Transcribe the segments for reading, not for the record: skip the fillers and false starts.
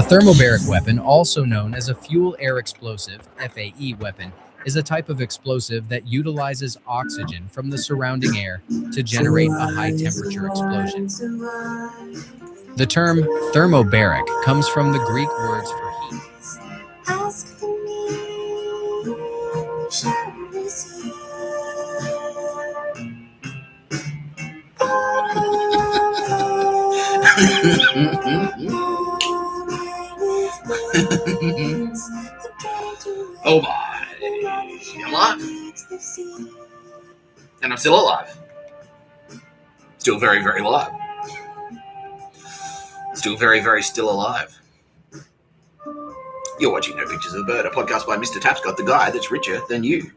thermobaric weapon, also known as a fuel-air explosive (FAE) weapon, is a type of explosive that utilizes oxygen from the surrounding air to generate a high-temperature explosion. The term thermobaric comes from the Greek words for heat. Oh my, I'm alive. And I'm still alive. Still very, very alive. Still very, very still alive. You're watching No Pictures of a Bird, a podcast by Mr. Tapscott, the guy that's richer than you.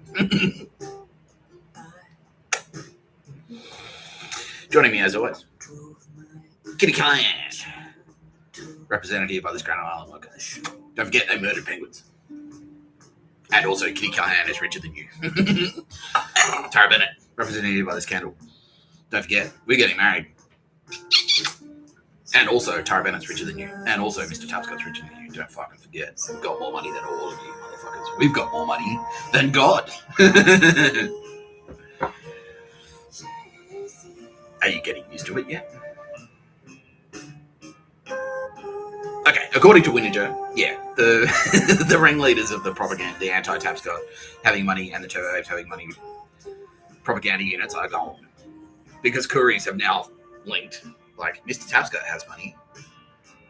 Joining me as always, Kitty Callaghan, represented here by this Grand Island look. Don't forget they murdered penguins. And also Kitty Callaghan is richer than you. Tara Bennett, represented here by this candle. Don't forget, we're getting married. And also Tara Bennett's richer than you. And also Mr. Tapscott's richer than you. Don't fucking forget. We've got more money than all of you motherfuckers. We've got more money than God. Are you getting used to it yet? Okay, according to Winninger, yeah, the ringleaders of the propaganda, the anti-Tapscott having money and the turbos having money, propaganda units are gone. Because Koories have now linked, like, Mr. Tapscott has money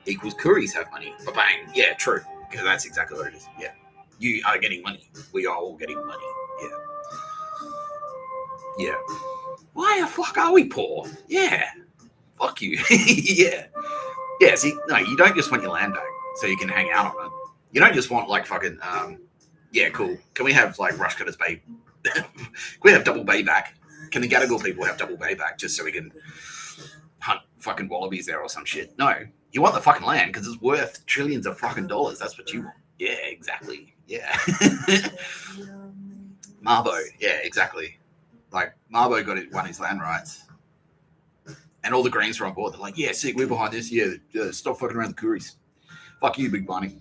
equals Koories have money. Ba-bang. Yeah, true. Because that's exactly what it is. Yeah. You are getting money. We are all getting money. Yeah. Yeah. Why the fuck are we poor? Yeah. Fuck you. Yeah. Yeah, see, no, you don't just want your land back so you can hang out on it. You don't just want, like, fucking, yeah, cool. Can we have, like, Rushcutter's Bay? Can we have Double Bay back? Can the Gadigal people have Double Bay back just so we can hunt fucking wallabies there or some shit? No. You want the fucking land because it's worth trillions of fucking dollars. That's what you want. Yeah, exactly. Yeah. Marbo. Yeah, exactly. Like, Marbo won his land rights. And all the Greens were on board. They're like, yeah, sick, we're behind this. Yeah, stop fucking around the Koories. Fuck you, Big Barney.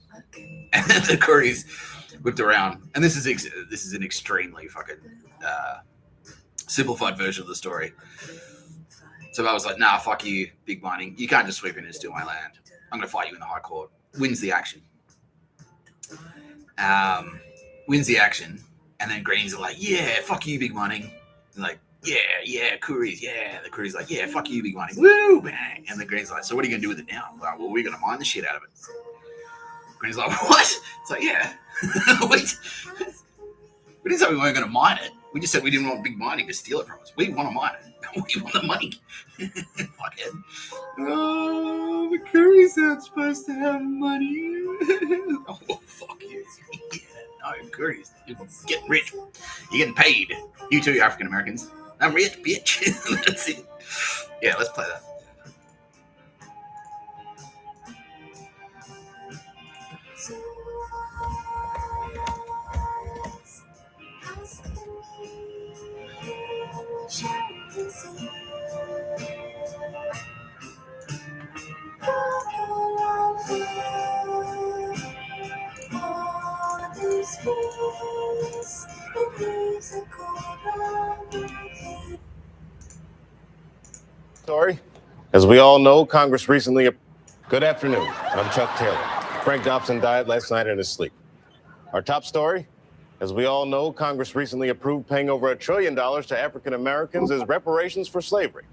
And then the Koories whipped around. And this is an extremely fucking simplified version of the story. So I was like, nah, fuck you, Big Barney. You can't just sweep in and steal my land. I'm going to fight you in the High Court. Wins the action. Wins the action. And then Greens are like, yeah, fuck you, Big Barney. And like, yeah, Koories, yeah. The Koories like, yeah, fuck you, Big Money. Woo, bang. And the Green's like, so what are you going to do with it now? I'm like, well, we're going to mine the shit out of it. Green's like, what? It's like, yeah. Wait. We didn't say we weren't going to mine it. We just said we didn't want Big Mining to steal it from us. We want to mine it. We want the money. Fuckhead. Oh, the Koories aren't supposed to have money. Oh, fuck you. Yeah, no, Koories. Get rich. You're getting paid. You too, African Americans. I'm rich, bitch. That's it. Yeah, let's play that. Story. As we all know, Congress recently... Good afternoon. I'm Chuck Taylor. Frank Dobson died last night in his sleep. Our top story. As we all know, Congress recently approved paying over $1 trillion to African Americans as reparations for slavery.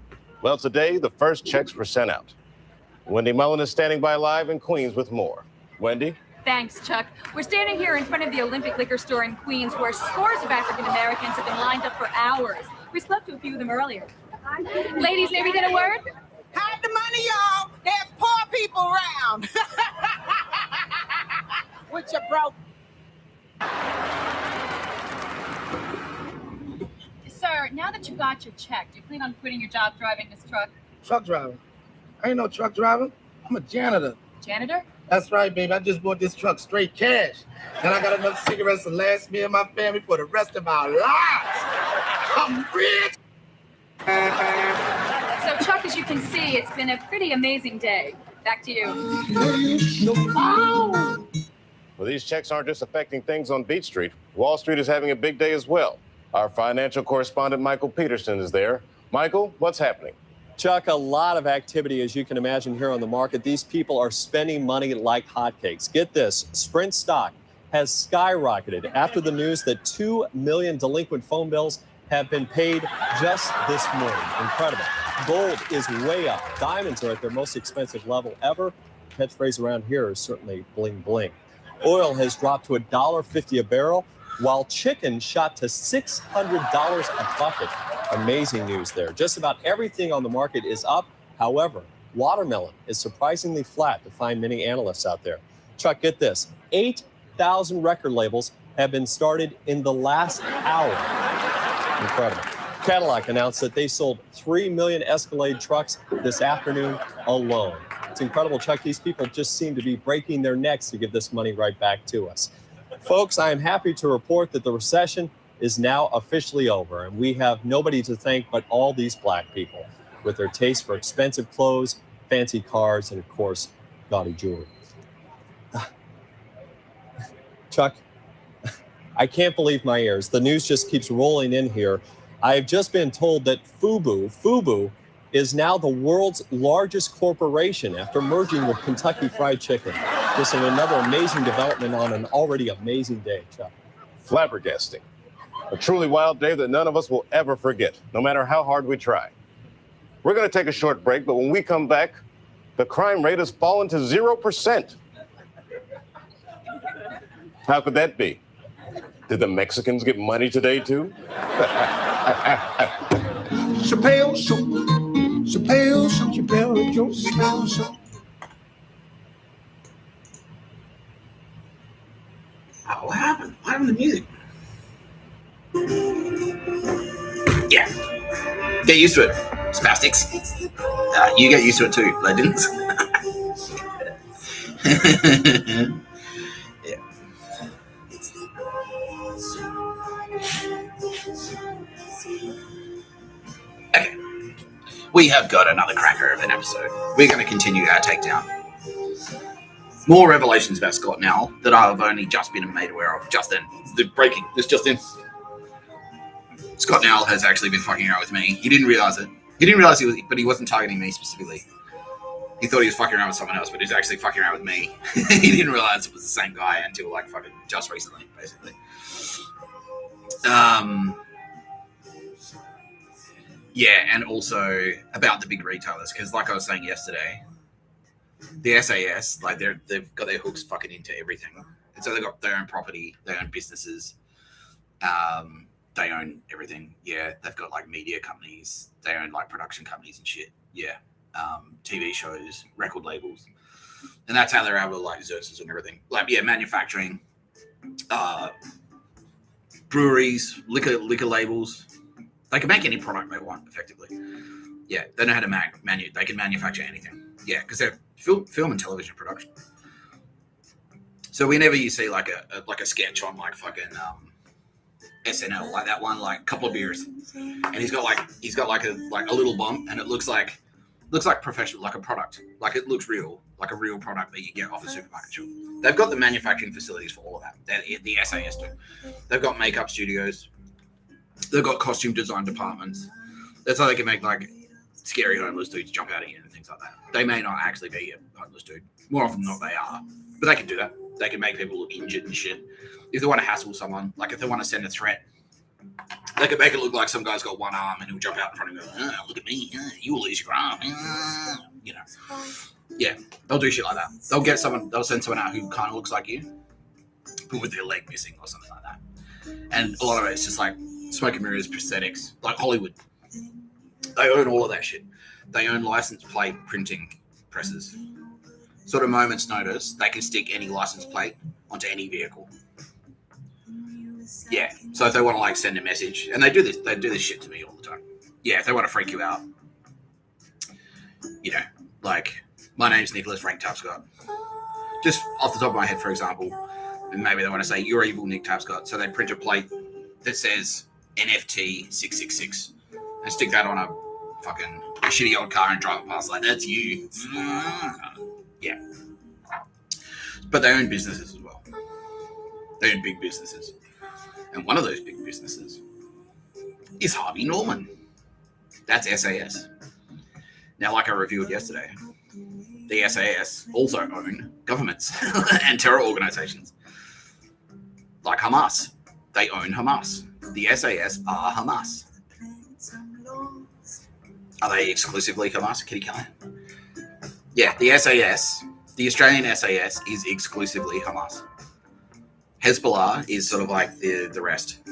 Well, today, the first checks were sent out. Wendy Mullen is standing by live in Queens with more. Wendy? Thanks, Chuck. We're standing here in front of the Olympic Liquor Store in Queens, where scores of African Americans have been lined up for hours. We spoke to a few of them earlier. Ladies, maybe get a word? Hide the money, y'all. There's poor people around. With your broke. Sir, now that you got your check, do you plan on quitting your job driving this truck? Truck driver? I ain't no truck driver. I'm a janitor. Janitor? That's right, baby. I just bought this truck straight cash. And I got enough cigarettes to last me and my family for the rest of our lives. I'm rich. So, Chuck, as you can see, it's been a pretty amazing day. Back to you. Well, these checks aren't just affecting things on Beach Street. Wall Street is having a big day as well. Our financial correspondent, Michael Peterson, is there. Michael, what's happening? Chuck, a lot of activity, as you can imagine, here on the market. These people are spending money like hotcakes. Get this, Sprint stock has skyrocketed after the news that 2 million delinquent phone bills have been paid just this morning. Incredible. Gold is way up. Diamonds are at their most expensive level ever. Catchphrase around here is certainly bling bling. Oil has dropped to $1.50 a barrel, while chicken shot to $600 a bucket. Amazing news there. Just about everything on the market is up. However, watermelon is surprisingly flat to find many analysts out there. Chuck, get this. 8,000 record labels have been started in the last hour. Incredible. Cadillac announced that they sold 3 million Escalade trucks this afternoon alone. It's incredible, Chuck. These people just seem to be breaking their necks to give this money right back to us. Folks, I am happy to report that the recession is now officially over, and we have nobody to thank but all these black people with their taste for expensive clothes, fancy cars, and of course, gaudy jewelry. Chuck, I can't believe my ears. The news just keeps rolling in here. I've just been told that Fubu is now the world's largest corporation after merging with Kentucky Fried Chicken. Just another amazing development on an already amazing day, Chuck. Flabbergasting. A truly wild day that none of us will ever forget, no matter how hard we try. We're going to take a short break, but when we come back, the crime rate has fallen to 0%. How could that be? Did the Mexicans get money today, too? Chappelle Show. Chappelle Show. Chappelle Show. Oh, what happened? What happened to the music? Yeah. Get used to it, spastics. You get used to it too, legends. Yeah. Okay. We have got another cracker of an episode. We're going to continue our takedown. More revelations about Scott now that I've only just been made aware of just then. The breaking. This just in. Scott Nell has actually been fucking around with me. He didn't realize it. He didn't realize but he wasn't targeting me specifically. He thought he was fucking around with someone else, but he was actually fucking around with me. He didn't realize it was the same guy until like fucking just recently, basically. Yeah, and also about the big retailers, because like I was saying yesterday, the SAS, like they've got their hooks fucking into everything. And so they've got their own property, they own businesses, they own everything. Yeah, they've got like media companies, they own like production companies and shit. Yeah, TV shows, record labels, and that's how they're able to like Xerxes and everything. Like yeah, manufacturing, breweries, liquor labels. They can make any product they want effectively. Yeah, they know how to they can manufacture anything. Yeah, because they're film and television production. So whenever you see like a sketch on like fucking SNL, like that one, like couple of beers, and he's got like a little bump, and it looks like professional, like a product, like it looks real, like a real product that you get off a supermarket shelf. They've got the manufacturing facilities for all of that. The SAS do. They've got makeup studios. They've got costume design departments. That's how they can make like scary homeless dudes jump out at you and things like that. They may not actually be a homeless dude. More often than not, they are. But they can do that. They can make people look injured and shit. If they want to hassle someone, like if they want to send a threat, they can make it look like some guy's got one arm and he'll jump out in front of you and go, look at me, you will lose your arm. You know. Yeah, they'll do shit like that. They'll send someone out who kind of looks like you, but with their leg missing or something like that. And a lot of it's just like smoke and mirrors, prosthetics, like Hollywood. They own all of that shit. They own license plate printing presses. Sort of moment's notice, they can stick any license plate onto any vehicle. Yeah. So if they want to like send a message, and they do this shit to me all the time. Yeah, if they want to freak you out, you know, like my name's Nicholas Frank Tapscott. Just off the top of my head, for example, and maybe they want to say you're evil Nick Tapscott, so they print a plate that says NFT 666 and stick that on a shitty old car and drive it past like that's you. But they own businesses as well. They own big businesses. And one of those big businesses is Harvey Norman. That's SAS. Now, like I reviewed yesterday, the SAS also own governments and terror organizations. Like Hamas. They own Hamas. The SAS are Hamas. Are they exclusively Hamas? Kitty Callahan? Yeah, the SAS, the Australian SAS is exclusively Hamas. Hezbollah is sort of like the rest.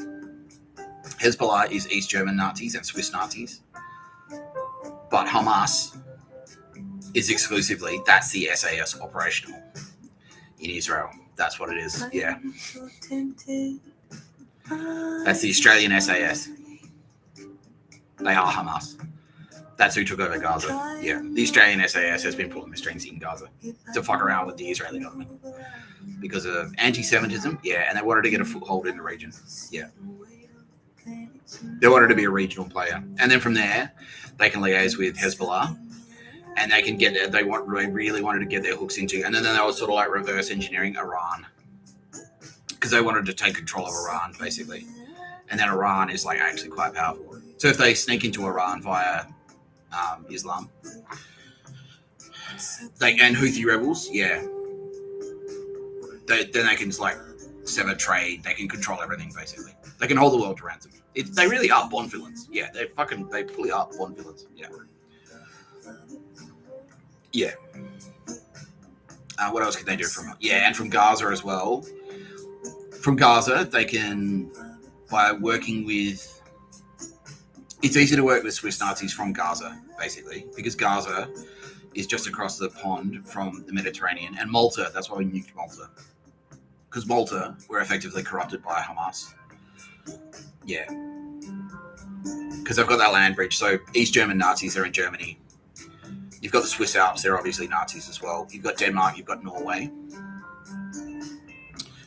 Hezbollah is East German Nazis and Swiss Nazis. But Hamas is exclusively, that's the SAS operational in Israel. That's what it is, yeah. That's the Australian SAS. They are Hamas. That's who took over Gaza. Yeah, the Australian SAS has been pulling the strings in Gaza to fuck around with the Israeli government because of anti-Semitism. Yeah, and they wanted to get a foothold in the region. Yeah, they wanted to be a regional player, and then from there they can liaise with Hezbollah, and they can get there. They really wanted to get their hooks into, and then they were sort of like reverse engineering Iran because they wanted to take control of Iran basically, and then Iran is like actually quite powerful. So if they sneak into Iran via Islam, and Houthi rebels, yeah, then they can just like sever trade. They can control everything basically. They can hold the world to ransom. They really are Bond villains. Yeah, they fully are Bond villains. Yeah, yeah. What else can they do from? Yeah, and from Gaza as well. From Gaza, they can by working with. It's easy to work with Swiss Nazis from Gaza, basically, because Gaza is just across the pond from the Mediterranean. And Malta, that's why we nuked Malta. Because Malta were effectively corrupted by Hamas. Yeah. Because they've got that land bridge. So East German Nazis are in Germany. You've got the Swiss Alps, they're obviously Nazis as well. You've got Denmark, you've got Norway.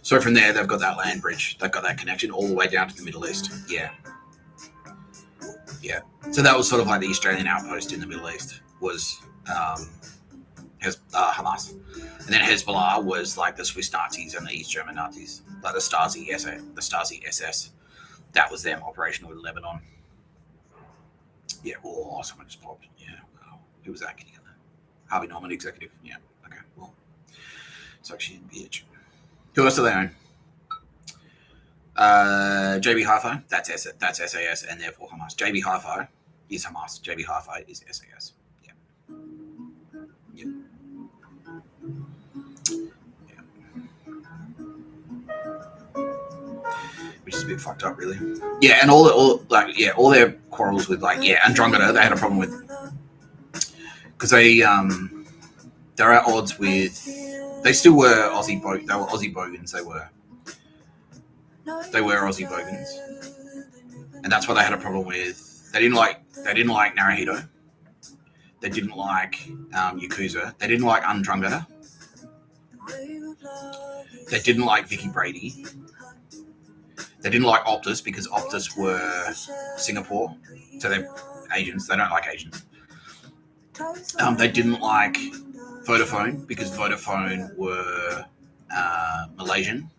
So from there, they've got that land bridge. They've got that connection all the way down to the Middle East. Yeah. Yeah, so that was sort of like the Australian outpost in the Middle East was Hamas, and then Hezbollah was like the Swiss Nazis and the East German Nazis, like the Stasi SS. That was them operational in Lebanon. Yeah, oh, someone just popped. Yeah, oh, who was that? Can you get that? Harvey Norman, executive. Yeah, okay, well, suck shit, bitch. Who else do they own? JB Hi-Fi, that's SAS and therefore Hamas. JB Hi-Fi is Hamas. JB Hi-Fi is SAS. Yeah. Yeah. Yeah. Which is a bit fucked up, really. Yeah, and all their quarrels with Andromeda, they had a problem with because they're at odds with. They still were Aussie. They were Aussie bogans. They were Aussie bogans, and that's what they had a problem with. They didn't like Naruhito. They didn't like Yakuza. They didn't like Andromeda. They didn't like Vicky Brady. They didn't like Optus because Optus were Singapore, so they're Asians. They don't like Asians. They didn't like Vodafone because Vodafone were Malaysian.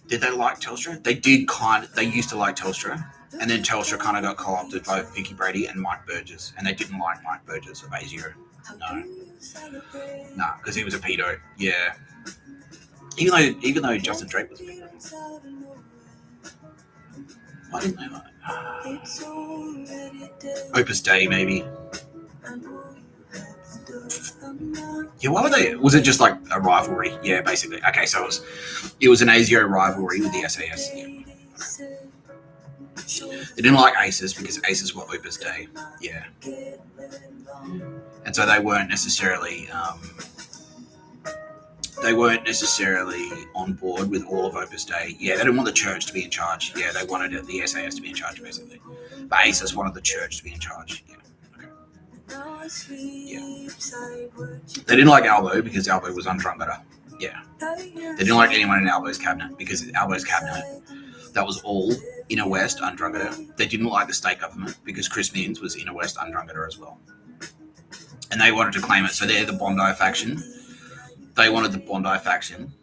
Did they like Telstra? They did they used to like Telstra, and then Telstra kind of got co-opted by Vicky Brady and Mike Burgess, and they didn't like Mike Burgess of ASIO. No, because he was a pedo. Yeah, even though Justin Drake was a pedo. Why didn't they like Opus Dei? Maybe. Yeah, why were they? Was it just like a rivalry? Yeah, basically. Okay, so it was an ASIO rivalry with the SAS. Yeah. Okay. They didn't like ACES because ACES were Opus Dei. Yeah, and so they weren't necessarily on board with all of Opus Dei. Yeah, they didn't want the church to be in charge. Yeah, they wanted the SAS to be in charge basically, but ACES wanted the church to be in charge. Yeah. Yeah. They didn't like Albo because Albo was Andromeda. Yeah. They didn't like anyone in Albo's cabinet because Albo's cabinet, that was all Inner West Andromeda. They didn't like the state government because Chris Minns was Inner West Andromeda as well. And they wanted to claim it. So they're the Bondi faction. they wanted the Bondi faction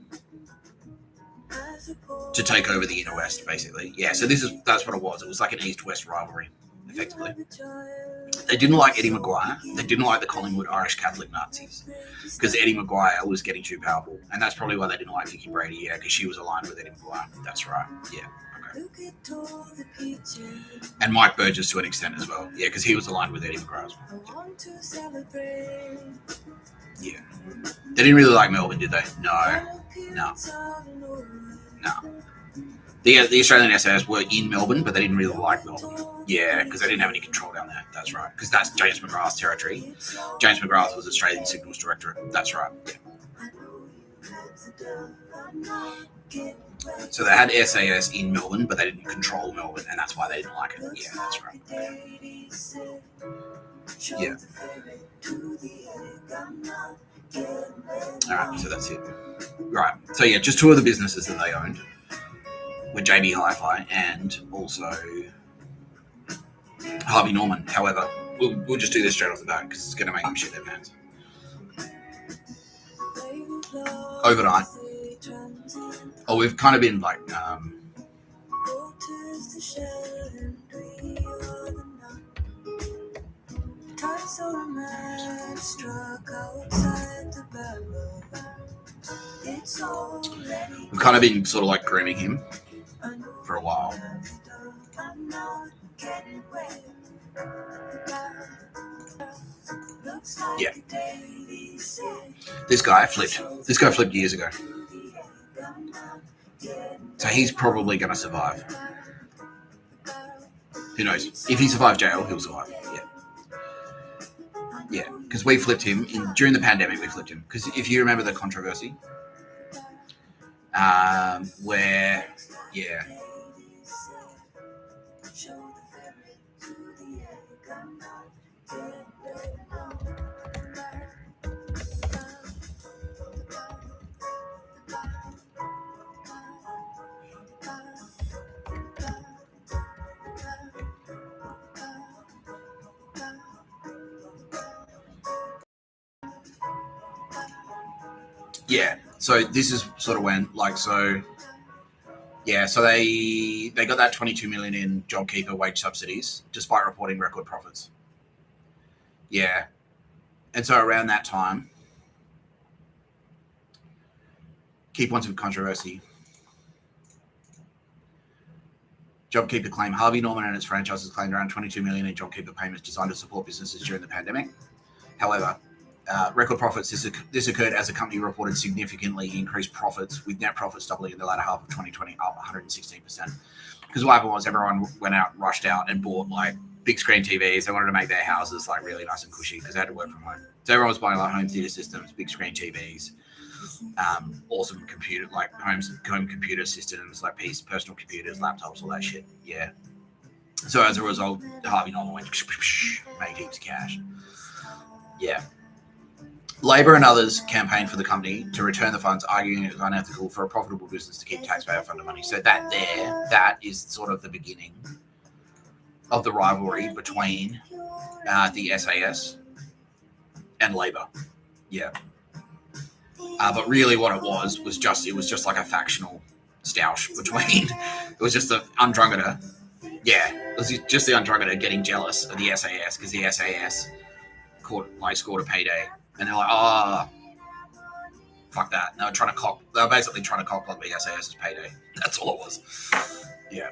to take over the inner west, basically. Yeah, so that's what it was. It was like an east-west rivalry, effectively. They didn't like Eddie Maguire. They didn't like the Collingwood Irish Catholic Nazis because Eddie Maguire was getting too powerful, and that's probably why they didn't like Vicky Brady. Yeah, because she was aligned with Eddie Maguire. That's right. Yeah. Okay. And Mike Burgess to an extent as well. Yeah, because he was aligned with Eddie Maguire as well. Yeah. They didn't really like Melbourne, did they? No. The Australian SAS were in Melbourne, but they didn't really like Melbourne. Yeah, because they didn't have any control down there. That's right. Because that's James McGrath's territory. James McGrath was Australian Signals Directorate. That's right. Yeah. So they had SAS in Melbourne, but they didn't control Melbourne, and that's why they didn't like it. Yeah, that's right. Yeah. All right, so that's it. Right. So yeah, just two of the businesses that they owned were JB Hi-Fi and also Harvey Norman. However, we'll just do this straight off the bat because it's going to make them shit their pants. Overnight. Oh, we've kind of been like we've kind of been sort of like grooming him for a while. Yeah. This guy flipped years ago. So he's probably going to survive. Who knows? If he survives jail, he'll survive. Yeah. Yeah, because we flipped him during the pandemic. We flipped him because if you remember the controversy, where yeah. Yeah, so this is sort of when, like, so, yeah, so they got that $22 million in JobKeeper wage subsidies, despite reporting record profits. Yeah, and so around that time, key points of controversy. JobKeeper claim Harvey Norman and its franchises claimed around $22 million in JobKeeper payments designed to support businesses during the pandemic. However, record profits, this occurred as the company reported significantly increased profits, with net profits doubling in the latter half of 2020, up 116%. Because what happened was everyone went out, rushed out, and bought like big screen TVs. They wanted to make their houses like really nice and cushy because they had to work from home. So everyone was buying like home theater systems, big screen TVs, awesome computer, like home computer systems, like personal computers, laptops, all that shit. Yeah. So as a result, Harvey Norman went made heaps of cash. Yeah. Labor and others campaigned for the company to return the funds, arguing it was unethical for a profitable business to keep taxpayer-funded money. So that is sort of the beginning of the rivalry between the SAS and Labor. Yeah. But really what it was just like a factional stoush between, it was just the Undruggeter. Yeah, it was just the Undruggeter getting jealous of the SAS because the SAS scored a payday. And they're like, oh, fuck that. They were basically trying to cock block the SAS's payday. That's all it was. Yeah.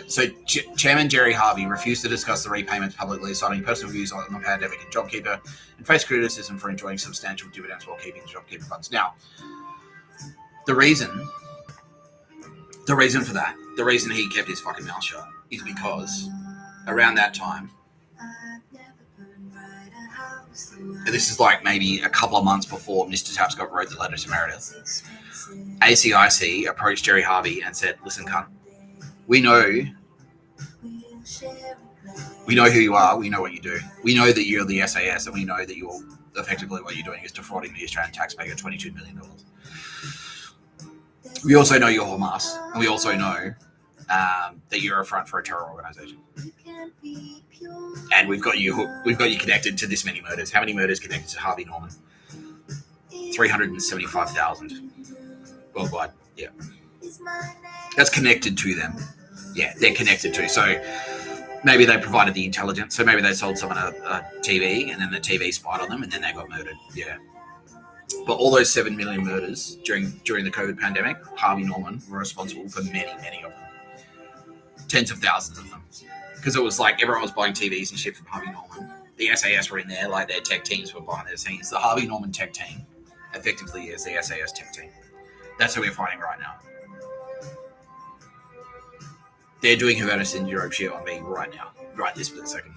So Chairman Gerry Harvey refused to discuss the repayments publicly, citing personal views on the pandemic and JobKeeper, and faced criticism for enjoying substantial dividends while keeping the JobKeeper funds. Now, the reason for that, the reason he kept his fucking mouth shut is because around that time, and this is like maybe a couple of months before Mr. Tapscott wrote the letter to Meredith, ACIC approached Gerry Harvey and said, listen, cunt, we know who you are, we know what you do. We know that you're the SAS, and we know that you're effectively what you're doing is defrauding the Australian taxpayer $22 million. We also know you're Hamas, and we also know that you're a front for a terror organization. And we've got you connected to this many murders. How many murders connected to Harvey Norman? 375,000 worldwide. Yeah. That's connected to them. Yeah, they're connected to. So maybe they provided the intelligence. So maybe they sold someone a TV and then the TV spied on them and then they got murdered. Yeah. But all those 7 million murders during the COVID pandemic, Harvey Norman were responsible for many, many of them. Tens of thousands of them. Because it was like everyone was buying TVs and shit from Harvey Norman. The SAS were in there, like their tech teams were buying their things. The Harvey Norman tech team effectively is the SAS tech team. That's who we're fighting right now. They're doing Havana syndrome shit on me right now. Right this split second.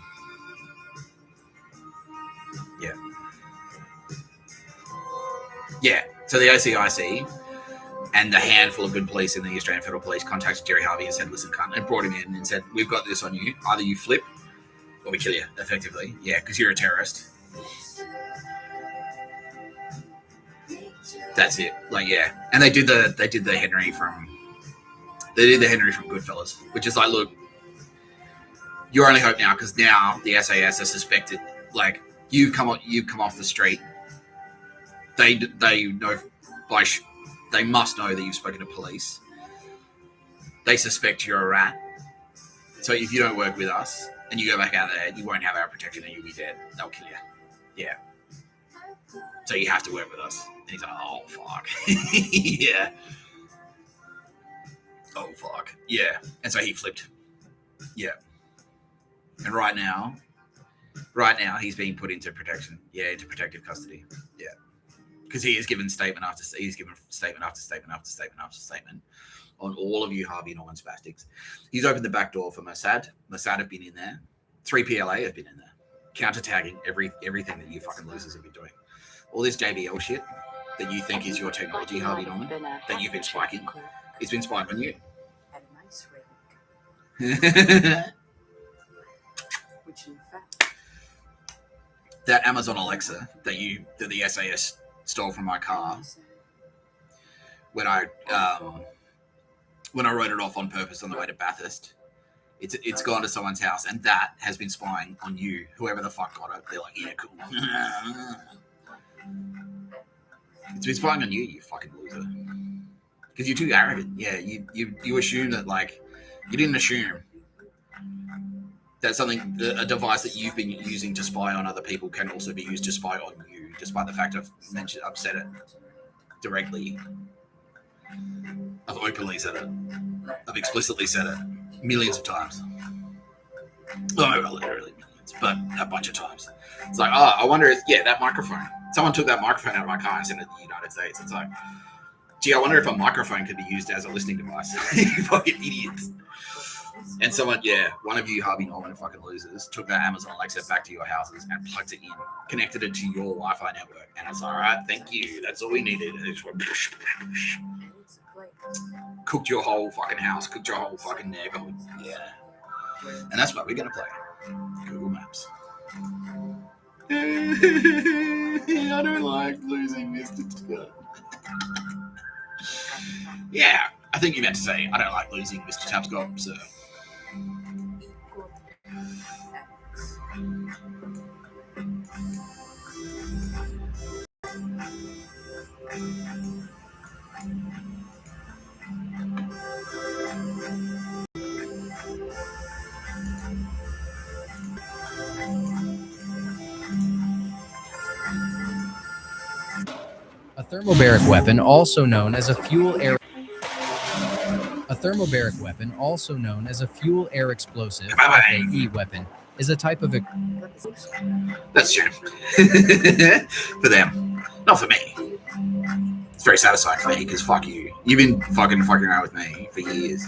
Yeah. Yeah. So the OCIC and the handful of good police in the Australian Federal Police contacted Jerry Harvey and said, listen, cunt, and brought him in and said, we've got this on you. Either you flip or we kill you, effectively. Yeah, because you're a terrorist. That's it. Like, yeah. And they did the Henry from Goodfellas, which is like, look, your only hope now, because now the SAS are suspected, like, you've come off the street. They know they must know that you've spoken to police. They suspect you're a rat. So if you don't work with us and you go back out there, you won't have our protection and you'll be dead. They'll kill you. Yeah. So you have to work with us. And he's like, oh, fuck. Yeah. Oh, fuck. Yeah. And so he flipped. Yeah. And right now, he's being put into protection. Yeah, into protective custody. Yeah. Because he has given statement after statement after statement on all of you Harvey Norman spastics. He's opened the back door for Mossad. Mossad have been in there. 3PLA have been in there. Counter-tagging everything that you fucking losers have been doing. All this JBL shit that you think is your technology, Harvey Norman, that you've been spiking, it's been spiked on you. That Amazon Alexa that the SAS stole from my car when I wrote it off on purpose on the way to Bathurst, it's gone to someone's house, and that has been spying on you. Whoever the fuck got it, they're like, yeah, cool. It's been spying on you, you fucking loser. Because you're too arrogant. Yeah, you assume that, like, you didn't assume that a device that you've been using to spy on other people can also be used to spy on you, despite the fact I've said it directly. I've openly said it. I've explicitly said it millions of times. Oh, well, literally millions, but a bunch of times. It's like, oh, I wonder if, that microphone. Someone took that microphone out of my car and sent it to the United States. It's like, gee, I wonder if a microphone could be used as a listening device. You fucking idiots. And someone, one of you Harvey Norman fucking losers took that Amazon Alexa back to your houses and plugged it in, connected it to your Wi-Fi network, and it's all right, thank you, that's all we needed. And it just went, cooked your whole fucking house, cooked your whole fucking neighborhood. Yeah. And that's what we're gonna play. Google Maps. I don't like losing Mr. Scott. Yeah, I think you meant to say I don't like losing Mr. Tapscott, so. A thermobaric weapon, also known as a fuel-air explosive, FAE weapon, is a type of. That's true. For them, not for me. It's very satisfying for me because fuck you. You've been fucking around with me for years.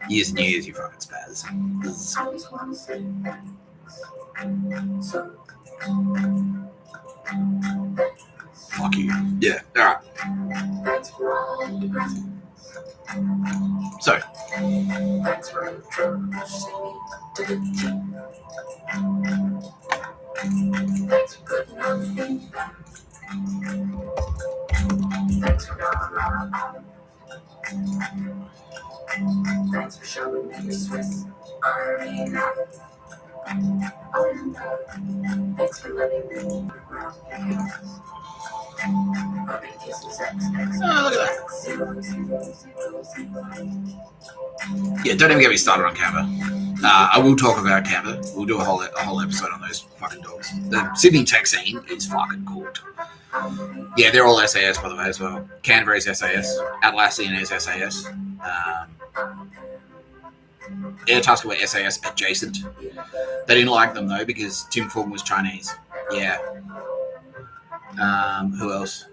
Years and years, you fucking spaz. Fuck you. Yeah, alright. So. Thanks for showing me your Swiss Army knife. Thanks for letting me around your house. Oh, look at that. Yeah, don't even get me started on Canva. I will talk about Canva. We'll do a whole episode on those fucking dogs. The Sydney tech scene is fucking cooked. Yeah, they're all SAS, by the way, as well. Canva is SAS. Atlassian is SAS. Airtasker were SAS adjacent. They didn't like them, though, because Tim Fulton was Chinese. Yeah. Who else?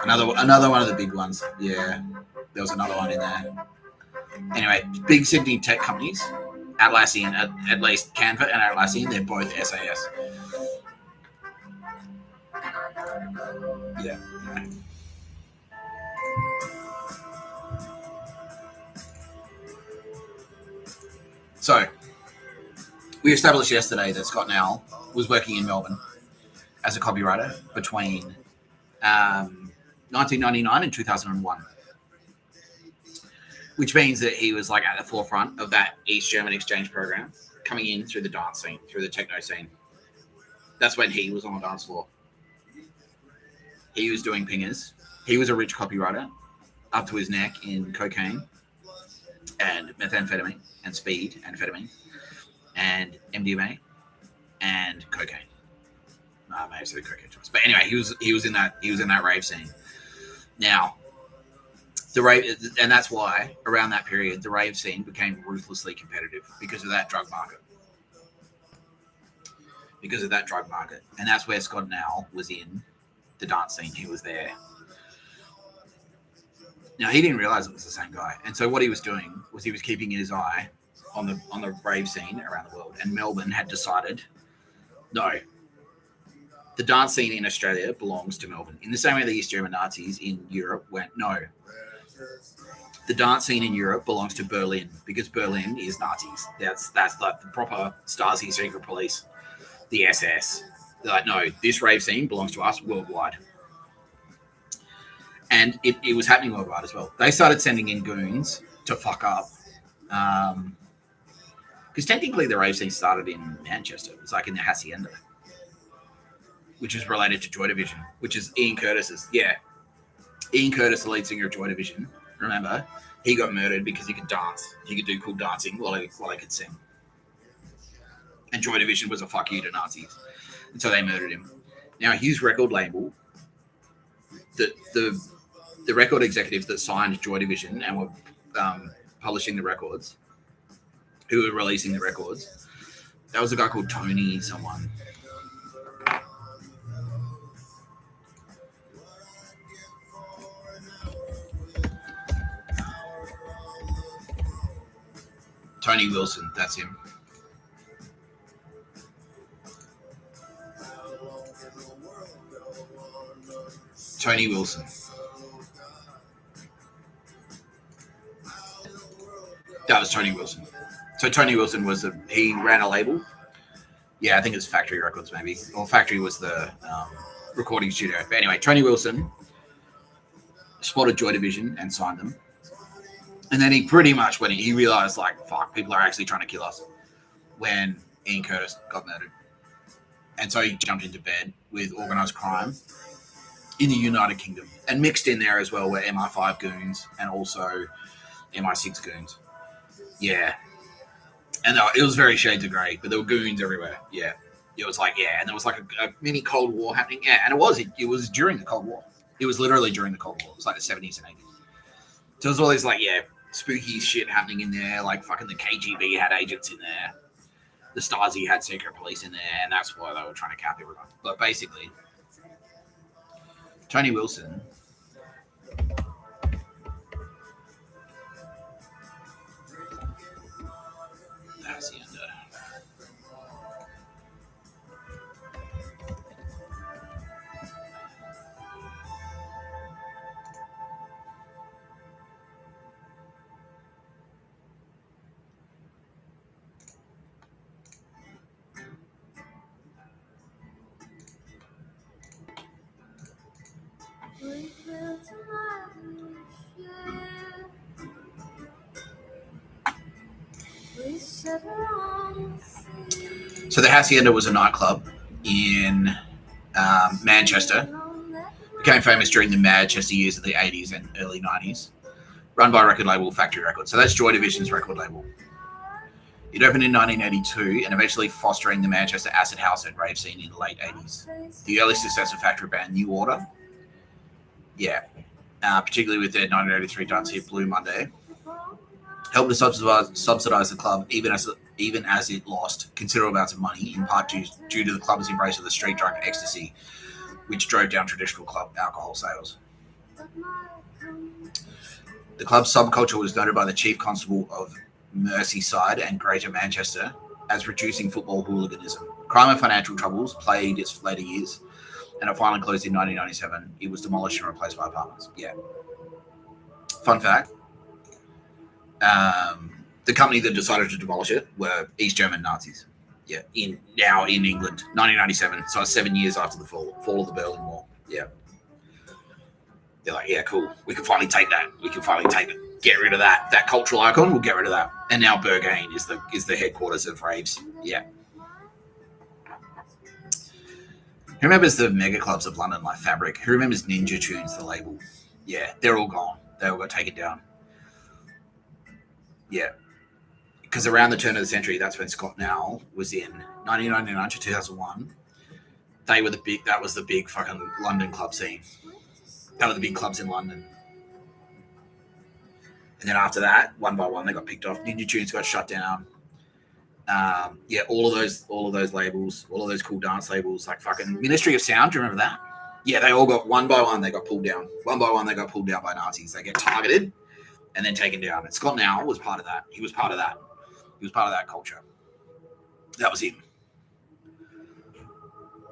Another one of the big ones. Yeah, there was another one in there. Anyway, big Sydney tech companies, Atlassian, at least Canva and Atlassian, they're both SAS. Yeah. So, we established yesterday that Scott Nowell was working in Melbourne as a copywriter between 1999 and 2001, which means that he was like at the forefront of that East German exchange program, coming in through the dance scene, through the techno scene. That's when he was on the dance floor. He was doing pingers. He was a rich copywriter, up to his neck in cocaine and methamphetamine and speed amphetamine and MDMA and cocaine. I may have said cocaine twice, but anyway, he was in that rave scene. Now, the rave, and that's why around that period the rave scene became ruthlessly competitive because of that drug market. And that's where Scott Nowell was in the dance scene. He was there. Now, he didn't realize it was the same guy, and so what he was doing was he was keeping his eye on the rave scene around the world. And Melbourne had decided, no, the dance scene in Australia belongs to Melbourne. In the same way the East German Nazis in Europe went, no, the dance scene in Europe belongs to Berlin because Berlin is Nazis. That's like the proper Stasi secret police, the SS. They're like, no, this rave scene belongs to us worldwide. And it was happening worldwide as well. They started sending in goons to fuck up. Because technically the rave scene started in Manchester. It was like in the Hacienda, which is related to Joy Division, which is Ian Curtis's. Yeah. Ian Curtis, the lead singer of Joy Division, remember, he got murdered because he could dance. He could do cool dancing while he could sing. And Joy Division was a fuck you to Nazis. And so they murdered him. Now, his record label, the record executives that signed Joy Division and were publishing the records, who were releasing the records, that was a guy called Tony someone. Tony Wilson, that's him. Tony Wilson. That was Tony Wilson. So Tony Wilson he ran a label. Yeah, I think it was Factory Records maybe. Or Factory was the recording studio. But anyway, Tony Wilson spotted Joy Division and signed them. And then he pretty much, when he realized, like, fuck, people are actually trying to kill us, when Ian Curtis got murdered. And so he jumped into bed with organised crime in the United Kingdom. And mixed in there as well were MI5 goons and also MI6 goons. Yeah. And it was very shades of grey, but there were goons everywhere. Yeah. It was like, yeah. And there was like a mini Cold War happening. Yeah. And it was during the Cold War. It was literally during the Cold War. It was like the 70s and 80s. So there's all these, like, yeah, spooky shit happening in there. Like, fucking the KGB had agents in there. The Stasi had secret police in there. And that's why they were trying to cap everyone. But basically, Tony Wilson... That's the end. So the Hacienda was a nightclub in Manchester. Became famous during the Manchester years of the 80s and early 90s. Run by record label Factory Records. So that's Joy Division's record label. It opened in 1982 and eventually fostering the Manchester acid house and rave scene in the late 80s. The early success of Factory band New Order, particularly with their 1983 dance hit Blue Monday, helped to subsidize the club even as it lost considerable amounts of money, in part due to the club's embrace of the street drug ecstasy, which drove down traditional club alcohol sales. The club's subculture was noted by the Chief Constable of Merseyside and Greater Manchester as reducing football hooliganism. Crime and financial troubles plagued its later years, and it finally closed in 1997. It was demolished and replaced by apartments. Yeah. Fun fact. The company that decided to demolish it were East German Nazis. Yeah, in England, 1997. So 7 years after the fall of the Berlin Wall. Yeah. They're like, yeah, cool. We can finally take that. We can finally take it. Get rid of that cultural icon. We'll get rid of that. And now Berghain is the headquarters of raves. Yeah. Who remembers the mega clubs of London like Fabric? Who remembers Ninja Tunes, the label? Yeah, they're all gone. They all got taken down. Yeah. Because around the turn of the century, that's when Scott Now was in 1999 to 2001. That was the big fucking London club scene. That were the big clubs in London. And then after that, one by one, they got picked off. Ninja Tunes got shut down. All of those labels, all of those cool dance labels, like fucking Ministry of Sound. Do you remember that? Yeah, they all got one by one. They got pulled down. One by one, they got pulled down by Nazis. They get targeted and then taken down. And Scott Now was part of that. He was part of that. He was part of that culture. That was him.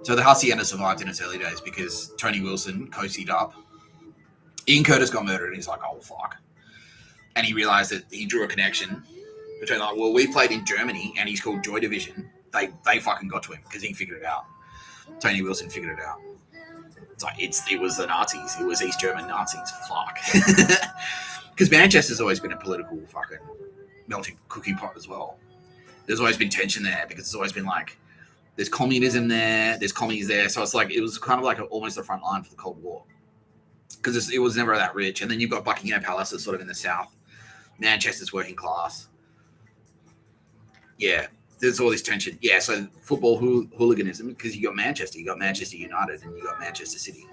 So the Hacienda survived in its early days because Tony Wilson cozied up. Ian Curtis got murdered, and he's like, oh, fuck. And he realized that he drew a connection between, like, well, we played in Germany, and he's called Joy Division. They fucking got to him because he figured it out. Tony Wilson figured it out. It's like, it was the Nazis. It was East German Nazis. Fuck. Because Manchester's always been a political fucking melting cookie pot as well. There's always been tension there because it's always been like, there's communism there, there's commies there. So it's like, it was kind of like almost the front line for the Cold War. Because it was never that rich. And then you've got Buckingham Palace that's sort of in the south. Manchester's working class. Yeah, there's all this tension. Yeah, so football hooliganism, because you got Manchester United, and you got Manchester City.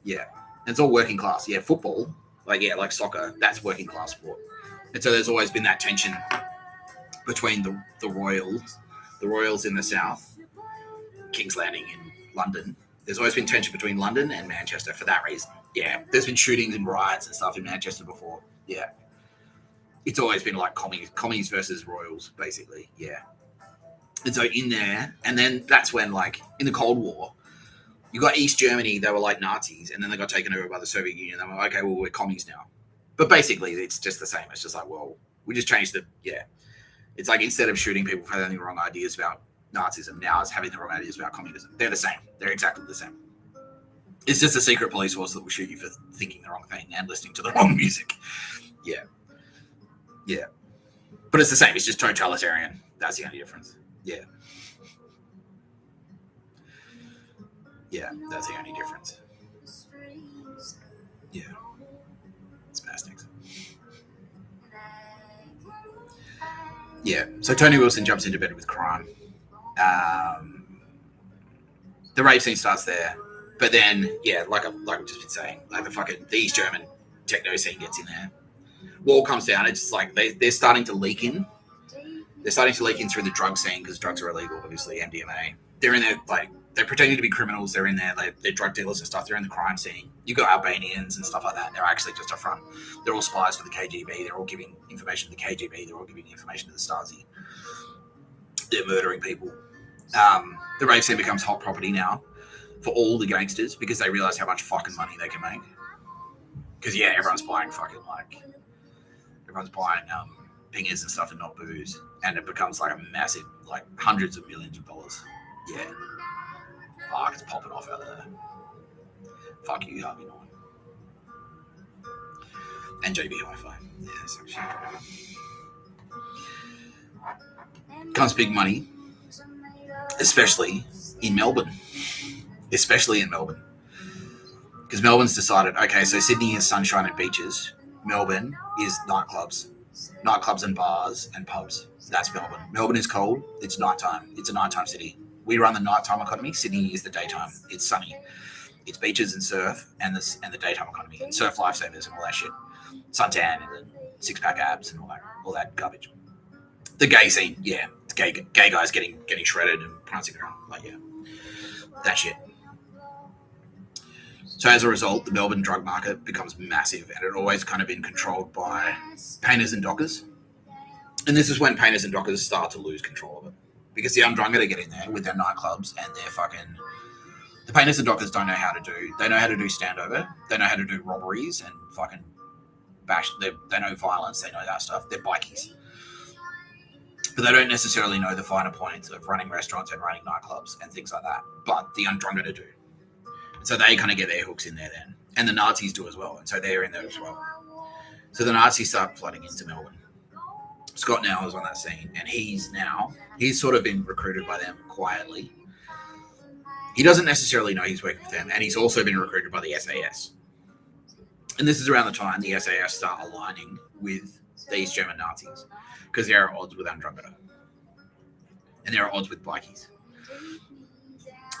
Yeah, and it's all working class. Yeah, football, like soccer, that's working class sport. And so there's always been that tension between the Royals in the south, King's Landing in London. There's always been tension between London and Manchester for that reason. Yeah, there's been shootings and riots and stuff in Manchester before. Yeah. It's always been like commies versus royals, basically. Yeah. And so in there, and then that's when, like, in the Cold War, you got East Germany, they were like Nazis, and then they got taken over by the Soviet Union. They were like, okay, well, we're commies now. But basically, it's just the same. It's just like, well, we just changed the, yeah. It's like, instead of shooting people for having the wrong ideas about Nazism, now it's having the wrong ideas about communism. They're the same. They're exactly the same. It's just a secret police force that will shoot you for thinking the wrong thing and listening to the wrong music. Yeah. Yeah. But it's the same. It's just totalitarian. That's the only difference. Yeah. Yeah, that's the only difference. Yeah. Spastics. Yeah. So Tony Wilson jumps into bed with crime. The rave scene starts there. But then, yeah, like I've just been saying, like the East German techno scene gets in there. Wall comes down. It's just like they're starting to leak in. They're starting to leak in through the drug scene because drugs are illegal, obviously, MDMA. They're in there, like, they're pretending to be criminals. They're in there, they're drug dealers and stuff. They're in the crime scene. You got Albanians and stuff like that. They're actually just a front. They're all spies for the KGB. They're all giving information to the KGB. They're all giving information to the Stasi. They're murdering people. The rave scene becomes hot property now for all the gangsters because they realize how much fucking money they can make. Because, yeah, everyone's buying pingers and stuff and not booze. And it becomes like a massive, like hundreds of millions of dollars. Yeah. Fuck, it's popping off out there. Fuck you, Harvey. And JB Hi-Fi. Yeah, so shit. Comes big money, especially in Melbourne. Especially in Melbourne. Because Melbourne's decided, okay, so Sydney is sunshine and beaches. Melbourne is nightclubs and bars and pubs. That's Melbourne. Melbourne is cold. It's nighttime. It's a nighttime city. We run the nighttime economy. Sydney is the daytime. It's sunny. It's beaches and surf and the daytime economy and surf lifesavers and all that shit. Suntan and six-pack abs and all that garbage. The gay scene, yeah, it's gay guys getting shredded and prancing around, like yeah, that shit. So as a result, the Melbourne drug market becomes massive, and it always kind of been controlled by painters and dockers. And this is when painters and dockers start to lose control of it, because the Undrunga get in there with their nightclubs and their fucking. The painters and dockers don't know how to do. They know how to do standover. They know how to do robberies and fucking bash. They know violence. They know that stuff. They're bikies. But they don't necessarily know the finer points of running restaurants and running nightclubs and things like that. But the Undrunga do. And so they kind of get their hooks in there then. And the Nazis do as well. And so they're in there as well. So the Nazis start flooding into Melbourne. Scott now is on that scene. And he's sort of been recruited by them quietly. He doesn't necessarily know he's working with them. And he's also been recruited by the SAS. And this is around the time the SAS start aligning with these German Nazis. Because there are odds with Undrunga. And there are odds with bikies.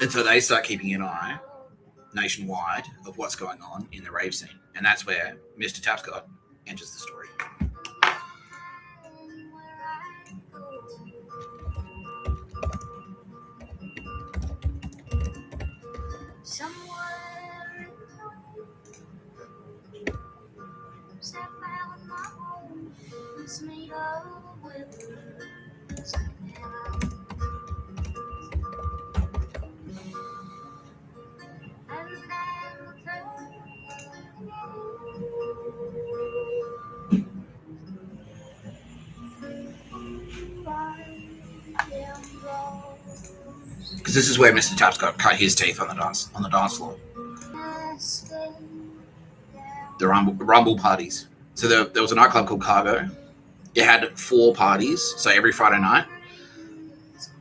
And so they start keeping an eye nationwide of what's going on in the rave scene. And that's where Mr. Tapscott enters the story. Because this is where Mr. Tapscott cut his teeth on the dance floor. The rumble parties. So there was a nightclub called Cargo. It had 4 parties. So every Friday night,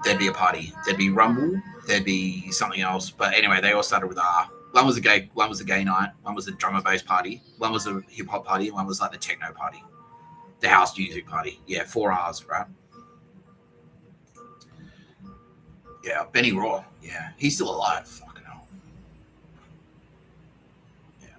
there'd be a party. There'd be rumble. There'd be something else. But anyway, they all started with R. One was a gay night. One was a drum and bass party. One was a hip hop party. And one was like the techno party, the house music party. Yeah, 4 R's, right? Yeah, Benny Raw. Yeah, he's still alive. Fucking hell. Yeah.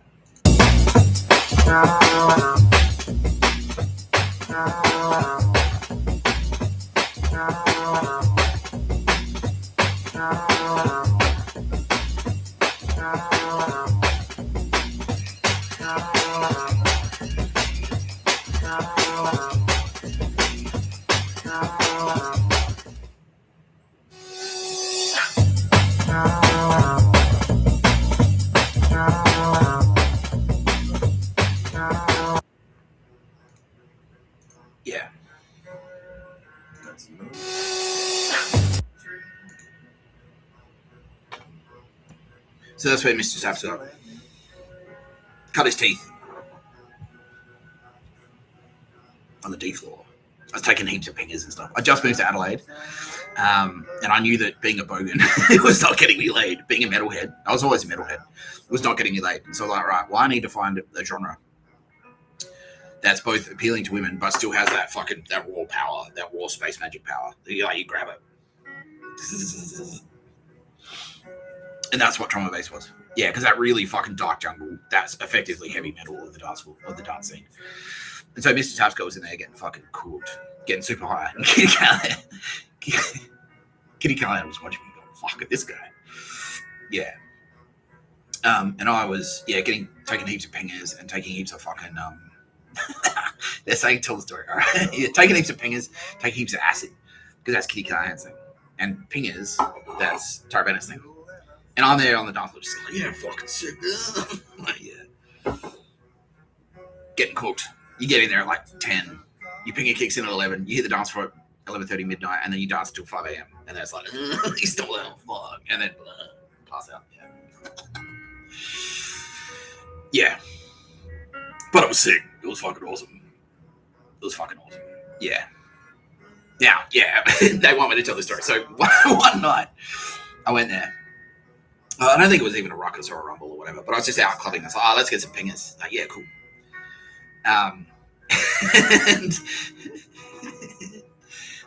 So that's where Mr. Tapscott cut his teeth on the D floor. I was taking heaps of pingers and stuff. I just moved to Adelaide, and I knew that being a bogan it was not getting me laid. Being a metalhead, I was always a metalhead, was not getting me laid. So like, right, well, I need to find a genre that's both appealing to women, but still has that raw power, that raw space magic power. You grab it. And that's what trauma bass was. Yeah, because that really fucking dark jungle, that's effectively heavy metal of the dance scene. And so Mr. Tapscott was in there getting fucking cooked, getting super high. And Kitty Callaghan was watching me going, fuck it, this guy. Yeah. And I was, taking heaps of pingers and taking heaps of fucking, they're saying tell the story, all right? Yeah, taking heaps of pingers, taking heaps of acid, because that's Kitty Callahan's thing. And pingers, that's Tara Bennett's thing. And I'm there on the dance floor just like, yeah, fucking sick. Like, yeah. Getting cooked. You get in there at like 10. Your pinger kicks in at 11. You hit the dance floor at 11:30 midnight, and then you dance until 5 a.m. And then it's like, you still out, fuck. And then pass out. Yeah. Yeah. But it was sick. It was fucking awesome. Yeah. Now, yeah, they want me to tell this story. So one night, I went there. I don't think it was even a ruckus or a rumble or whatever, but I was just out clubbing. I was like, let's get some pingers. Like, yeah, cool. And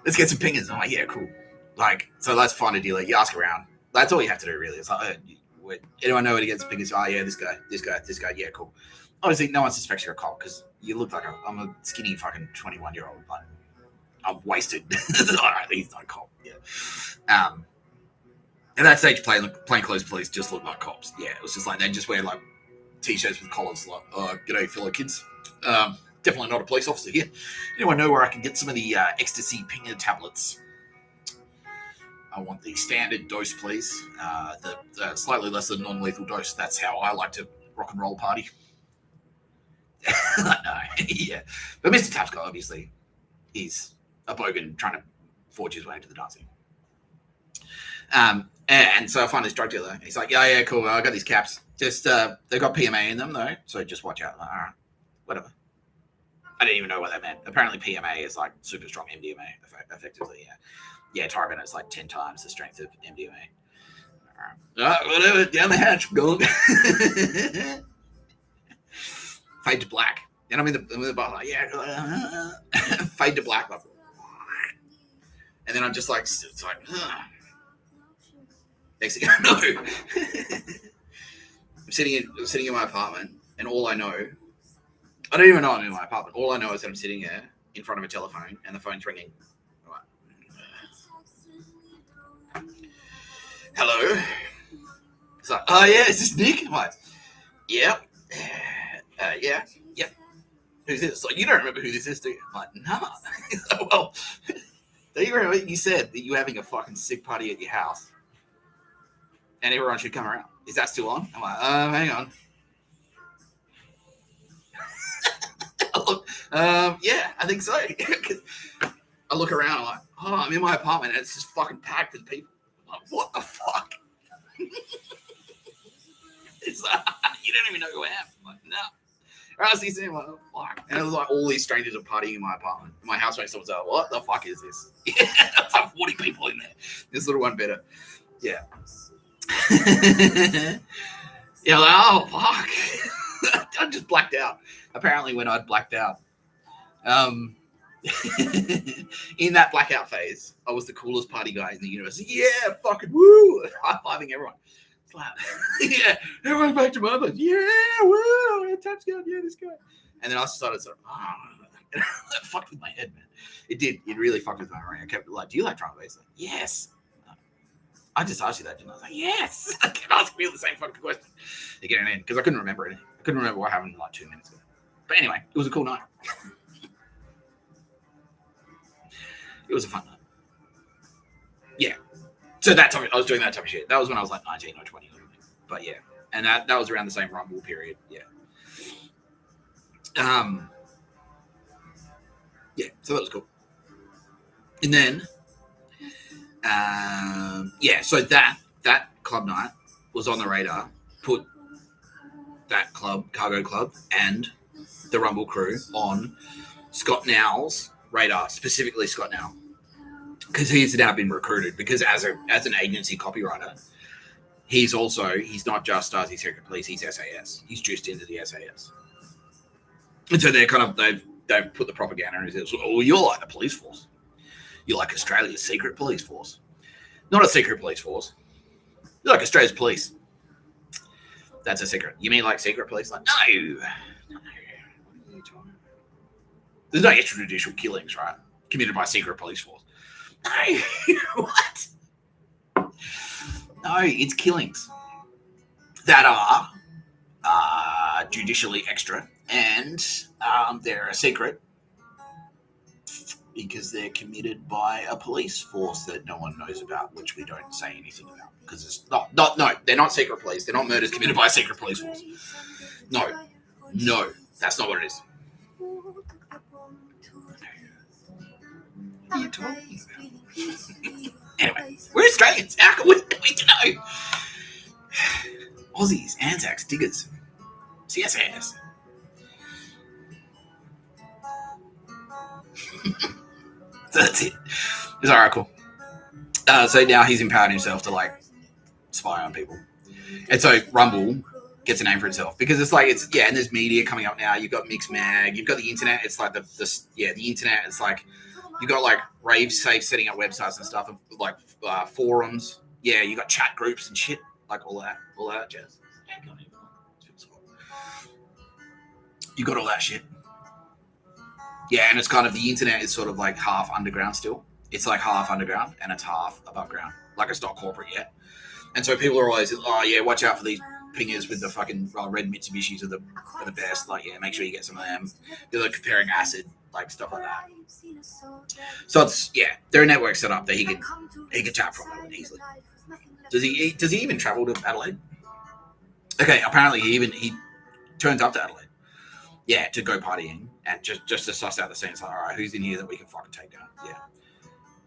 let's get some pingers. I'm like, yeah, cool. Like, so let's find a dealer. You ask around. That's all you have to do, really. It's like, anyone know where to get some pingers? Oh, yeah, this guy. Yeah, cool. Obviously, no one suspects you're a cop because you look like I'm a skinny fucking 21-year-old. Like, I'm wasted. I think he's not a cop. Yeah. At that stage, plainclothes police just look like cops. Yeah, it was just like they just wear like t-shirts with collars, like "G'day, fellow kids." Definitely not a police officer here. Anyone know where I can get some of the ecstasy pinger tablets? I want the standard dose, please. The slightly less than non-lethal dose. That's how I like to rock and roll party. No, yeah. But Mr. Tapscott, obviously, he's a bogan trying to forge his way into the dancing. And so I find this drug dealer. He's like, yeah, cool. I got these caps. Just they've got PMA in them though, so just watch out. Like, all right, whatever. I didn't even know what that meant. Apparently, PMA is like super strong MDMA, effectively. Yeah. Tara Bennett's like 10 times the strength of MDMA. All right, whatever. Down the hatch, go. Fade to black. And I'm in the bar, like, yeah. Fade to black, like, and then I'm just like, it's like. Next thing I know, I'm sitting in my apartment, and all I know, I don't even know I'm in my apartment. All I know is that I'm sitting there in front of a telephone, and the phone's ringing. Like, hello. It's like, oh yeah, is this Nick? I'm like, yeah, yeah. Who's this? It's like, you don't remember who this is, do you? I'm like, no. Well, do you remember you said that you were having a fucking sick party at your house? And everyone should come around. Is that still on? I'm like, hang on. Yeah, I think so. I look around, I'm like, oh, I'm in my apartment and it's just fucking packed with people. I'm like, what the fuck? It's like, you don't even know who I am. I'm like, no. Or else he's saying, like, oh, fuck. And it was like all these strangers are partying in my apartment. My housemate was like, what the fuck is this? Yeah, that's like 40 people in there. This little one better. Yeah. Yeah, like, oh fuck. I just blacked out. Apparently when I'd blacked out, in that blackout phase, I was the coolest party guy in the universe. Yeah, fucking woo, high-fiving everyone. It's like, yeah, everyone's back to my place. Yeah, woo, yeah, Tapscott, yeah, this guy. And then I started sort of, that fucked with my head, man. It did. It really fucked with my brain. I kept like, do you like drum and bass? Like, yes. I just asked you that, didn't I? I was like, yes. I kept asking me the same fucking question again and again because I couldn't remember anything. I couldn't remember what happened like 2 minutes ago. But anyway, it was a cool night. It was a fun night. Yeah. So that time I was doing that type of shit. That was when I was like 19 or 20 or something. But yeah. And that was around the same rumble period. Yeah. Yeah, so that was cool. And then so that club night was on the radar, put that club, Cargo Club, and the Rumble crew on Scott Nowell's radar, specifically Scott Nowell, because he's now been recruited. Because as an agency copywriter, he's not just Stasi Secret Police, he's SAS. He's juiced into the SAS, and so they're kind of they've put the propaganda in his head. Oh, you're like the police force. You're like Australia's secret police force. Not a secret police force. You're like Australia's police. That's a secret. You mean like secret police? Like, no. There's no extrajudicial killings, right? Committed by secret police force. No. What? No, it's killings that are judicially extra and they're a secret because they're committed by a police force that no one knows about, which we don't say anything about because it's no, they're not secret police. They're not murders committed by a secret police force. No, that's not what it is. What are you talking about? Anyway, we're Australians. How can we to know? Aussies, Anzacs, diggers, CSAS. So that's it. It's all right, cool. So now he's empowered himself to like spy on people, and so Rumble gets a name for itself because it's and there's media coming up now. You've got Mixmag, you've got the internet. It's like the internet. It's like you've got like rave safe setting up websites and stuff, like forums. Yeah, you got chat groups and shit, like all that jazz. You got all that shit. Yeah, and it's kind of the internet is sort of like half underground still. It's like half underground and it's half above ground. Like it's not corporate yet. And so people are always, oh yeah, watch out for these pingers with the fucking red Mitsubishis are the best. Like, yeah, make sure you get some of them. They're like comparing acid, like stuff like that. So it's they're a network set up that he can tap from easily. Does he even travel to Adelaide? Okay, apparently he turns up to Adelaide. Yeah, to go partying and just to suss out the scene. It's like, all right, who's in here that we can fucking take down? Yeah.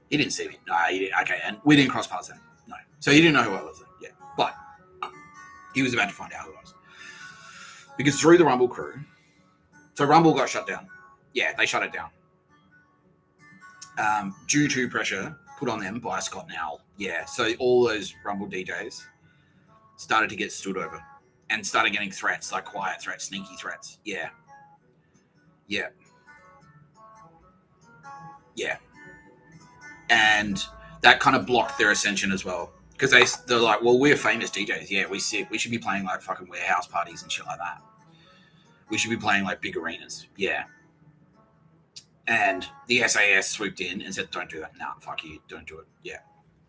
He didn't see me. No, he didn't. Okay, and we didn't cross paths then. No. So he didn't know who I was then. Yeah. But he was about to find out who I was. Because through the Rumble crew, so Rumble got shut down. Yeah, they shut it down. Due to pressure put on them by Scott and Al. Yeah, so all those Rumble DJs started to get stood over and started getting threats, like quiet threats, sneaky threats. Yeah. Yeah. Yeah. And that kind of blocked their ascension as well. Because they're like, well, we're famous DJs. Yeah, we should be playing like fucking warehouse parties and shit like that. We should be playing like big arenas. Yeah. And the SAS swooped in and said, don't do that. Nah, fuck you. Don't do it. Yeah.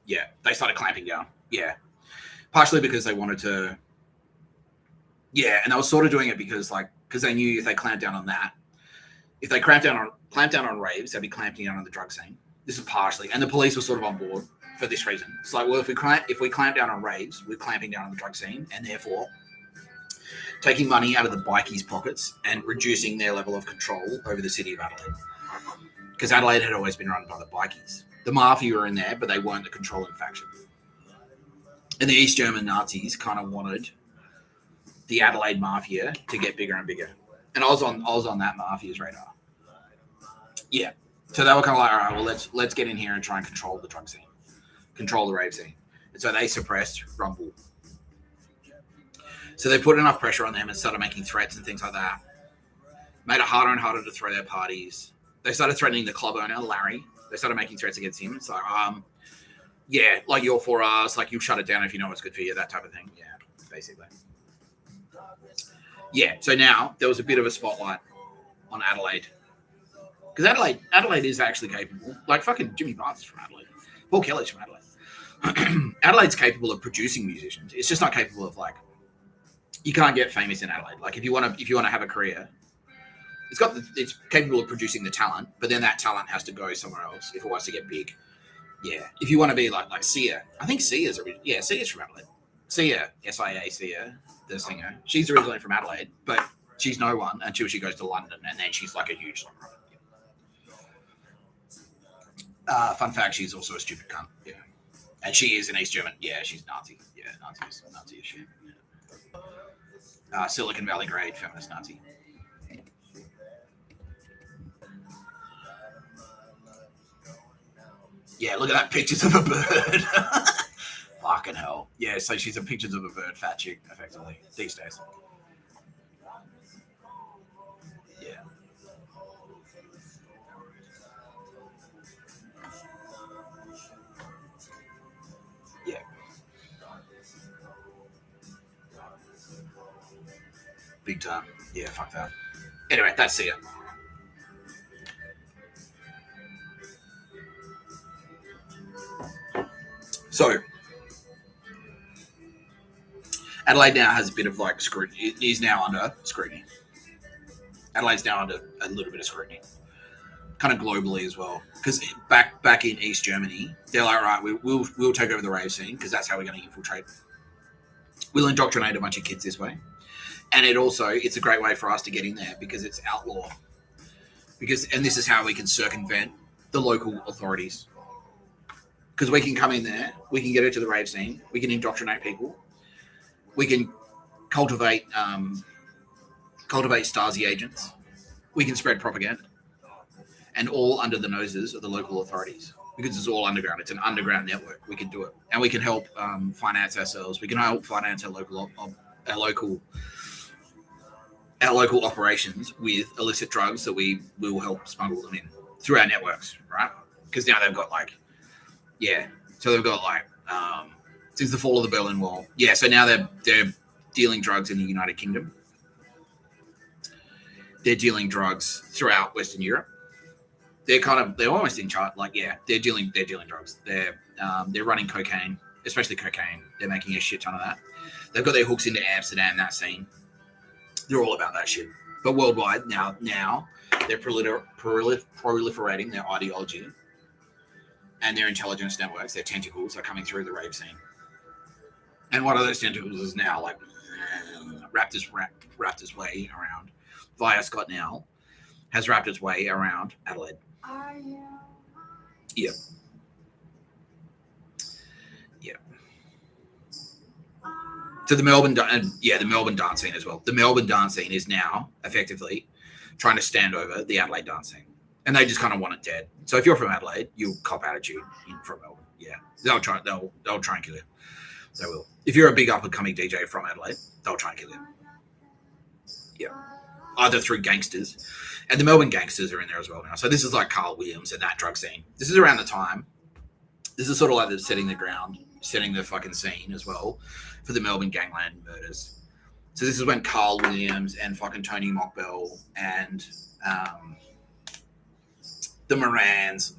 Yeah. They started clamping down. Yeah. Partially because they wanted to. Yeah. And they were sort of doing it because they knew if they clamped down on that, if they clamped down on raves, they'd be clamping down on the drug scene. This is partially. And the police were sort of on board for this reason. It's like, well, if we clamp down on raves, we're clamping down on the drug scene and therefore taking money out of the bikies' pockets and reducing their level of control over the city of Adelaide. Because Adelaide had always been run by the bikies. The mafia were in there, but they weren't the controlling faction. And the East German Nazis kind of wanted the Adelaide mafia to get bigger and bigger. And I was on that mafia's radar. Yeah. So they were kind of like, all right, well, let's get in here and try and control the drug scene, control the rave scene. And so they suppressed Rumble. So they put enough pressure on them and started making threats and things like that. Made it harder and harder to throw their parties. They started threatening the club owner, Larry. They started making threats against him. It's like, yeah, like you're for us, like you shut it down if you know what's good for you, that type of thing. Yeah, basically. Yeah, so now there was a bit of a spotlight on Adelaide. Because Adelaide is actually capable. Like fucking Jimmy Barnes is from Adelaide. Paul Kelly's from Adelaide. Adelaide's capable of producing musicians. It's just not capable of you can't get famous in Adelaide. Like if you want to have a career, it's capable of producing the talent, but then that talent has to go somewhere else if it wants to get big. Yeah. If you want to be like Sia, I think Sia's from Adelaide. Sia, SIA Sia, the singer. She's originally from Adelaide, but she's no one until she goes to London, and then she's like a huge songwriter. Fun fact, she's also a stupid cunt. Yeah. And she is an East German. Yeah, she's Nazi. Yeah, Nazi as shit. Yeah. Silicon Valley grade feminist Nazi. Yeah, look at that, pictures of a bird. Fucking hell. Yeah, so she's a pictures of a bird fat chick, effectively, these days. Yeah. Yeah. Big time. Yeah, fuck that. Anyway, that's it. So, Adelaide now has a bit of scrutiny. It is now under scrutiny. Adelaide's now under a little bit of scrutiny, kind of globally as well. Because back in East Germany, they're like, right, we'll take over the rave scene because that's how we're going to infiltrate. We'll indoctrinate a bunch of kids this way, and it's a great way for us to get in there because it's outlaw. And this is how we can circumvent the local authorities. Because we can come in there, we can get into the rave scene, we can indoctrinate people, we can cultivate Stasi agents, we can spread propaganda, and all under the noses of the local authorities, because it's all underground. It's an underground network. We can do it, and we can help finance ourselves. We can help finance our local operations with illicit drugs that we will help smuggle them in through our networks, right? Because now they've got so they've got since the fall of the Berlin Wall, so now they're dealing drugs in the United Kingdom. They're dealing drugs throughout Western Europe. They're almost in charge. They're dealing drugs. They're running cocaine, especially cocaine. They're making a shit ton of that. They've got their hooks into Amsterdam, that scene. They're all about that shit. But worldwide now they're proliferating their ideology and their intelligence networks. Their tentacles are coming through the rave scene. And one of those tentacles is now wrapped its way around. Via Scott now has wrapped its way around Adelaide. Yep. So the Melbourne dance scene as well. The Melbourne dance scene is now effectively trying to stand over the Adelaide dance scene, and they just kind of want it dead. So if you're from Adelaide, you'll cop attitude from Melbourne. Yeah, they'll try and kill you. They will. If you're a big up and coming DJ from Adelaide, they'll try and kill you. Yeah, either through gangsters, and the Melbourne gangsters are in there as well now. So this is like Carl Williams and that drug scene. This is around the time. This is sort of like the setting the fucking scene as well for the Melbourne gangland murders. So this is when Carl Williams and fucking Tony Mockbell and the Morans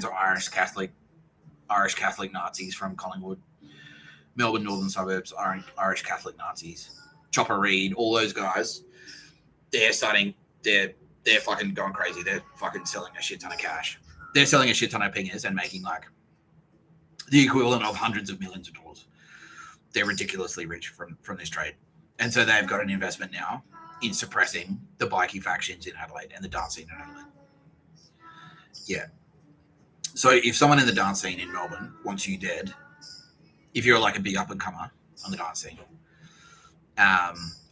are Irish Catholic Nazis from Collingwood. Melbourne northern suburbs are Irish Catholic Nazis. Chopper Reed, all those guys, they're fucking going crazy. They're fucking selling a shit ton of cash. They're selling a shit ton of pingers and making the equivalent of hundreds of millions of dollars. They're ridiculously rich from this trade. And so they've got an investment now in suppressing the bikie factions in Adelaide and the dance scene in Adelaide. Yeah. So if someone in the dance scene in Melbourne wants you dead, if you're like a big up-and-comer on the dance scene,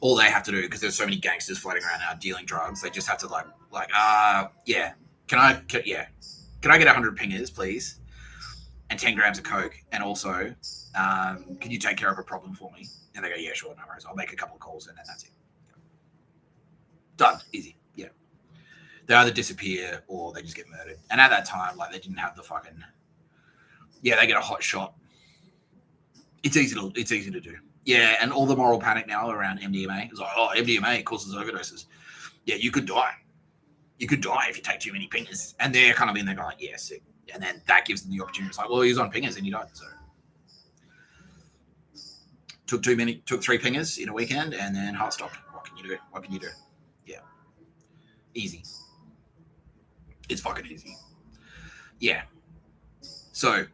all they have to do, because there's so many gangsters floating around now dealing drugs, they just have to can I get 100 pingers, please? And 10 grams of coke, and also, can you take care of a problem for me? And they go, yeah, sure, no worries. I'll make a couple of calls, and then that's it. Done, easy, yeah. They either disappear or they just get murdered. And at that time, they didn't have the fucking, they get a hot shot. It's easy to do. Yeah, and all the moral panic now around MDMA. It's like, oh, MDMA causes overdoses. Yeah, you could die. You could die if you take too many pingers. And they're kind of in there going, yeah, sick. And then that gives them the opportunity. It's like, well, he was on pingers and he died. So took 3 pingers in a weekend and then heart stopped. What can you do? Yeah. Easy. It's fucking easy. Yeah. So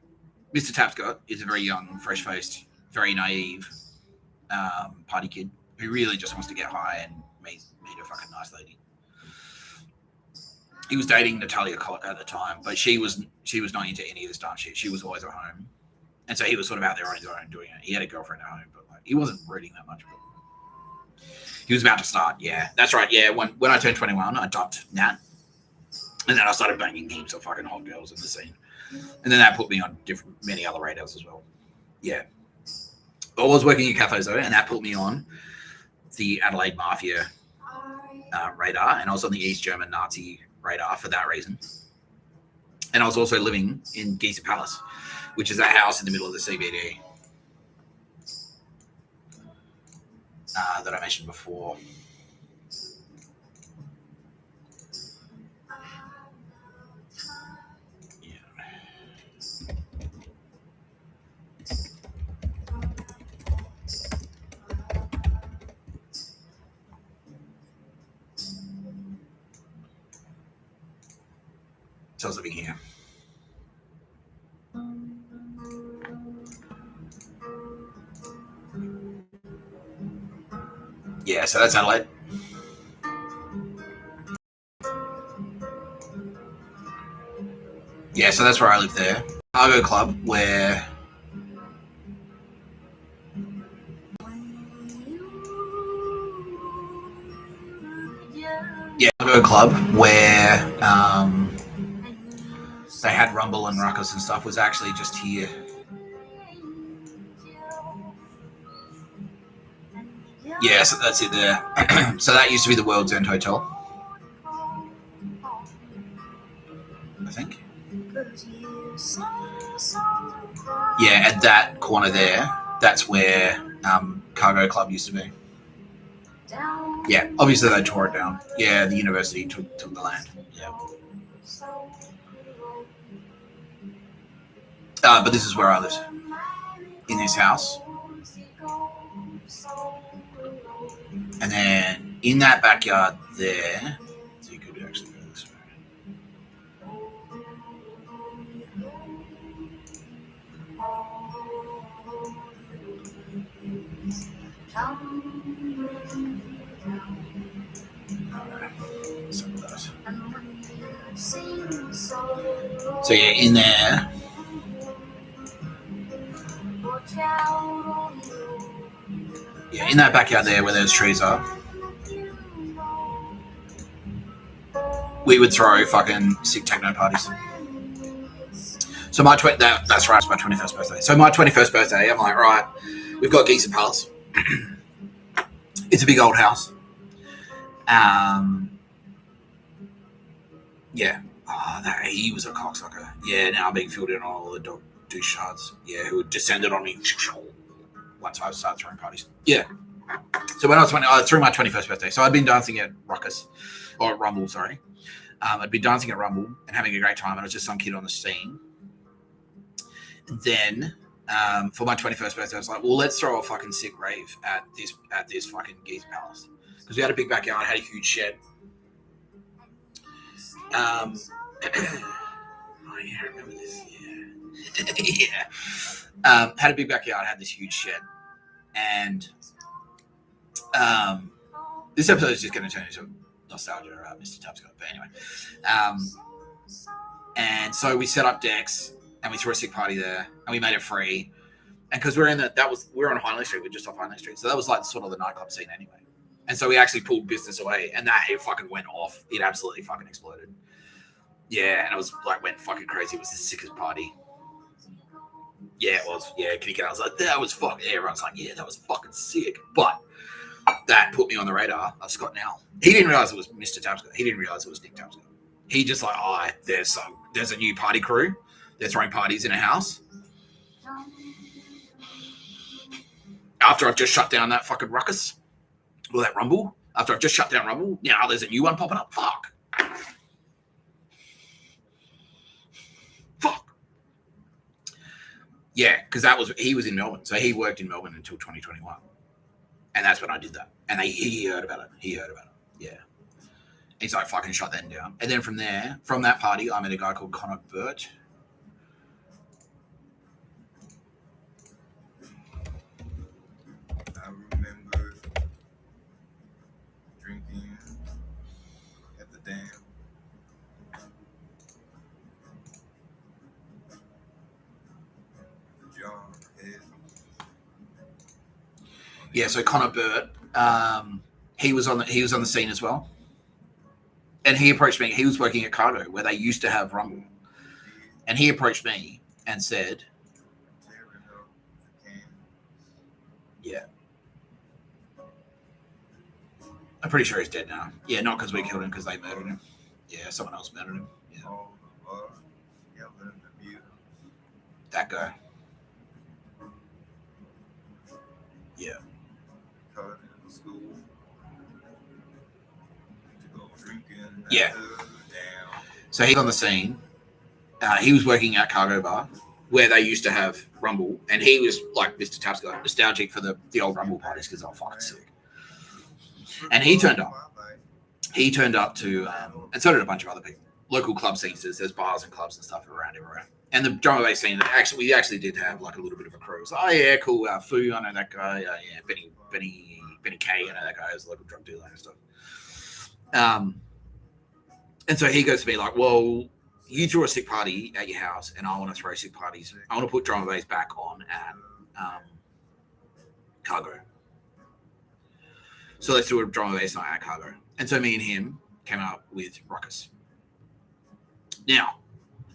Mr. Tapscott is a very young, fresh-faced, very naive party kid who really just wants to get high and meet a fucking nice lady. He was dating Natalia Cott at the time, but she was not into any of this dance shit. She was always at home. And so he was sort of out there on his own doing it. He had a girlfriend at home, but he wasn't reading that much. But he was about to start. Yeah, that's right. Yeah, when I turned 21, I dumped Nat. And then I started banging heaps of fucking hot girls in the scene. And then that put me on many other radars as well. Yeah. I was working at cafes though, and that put me on the Adelaide Mafia radar. And I was on the East German Nazi radar for that reason. And I was also living in Geezer Palace, which is a house in the middle of the CBD that I mentioned before. So I was living here. Yeah, so that's Adelaide. Yeah, so that's where I live there. Cargo Club, where Cargo Club, where they had rumble and ruckus and stuff was actually just here. Yeah, so that's it there. So that used to be the World's End Hotel, I think. Yeah, at that corner there, that's where Cargo Club used to be. Yeah, obviously they tore it down. Yeah, the university took the land. Yeah. But this is where I lived, in this house. And then in that backyard there, so you could actually go this way. So yeah, in there. Yeah, in that backyard there where those trees are, we would throw fucking sick techno parties. So that's right, it's my 21st birthday. So my 21st birthday, I'm like, right, we've got Geese and Palace. It's a big old house. Yeah. Oh, he was a cocksucker. Yeah, now I'm being filled in on all the dog douche shards. Yeah, who descended on me once I started throwing parties. Yeah. So when I was 20, I threw my 21st birthday. So I'd been dancing at Ruckus, or at Rumble, sorry. I'd been dancing at Rumble and having a great time. And I was just some kid on the scene. And then for my 21st birthday, I was like, well, let's throw a fucking sick rave at this fucking Geese Palace. Because we had a big backyard, had a huge shed. Oh yeah, I remember this. Yeah. Yeah. Had a big backyard, had this huge shed. And this episode is just going to turn into nostalgia around Mr. Tapscott. But anyway. And so we set up decks and we threw a sick party there and we made it free. And because we're on Hindley Street, we're just off Hindley Street. So that was like sort of the nightclub scene anyway. And so we actually pulled business away and it fucking went off. It absolutely fucking exploded. Yeah, and it was like went fucking crazy. It was the sickest party. Yeah, it was. Yeah, Kitty Cat was like, that was fucking. Everyone's like, yeah, that was fucking sick. But that put me on the radar of Scott Now. He didn't realize it was Mr. Tapscott. He didn't realize it was Nick Tapscott. He just like, there's a new party crew. They're throwing parties in a house. After I've just shut down that fucking ruckus, or that Rumble. After I've just shut down Rumble, now there's a new one popping up. Fuck. Yeah, because he was in Melbourne. So he worked in Melbourne until 2021. And that's when I did that. And he heard about it. Yeah. He's like, fucking shut that down. And then from that party, I met a guy called Connor Burt. I remember drinking at the dam. Yeah, so Connor Burt, he was on the scene as well, and he approached me. He was working at Cargo where they used to have Rumble, and he approached me and said, "Yeah, I'm pretty sure he's dead now. Yeah, not because we killed him, because they murdered him. Yeah, someone else murdered him. Yeah, that guy. Yeah." Yeah. So he's on the scene. He was working at Cargo Bar where they used to have Rumble, and he was like Mr. Tapscott, nostalgic for the old Rumble parties because they were fucking sick. And he turned up. He turned up to, and so did a bunch of other people. Local club scenes. There's bars and clubs and stuff around everywhere. And the drum and bass scene, we actually did have like a little bit of a crew. So, oh yeah, cool. Foo, I know that guy. Yeah, Benny K, I know that guy. Who's a local drug dealer and stuff. And so he goes to me like, well, you threw a sick party at your house and I want to throw sick parties. I want to put drum and bass back on at Cargo. So let's do a drum and bass night at Cargo. And so me and him came up with Ruckus. Now,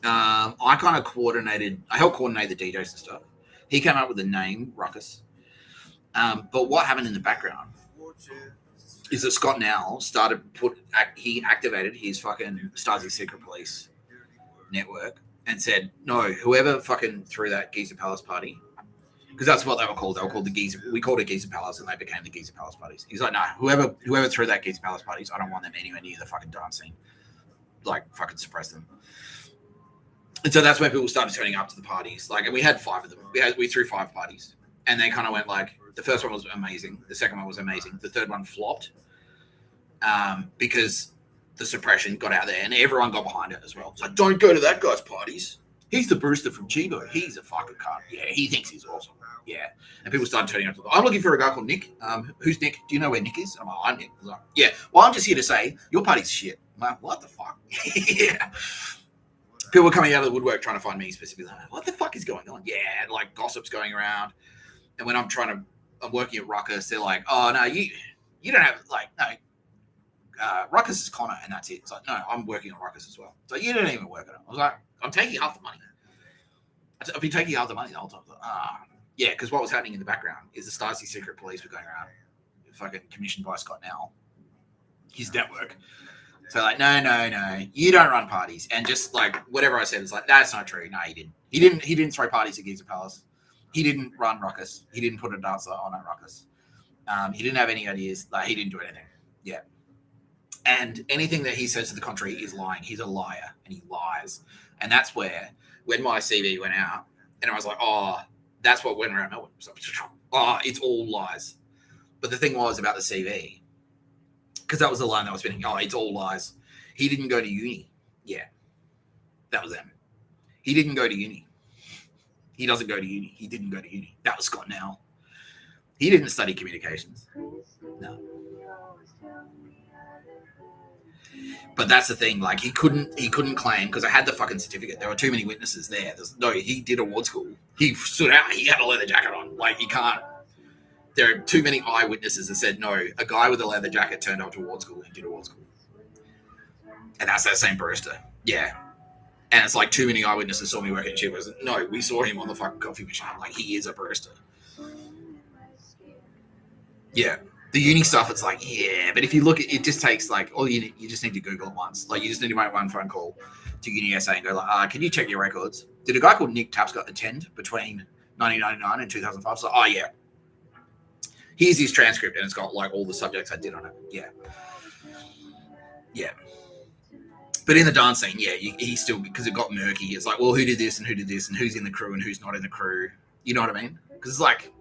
I kind of helped coordinate the DJs and stuff. He came up with the name Ruckus. But what happened in the background is that Scott now he activated his fucking Stasi Secret Police network and said, no, whoever fucking threw that Geezer Palace party, because that's what they were called. They were called the Geezer. We called it Geezer Palace, and they became the Geezer Palace parties. He's like, no, whoever threw that Geezer Palace parties, I don't want them anywhere near the fucking dance scene. Like, fucking suppress them. And so that's when people started turning up to the parties. Like, and we had 5 of them. We threw 5 parties, and they kind of went like, the first one was amazing, the second one was amazing, the third one flopped, because the suppression got out there, and everyone got behind it as well. It's like, don't go to that guy's parties. He's the Brewster from Chibo. He's a fucking cunt. Yeah, he thinks he's awesome. Yeah. And people started turning up to I'm looking for a guy called Nick. Who's Nick? Do you know where Nick is? I'm like, I'm Nick. Like, yeah. Well, I'm just here to say, your party's shit. I'm like, what the fuck? Yeah. People were coming out of the woodwork trying to find me specifically. Like, what the fuck is going on? Yeah. And like gossip's going around. And when I'm working at Ruckus, they're like, oh, no, you don't have, like, no. Ruckus is Connor, and that's it. It's like, no, I'm working on Ruckus as well. So you don't even work on it. I was like, I'm taking half the money. I've been taking half the money the whole time. Like, yeah, because what was happening in the background is the Stasi Secret Police were going around, fucking commissioned by Scott Nell, his network. So like, no, you don't run parties. And just like whatever I said was like, that's not true. No, he didn't. He didn't throw parties at Geezer Palace. He didn't run Ruckus. He didn't put a dancer on a Ruckus. He didn't have any ideas. Like, he didn't do anything. Yeah. And anything that he says to the contrary is lying. He's a liar, and he lies. And that's where, when my CV went out, and I was like, oh, that's what went around Melbourne. So, oh, it's all lies. But the thing was about the CV, because that was the line that was spinning. Oh, it's all lies. He didn't go to uni. Yeah. That was them. He didn't go to uni. He doesn't go to uni. He didn't go to uni. That was Scott Nell. He didn't study communications. No. But that's the thing. Like, he couldn't claim, because I had the fucking certificate. There were too many witnesses there. He did award school. He stood out. He had a leather jacket on. Like, you can't. There are too many eyewitnesses that said, no, a guy with a leather jacket turned up to award school and did award school. And that's that same barista. Yeah. And it's like too many eyewitnesses saw me working at Chibo's. No, we saw him on the fucking coffee machine. Like, he is a barista. Yeah. The uni stuff, it's like, yeah. But if you look at it, just takes like, you just need to Google it once. Like, you just need to make one phone call to Uni SA and go like, can you check your records? Did a guy called Nick Tapscott attend between 1999 and 2005? So, oh, yeah. Here's his transcript, and it's got like all the subjects I did on it. Yeah. Yeah. But in the dance scene, yeah, he still, because it got murky. It's like, well, who did this and who did this and who's in the crew and who's not in the crew. You know what I mean? Because it's like,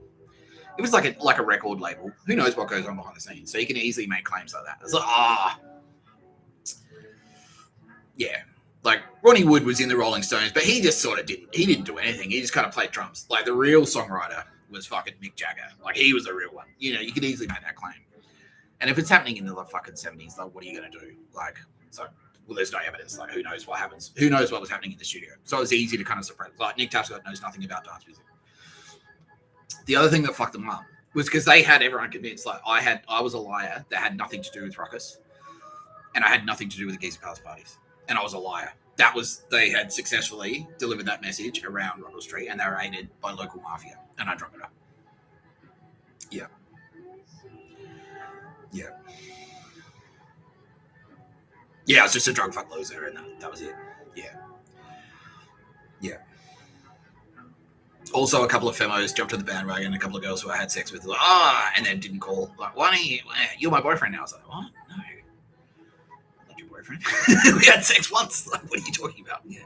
it was like a record label. Who knows what goes on behind the scenes? So you can easily make claims like that. It's like, yeah. Like, Ronnie Wood was in the Rolling Stones, but he just sort of didn't do anything. He just kind of played drums. Like, the real songwriter was fucking Mick Jagger. Like, he was the real one. You know, you could easily make that claim. And if it's happening in the fucking 70s, like, what are you going to do? Like, so, well, there's no evidence. Like, who knows what happens? Who knows what was happening in the studio? So it's easy to kind of suppress. Like, Nick Tapscott knows nothing about dance music. The other thing that fucked them up was because they had everyone convinced, like, I was a liar that had nothing to do with Ruckus, and I had nothing to do with the Geezer Palace parties, and I was a liar. They had successfully delivered that message around Russell Street, and they were aided by local mafia, and I drunk it up. Yeah. Yeah. Yeah, I was just a drug fuck loser, and that was it. Yeah. Yeah. Also, a couple of femos jumped on the bandwagon. A couple of girls who I had sex with, like, and then didn't call. Like, why don't you're my boyfriend now? I was like, what? No, I'm not your boyfriend. We had sex once. Like, what are you talking about? Yeah,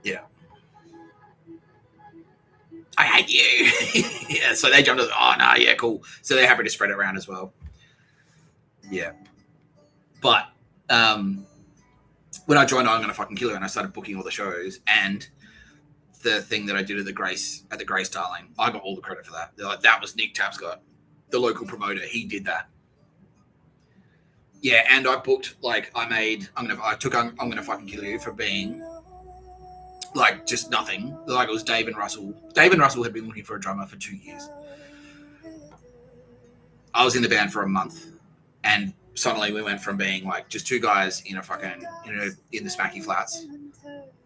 yeah. I hate you. Yeah. So they jumped on. Oh no, yeah, cool. So they're happy to spread it around as well. Yeah, but when I joined, I'm Gonna Fucking Kill You, and I started booking all the shows and. The thing that I did at the Grace Darling, I got all the credit for that. They're like, that was Nick Tapscott, the local promoter. He did that. Yeah, and I booked, like, I took I'm Gonna Fucking Kill You for being like just nothing. Like, it was Dave and Russell. Dave and Russell had been looking for a drummer for 2 years. I was in the band for a month, and suddenly we went from being like just two guys in a fucking in the smacky flats,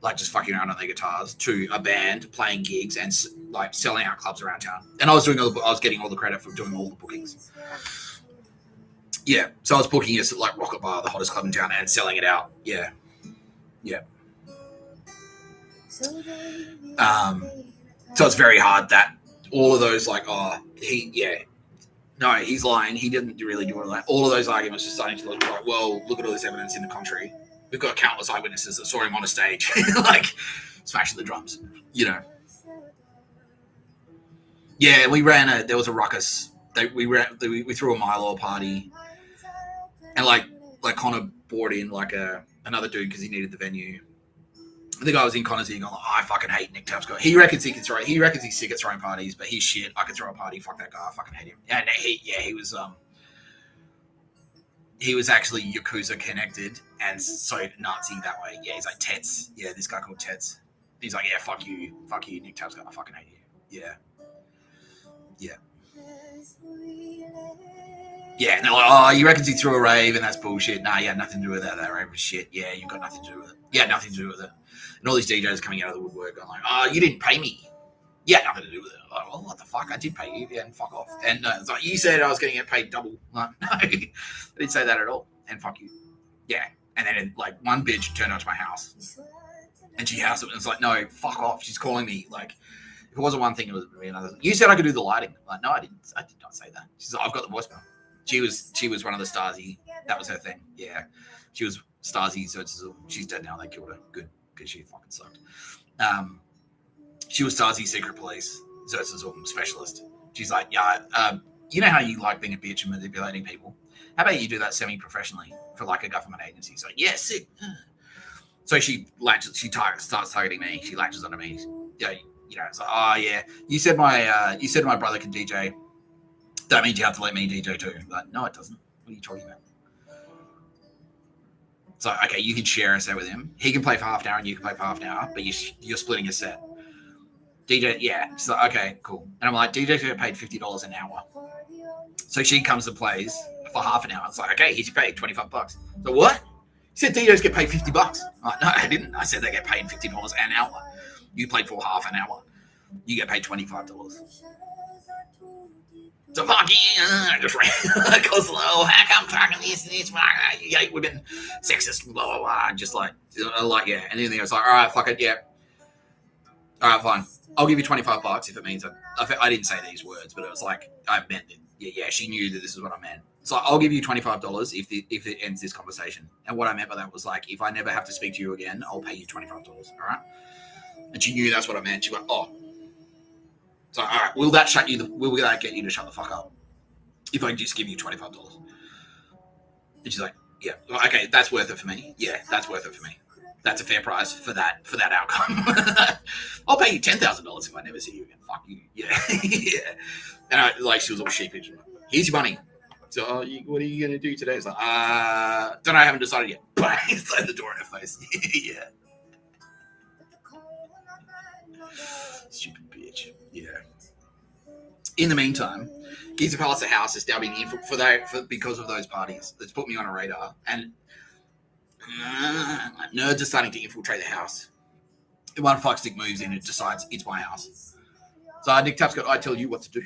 like just fucking around on their guitars, to a band playing gigs and like selling out clubs around town. And I was getting all the credit for doing all the bookings. Yeah, so I was booking us at like Rocket Bar, the hottest club in town, and selling it out. Yeah. So it's very hard that all of those like, he's lying. He didn't really do all that. All of those arguments are starting to look like, well, look at all this evidence in the contrary. We've got countless eyewitnesses that saw him on a stage, like smashing the drums, you know. Yeah, there was a ruckus. We threw a Milo party, and like Connor brought in like another dude because he needed the venue. The guy was in Connor's ear going, I fucking hate Nick Tapscott. He reckons he's sick at throwing parties, but he's shit. I could throw a party. Fuck that guy. I fucking hate him. And he was actually Yakuza connected and so Nazi that way. Yeah, he's like Tets. Yeah, this guy called Tets. He's like, yeah, fuck you, Nick Tapscott. I fucking hate you. Yeah. Yeah, and they're like, oh, you reckons he threw a rave and that's bullshit. Nah, you had nothing to do with that. That rave was shit. Yeah, you got nothing to do with it. You had nothing to do with it. And all these DJs coming out of the woodwork going like, oh, you didn't pay me. Yeah, nothing to do with it. Like, well, what the fuck? I did pay you. Yeah, and fuck off. And it's like, you said I was going to get paid double. Like, no, I didn't say that at all. And fuck you. Yeah. And then like one bitch turned up to my house and she housed it and it's like, no, fuck off. She's calling me. Like, if it wasn't one thing, it was another. You said I could do the lighting. Like, no, I did not say that. She's like, I've got the voicemail. She was one of the Stasi. That was her thing. Yeah. She was Stasi, so she's dead now. They killed her. Good, because she fucking sucked. She was Stasi secret police, Zertzism specialist. She's like, yeah, you know how you like being a bitch and manipulating people? How about you do that semi-professionally for like a government agency? So yeah, sick. So she starts targeting me. She latches onto me. Yeah, you know, it's like, oh yeah, you said my brother can DJ. That means you have to let me DJ too. Like, no, it doesn't. What are you talking about? So, okay, you can share a set with him. He can play for half an hour and you can play for half an hour, but you're splitting a set. DJ, yeah. So, okay, cool. And I'm like, DJ get paid $50 an hour. So she comes and plays for half an hour. It's like, okay, here's your pay, $25. So what? You said DJs get paid $50. I'm like, no, I didn't. I said they get paid $50 an hour. You played for half an hour. You get paid $25. So fuck yeah, just goes low. How come fucking this? You hate women, sexist, blah blah blah. Just like yeah. And then he was like, all right, fuck it, yeah. All right, fine. I'll give you $25 if it means I didn't say these words, but it was like I meant it. Yeah. She knew that this is what I meant. So I'll give you $25 if it ends this conversation. And what I meant by that was like, if I never have to speak to you again, I'll pay you $25. All right. And she knew that's what I meant. She went, oh. So, all right, will that get you to shut the fuck up? If I just give you $25? And she's like, yeah, okay, that's worth it for me. Yeah, that's worth it for me. That's a fair price for that outcome. I'll pay you $10,000 if I never see you again. Fuck you. Yeah. Yeah. And she was all sheepish. Here's your money. So, what are you going to do today? It's like, don't know, I haven't decided yet. Bang, slam the door in her face. Yeah. Stupid bitch. Yeah. In the meantime, Giza Palace House is now being because of those parties. That's put me on a radar. And nerds are starting to infiltrate the house. And one fuckstick moves in and decides it's my house. So Nick Tapscott, I tell you what to do.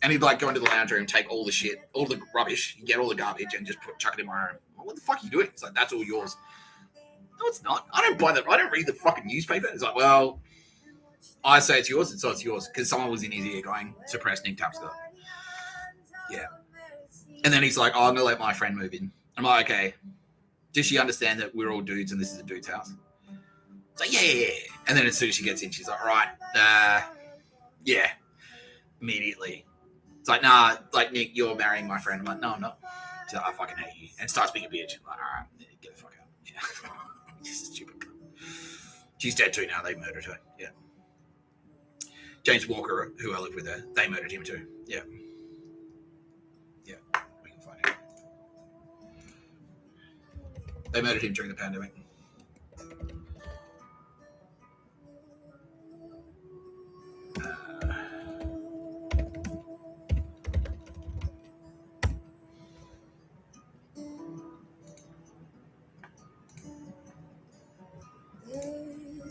And he'd like go into the lounge room, take all the shit, all the rubbish, get all the garbage, and just chuck it in my room. What the fuck are you doing? It's like, that's all yours. No, it's not. I don't buy that. I don't read the fucking newspaper. It's like, well, I say it's yours, so it's yours. Because someone was in his ear going, suppress Nick Tapscott. Yeah. And then he's like, oh, I'm going to let my friend move in. I'm like, okay. Does she understand that we're all dudes and this is a dude's house? It's like, yeah. And then as soon as she gets in, she's like, all right. Yeah. Immediately. It's like, nah, like, Nick, you're marrying my friend. I'm like, no, I'm not. She's like, I fucking hate you. And starts being a bitch. I'm like, all right, get the fuck out. Yeah. This is stupid. She's dead too now. They murdered her. Yeah. James Walker, who I live with there, they murdered him too. Yeah. Yeah. We can find out. They murdered him during the pandemic.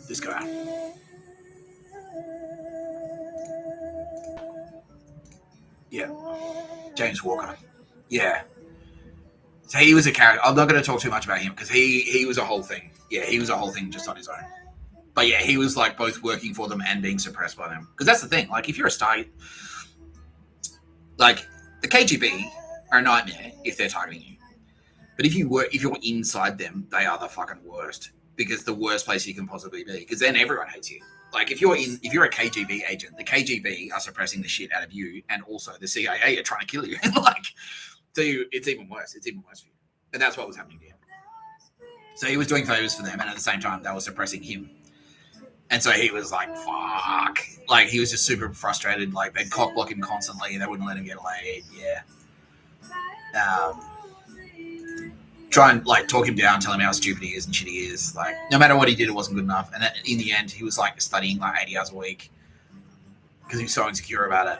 This guy. Yeah. James Walker. Yeah. So he was a character. I'm not going to talk too much about him because he was a whole thing. Yeah, he was a whole thing just on his own. But yeah, he was like both working for them and being suppressed by them. Because that's the thing. Like, if you're a star, like the KGB are a nightmare if they're targeting you. But if you're inside them, they are the fucking worst. Because the worst place you can possibly be. Because then everyone hates you. Like if you're a KGB agent, the KGB are suppressing the shit out of you, and also the CIA are trying to kill you. Like, so it's even worse. It's even worse for you. And that's what was happening to him. So he was doing favors for them, and at the same time, they were suppressing him. And so he was like, fuck. Like, he was just super frustrated. Like, they'd cock block him constantly. They wouldn't let him get laid. Yeah. Try and, like, talk him down, tell him how stupid he is and shit he is. Like, no matter what he did, it wasn't good enough. And in the end, he was, like, studying, like, 80 hours a week because he was so insecure about it.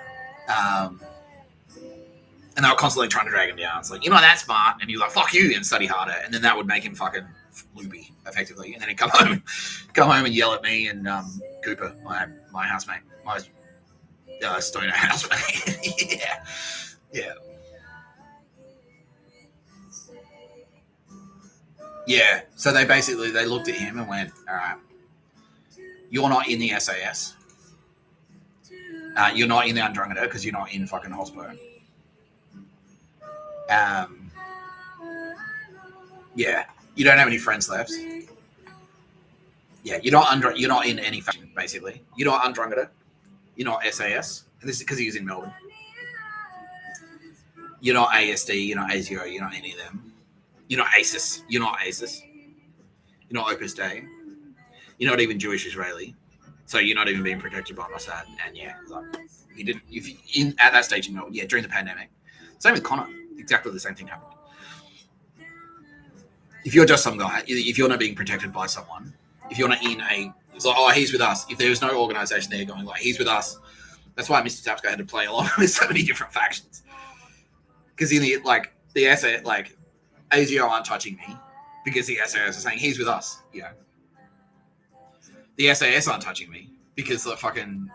And they were constantly trying to drag him down. It's like, you're not that smart. And you're like, fuck you, and study harder. And then that would make him fucking loopy, effectively. And then he'd come home and yell at me and Cooper, my housemate, my stoner housemate. Yeah. Yeah. So they looked at him and went, all right, you're not in the SAS. You're not in the Andromeda because you're not in fucking Hospo. Yeah, you don't have any friends left. Yeah, you're not in any faction, basically. You're not Andromeda. You're not SAS. And this is because he was in Melbourne. You're not ASD. You're not ASIO. You're not any of them. You're not ASIS. You're not ASIS. You're not Opus Dei. You're not even Jewish Israeli. So you're not even being protected by Mossad. And yeah, like, you didn't. At that stage in Melbourne, yeah, during the pandemic. Same with Connor. Exactly the same thing happened. If you're just some guy, if you're not being protected by someone, if you're not in it's like, oh, he's with us. If there's no organization there going like, he's with us, that's why Mr. Tapscott had to play along with so many different factions. Because in the SAS, like, ASIO aren't touching me because the SAS are saying he's with us. You know, the SAS aren't touching me because the fucking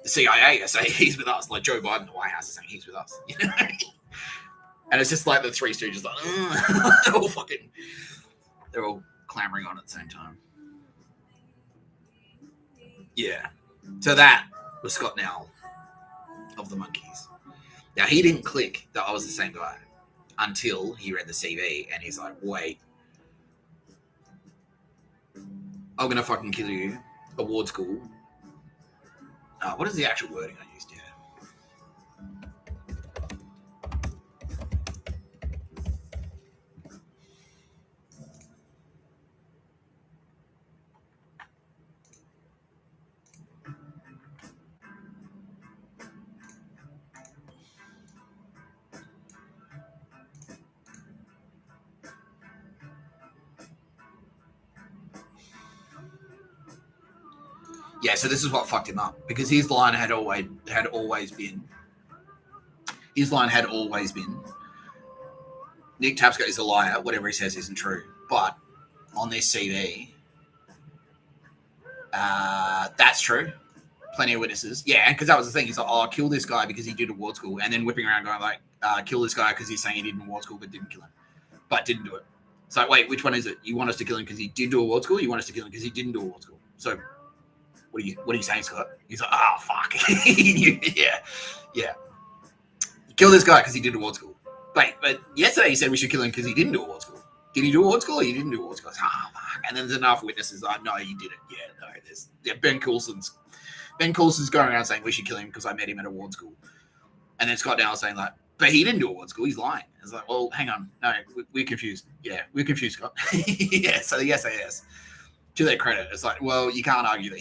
the CIA are saying he's with us. Like Joe Biden, the White House is saying he's with us. You know? And it's just like the Three Stooges, like, they're all clamoring on at the same time. Yeah. So that was Scott Nell of the Monkees. Now, he didn't click that I was the same guy until he read the CV and he's like, wait, I'm going to fucking kill you. Award school. What is the actual wording I used here? Yeah, so this is what fucked him up because his line had always been. Nick Tapscott is a liar. Whatever he says isn't true. But on this CV, that's true. Plenty of witnesses. Yeah, because that was the thing. He's like, oh, kill this guy because he did award school, and then whipping around going like, kill this guy because he's saying he did award school but didn't kill him, but didn't do it. It's like, wait, which one is it? You want us to kill him because he did do award school? Or you want us to kill him because he didn't do award school? So. What are you saying, Scott? He's like, oh, fuck. Yeah. Kill this guy because he did award school. Wait, but yesterday he said we should kill him because he didn't do award school. Did he do award school or he didn't do award school? Fuck. And then there's enough witnesses like, no, you didn't. Yeah, no, Ben Coulson's going around saying we should kill him because I met him at award school. And then Scott Nell saying like, but he didn't do award school. He's lying. It's like, well, hang on. No, we're confused. Yeah, we're confused, Scott. Yeah, so the SAS, to their credit, it's like, well, you can't argue that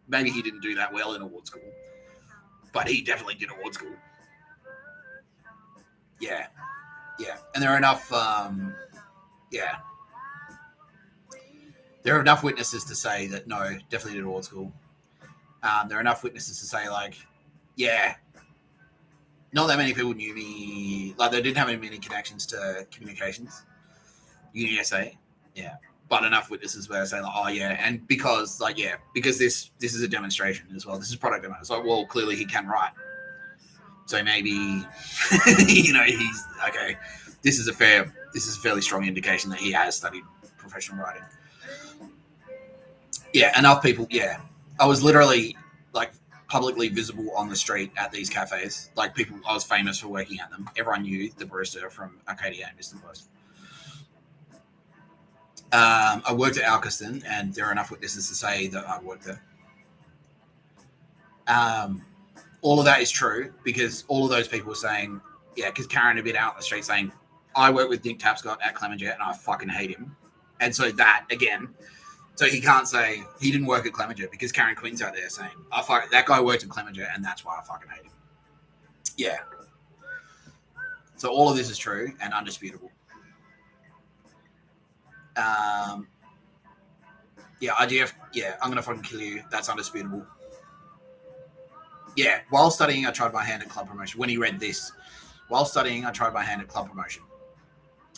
maybe he didn't do that well in award school, but he definitely did award school. Yeah. And there are enough, there are enough witnesses to say that, no, definitely did award school. There are enough witnesses to say, like, yeah, not that many people knew me. Like, they didn't have many connections to communications. UniSA, yeah. but enough witnesses where they say, like, oh yeah, and because because this is a demonstration as well. This is product demo. It's like, well, clearly he can write, so maybe he's okay. This is a fairly strong indication that he has studied professional writing. Yeah, enough people. Yeah, I was literally like publicly visible on the street at these cafes. Like people, I was famous for working at them. Everyone knew the barista from Arcadia and Distant Post. I worked at Alkiston, and there are enough witnesses to say that I worked there. All of that is true because all of those people were saying, yeah, because Karen had been out on the street saying, I work with Nick Tapscott at Clemenjet and I fucking hate him. And so that, again, so he can't say he didn't work at Clemenjet because Karen Quinn's out there saying, that guy worked at Clemenjet and that's why I fucking hate him. Yeah. So all of this is true and undisputable. IGF, I'm going to fucking kill you. That's undisputable. Yeah, while studying, I tried my hand at club promotion. When he read this, while studying, I tried my hand at club promotion.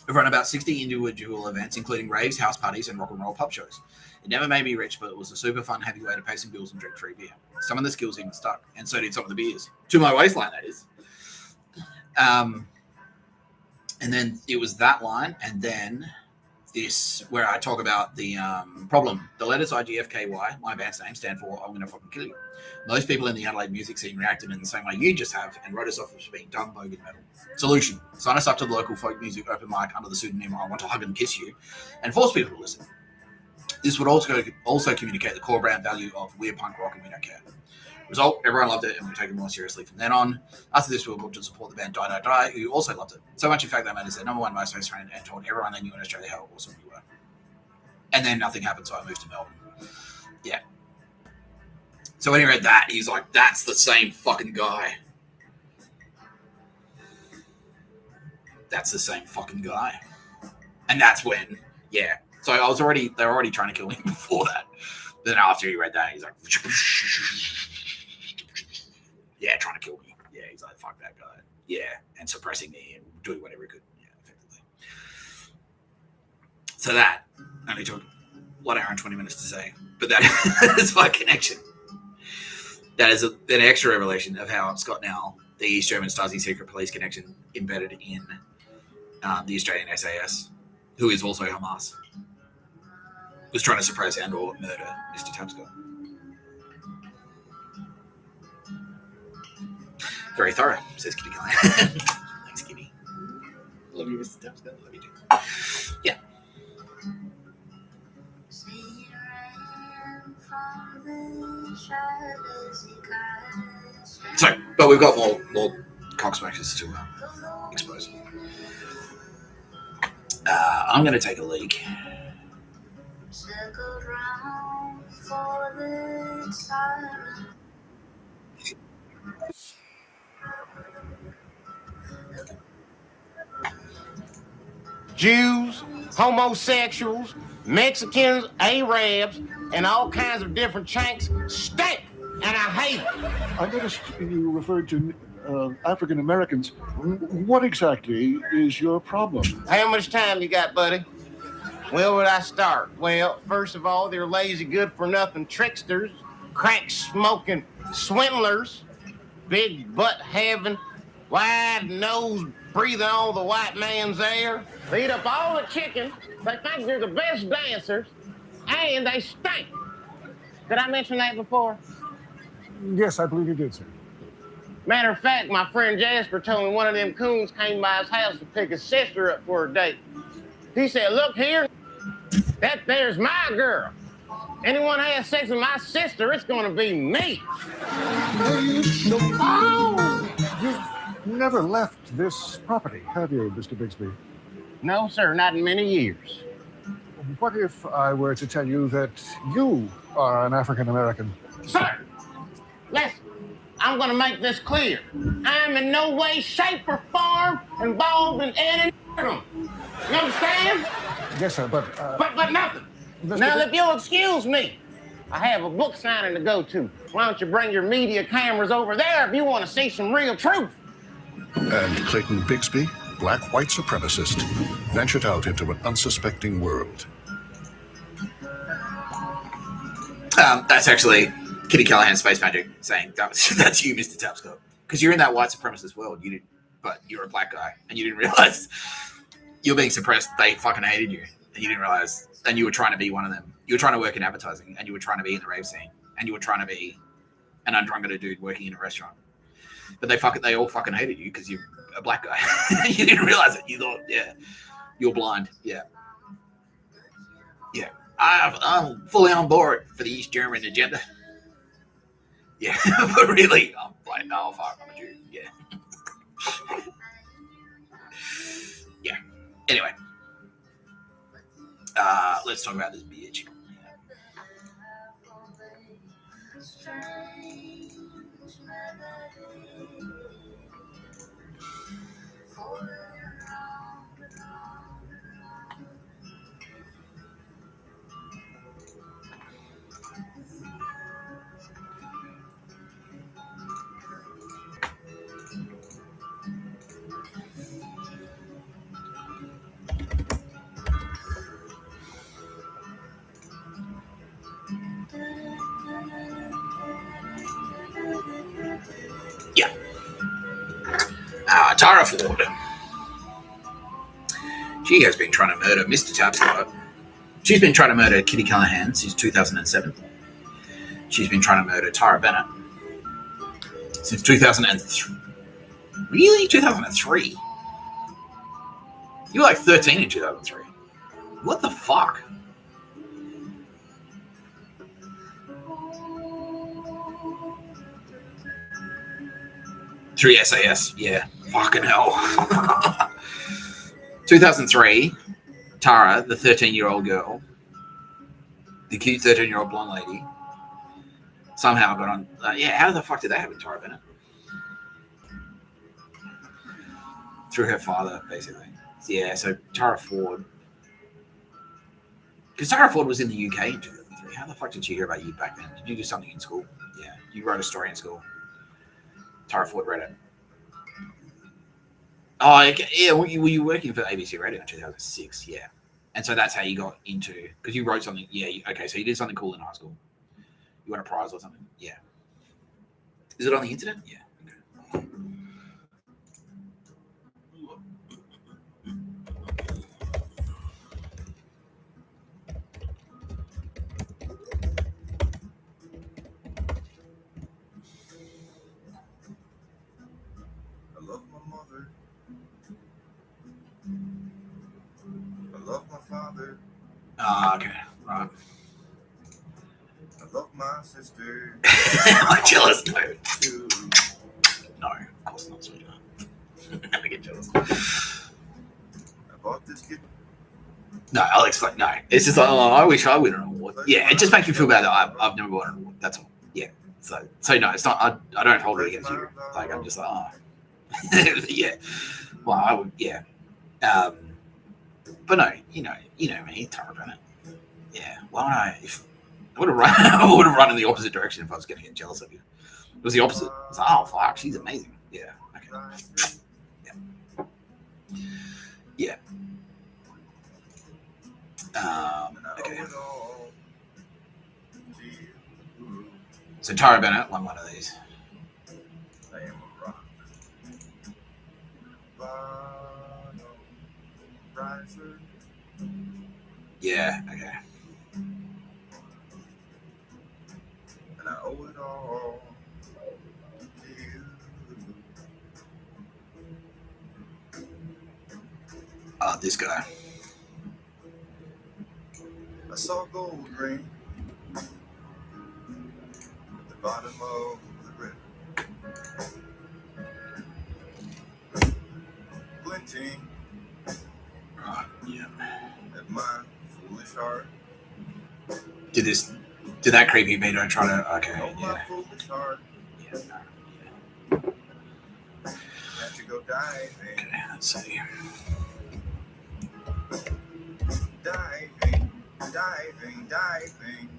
I've run about 60 individual events, including raves, house parties, and rock and roll pub shows. It never made me rich, but it was a super fun, happy way to pay some bills and drink free beer. Some of the skills even stuck, and so did some of the beers. To my waistline, that is. And then it was that line, and then this, where I talk about the problem. The letters IGFKY, my band's name, stand for I'm gonna fucking kill you. Most people in the Adelaide music scene reacted in the same way you just have and wrote us off as being dumb bogan metal. Solution: sign us up to the local folk music open mic under the pseudonym I Want to Hug and Kiss You, and force people to listen. This would also communicate the core brand value of we're punk rock and we don't care. Result: everyone loved it and we take it more seriously from then on. After this, we were booked to support the band Die Die Die, who also loved it. So much, in fact, they made us their number one MySpace friend and told everyone they knew in Australia how awesome we were. And then nothing happened, so I moved to Melbourne. Yeah. So when he read that, he's like, that's the same fucking guy. That's the same fucking guy. And that's when, yeah. So they were already trying to kill me before that. Then after he read that, he's like, yeah, trying to kill me. Yeah, he's like, fuck that guy. Yeah, and suppressing me and doing whatever he could. Yeah, effectively. So that only took 1 hour and 20 minutes to say. But that is my connection. That is an extra revelation of how Scott now, the East German Stasi secret police connection embedded in the Australian SAS, who is also Hamas, was trying to suppress and or murder Mr. Tapscott. Very thorough, says Kitty Callaghan. Thanks, Kitty. Love you, Mr. Tapscott. Love you too. Yeah. So, but we've got more cocksmokers to expose. I'm going to take a leak. Jews, homosexuals, Mexicans, Arabs, and all kinds of different chanks stink, and I hate it. I noticed you referred to African Americans. What exactly is your problem? How much time you got, buddy? Where would I start? Well, first of all, they're lazy, good-for-nothing tricksters, crack-smoking swindlers, big butt-having, wide-nose breathing all the white man's air. They eat up all the chicken. They think they're the best dancers, and they stink. Did I mention that before? Yes, I believe you did, sir. Matter of fact, my friend Jasper told me one of them coons came by his house to pick his sister up for a date. He said, look here, that there's my girl. Anyone has sex with my sister, it's going to be me. You've never left this property, have you, Mr. Bigsby? No, sir, not in many years. What if I were to tell you that you are an African American? Sir, listen, I'm going to make this clear. I'm in no way, shape, or form involved in any of them. You understand? Yes, sir, but... But nothing. Now, if you'll excuse me, I have a book signing to go to. Why don't you bring your media cameras over there if you want to see some real truth? And Clayton Bigsby, black white supremacist, ventured out into an unsuspecting world. That's actually Kitty Callahan's Space Magic saying that's you, Mr. Tapscott, because you're in that white supremacist world. You didn't, but you're a black guy, and you didn't realize you're being suppressed. They fucking hated you, and you didn't realize. And you were trying to be one of them. You were trying to work in advertising, and you were trying to be in the rave scene, and you were trying to be an undrunketed dude working in a restaurant. But they all fucking hated you because you're a black guy. You didn't realize it. You thought, yeah, you're blind. Yeah. Yeah. I'm fully on board for the East German agenda. Yeah. But really, I'm like, no, fuck, I'm a Jew. Yeah. Yeah. Anyway. Let's talk about this bitch. Yeah. Tara Ford. She has been trying to murder Mr. Tapscott. She's been trying to murder Kitty Callahan since 2007. She's been trying to murder Tara Bennett since 2003. Really? 2003? You were like 13 in 2003. What the fuck? Through SAS, yeah. Fucking hell. 2003, Tara, the 13-year-old girl, the cute 13-year-old blonde lady, somehow got on. How the fuck did that happen, Tara Bennett? Through her father, basically. Yeah, so Tara Ford. Because Tara Ford was in the UK in 2003. How the fuck did she hear about you back then? Did you do something in school? Yeah, you wrote a story in school. Tara Ford read it. Oh, yeah. Were you working for ABC Radio in 2006? Yeah. And so that's how you got into, because you wrote something. Yeah. Okay. So you did something cool in high school. You won a prize or something. Yeah. Is it on the internet? Yeah. Okay. I love my mother. I love my father. Okay. Right. I love my sister. I'm jealous. No. No, of course not, sweetheart. Never get jealous. I bought this gift. No, Alex, like, no. It's just like, oh, I wish I win an award. Yeah, it just makes me feel bad that I've never won an award. That's all. Yeah. So no, it's not. I don't hold it against you. Like, I'm just like, oh. Yeah. Well, I would. Yeah. But no, you know me, Tara Bennett. Yeah. Why don't I? If I would have run, I would have run in the opposite direction if I was going to get jealous of you. It was the opposite. It was like, oh fuck, she's amazing. Yeah. Okay. Yeah. Okay. So Tara Bennett won one of these. I am a rock. Riser. Yeah. Okay. And I owe it all to you. This guy. I saw a gold ring at the bottom of the river, glinting Yeah. at my foolish heart. Did that creepy Beto try to? Okay. Oh, my Yeah. foolish heart. Yeah. No. Had to go diving, Okay. Let's see. diving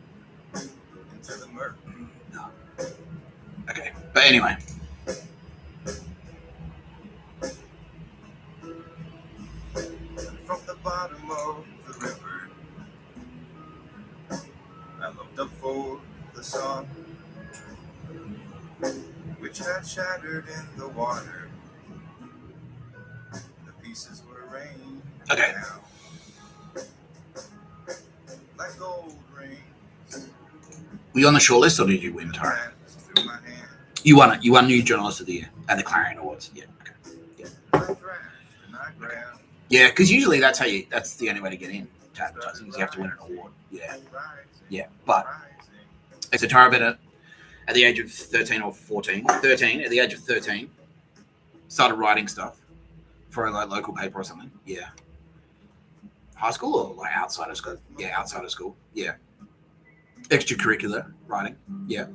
into the murk. No. Okay. But anyway. From the bottom of the river, I I looked up for the song, which had shattered in the water. The pieces were rained Okay. down like gold rings. Were you on the shortlist, or did you win, Tara? Danced through my hand. You won it. You won New Journalist of the Year at the Clarion Awards. Yeah. Okay. I thrashed and I grabbed. Yeah, because usually that's the only way to get in to advertising is you have to win an award. Yeah. Yeah. But it's a Tara Bennett at the age of 13 or 14. 13, at the age of 13, started writing stuff for a local paper or something. Yeah. High school or like outside of school? Yeah, outside of school. Yeah. Extracurricular writing. Yeah.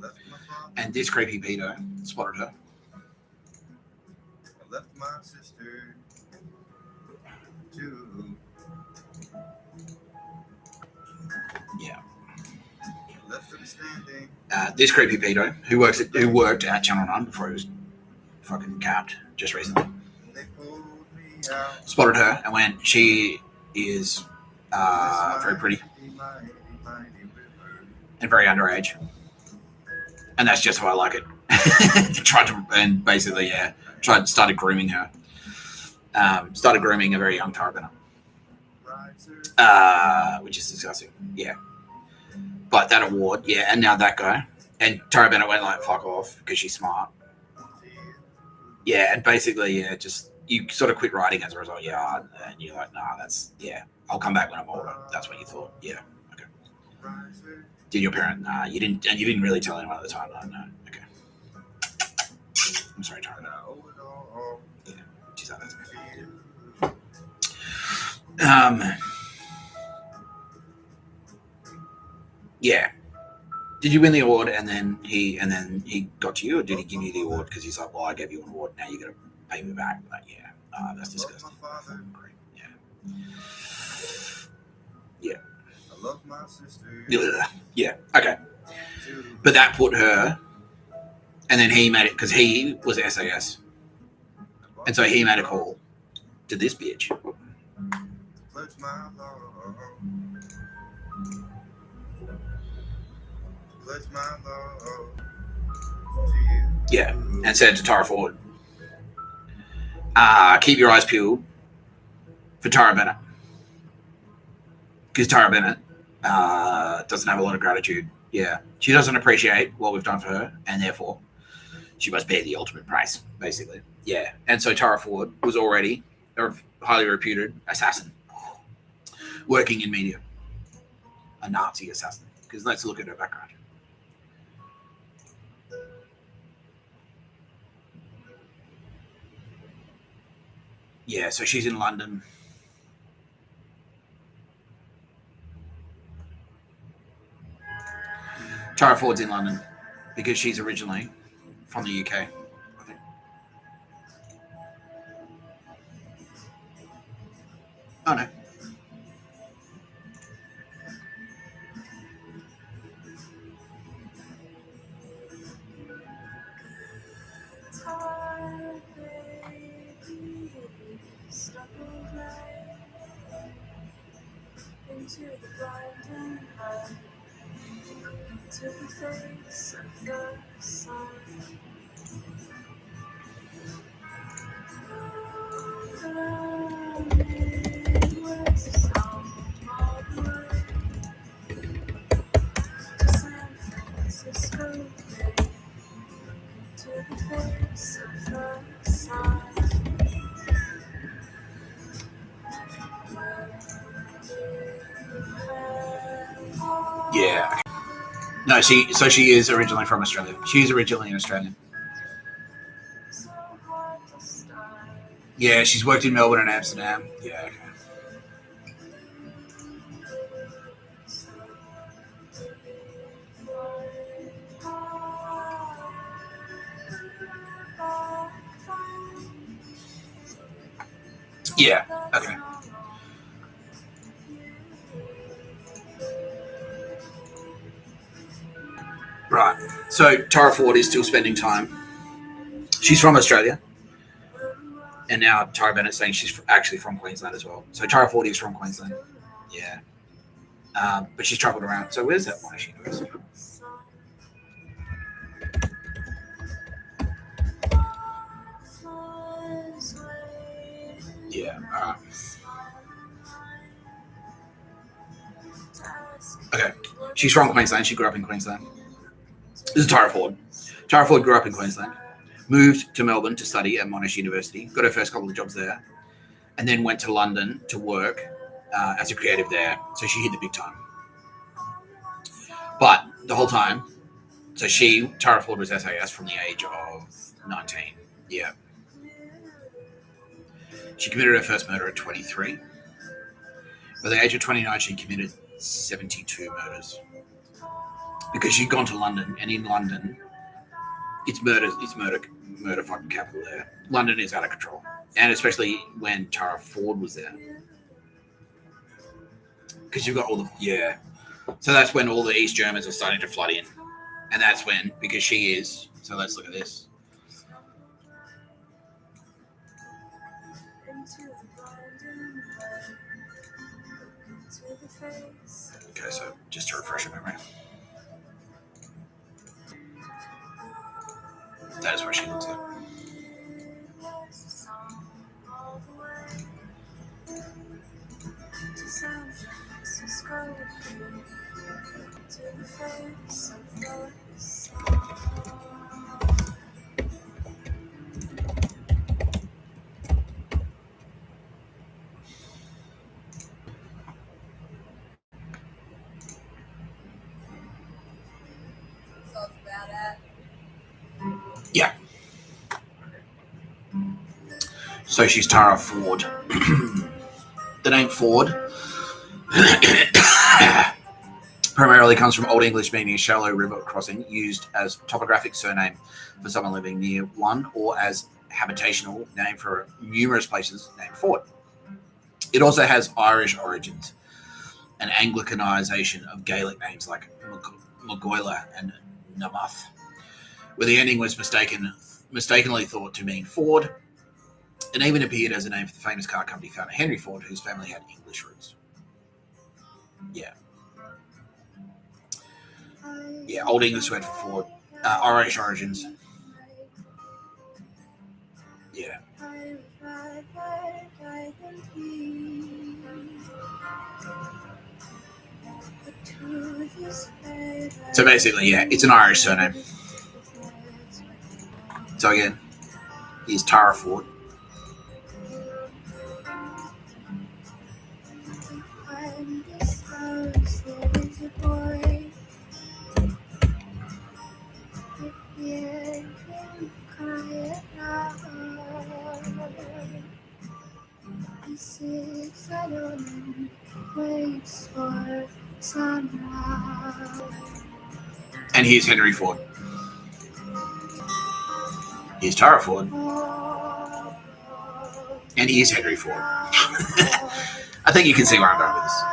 And this creepy pedo spotted her. I left my sister too. Yeah. Left her standing. This creepy pedo who worked at Channel 9 before he was fucking capped just recently. They pulled me out. Spotted her and went, she is very pretty Mighty, mighty river. and very underage. And that's just how I like it. Started grooming her. Started grooming a very young Tara Bennett. Which is disgusting. Yeah. But that award, yeah, and now that guy. And Tara Bennett went like, fuck off, because she's smart. Yeah, and basically, yeah, just, you sort of quit writing as a result. Yeah, and you're like, nah, I'll come back when I'm older. That's what you thought. Yeah, okay. Did your parent? Nah, you didn't, and you didn't really tell anyone at the time. No, okay. I'm sorry, Tara. Yeah, she's not that. Yeah. Did you win the award and then he got to you, or did he give you the award because he's like, well, I gave you an award, now you're gonna pay me back? Like, yeah, that's disgusting. Great. Yeah. Yeah. I love my sister. Yeah. Okay. But that put her, and then he made it because he was SAS, and so he made a call to this bitch. Pledge my love. Pledge my love to you. Yeah, and said to Tara Ford, keep your eyes peeled for Tara Bennett. Because Tara Bennett doesn't have a lot of gratitude. Yeah, she doesn't appreciate what we've done for her, and therefore she must pay the ultimate price, basically. Yeah, and so Tara Ford was already a highly reputed assassin working in media. A Nazi assassin. Because let's look at her background. Yeah, so she's in London. Tara Ford's in London because she's originally from the UK, I think. Oh, no. Into the blinding light, to the face of the sun. The Midwest song all the way to San Francisco Bay, to the face of the sun. Yeah. No, she is originally from Australia. She's originally an Australian. Yeah, she's worked in Melbourne and Amsterdam. Yeah, okay. Yeah, okay. Right. So Tara Ford is still spending time. She's from Australia. And now Tara Bennett's saying she's actually from Queensland as well. So Tara Ford is from Queensland. Yeah. But she's travelled around. So where's that Monash University? Yeah. Okay. She's from Queensland. She grew up in Queensland. This is Tara Ford. Tara Ford grew up in Queensland, moved to Melbourne to study at Monash University, got her first couple of jobs there, and then went to London to work as a creative there. So she hit the big time. But the whole time, so Tara Ford was SAS from the age of 19. Yeah. She committed her first murder at 23. By the age of 29, she committed 72 murders. Because she'd gone to London, and in London, it's murder fucking capital there. London is out of control. And especially when Tara Ford was there. Because you've got all the, yeah. So that's when all the East Germans are starting to flood in. And that's when, because she is, so let's look at this. Okay, so just to refresh your memory. That is what she looks like. Yeah. So she's Tara Ford. The name Ford primarily comes from Old English meaning a shallow river crossing, used as topographic surname for someone living near one, or as habitational name for numerous places named Ford. It also has Irish origins, an Anglicanization of Gaelic names like Magoila and Namath, where the ending was mistakenly thought to mean Ford, and even appeared as a name for the famous car company founder Henry Ford, whose family had English roots. Yeah. Yeah, Old English word for Ford. Irish origins. Yeah. So basically, yeah, it's an Irish surname. So again, he's Tara Ford. And here's Henry Ford. Here's Tara Ford. And here's Henry Ford. I think you can see where I'm going with this.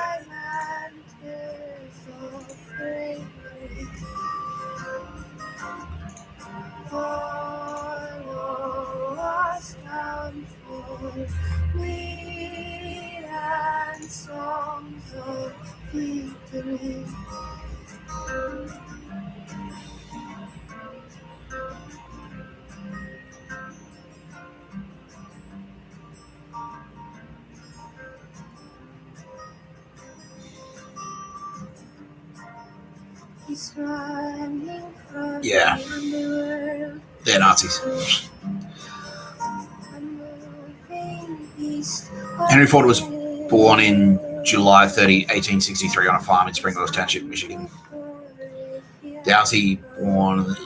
Yeah, they're Nazis. Henry Ford was born in July 30, 1863 on a farm in Springwells Township, Michigan. Dowsey was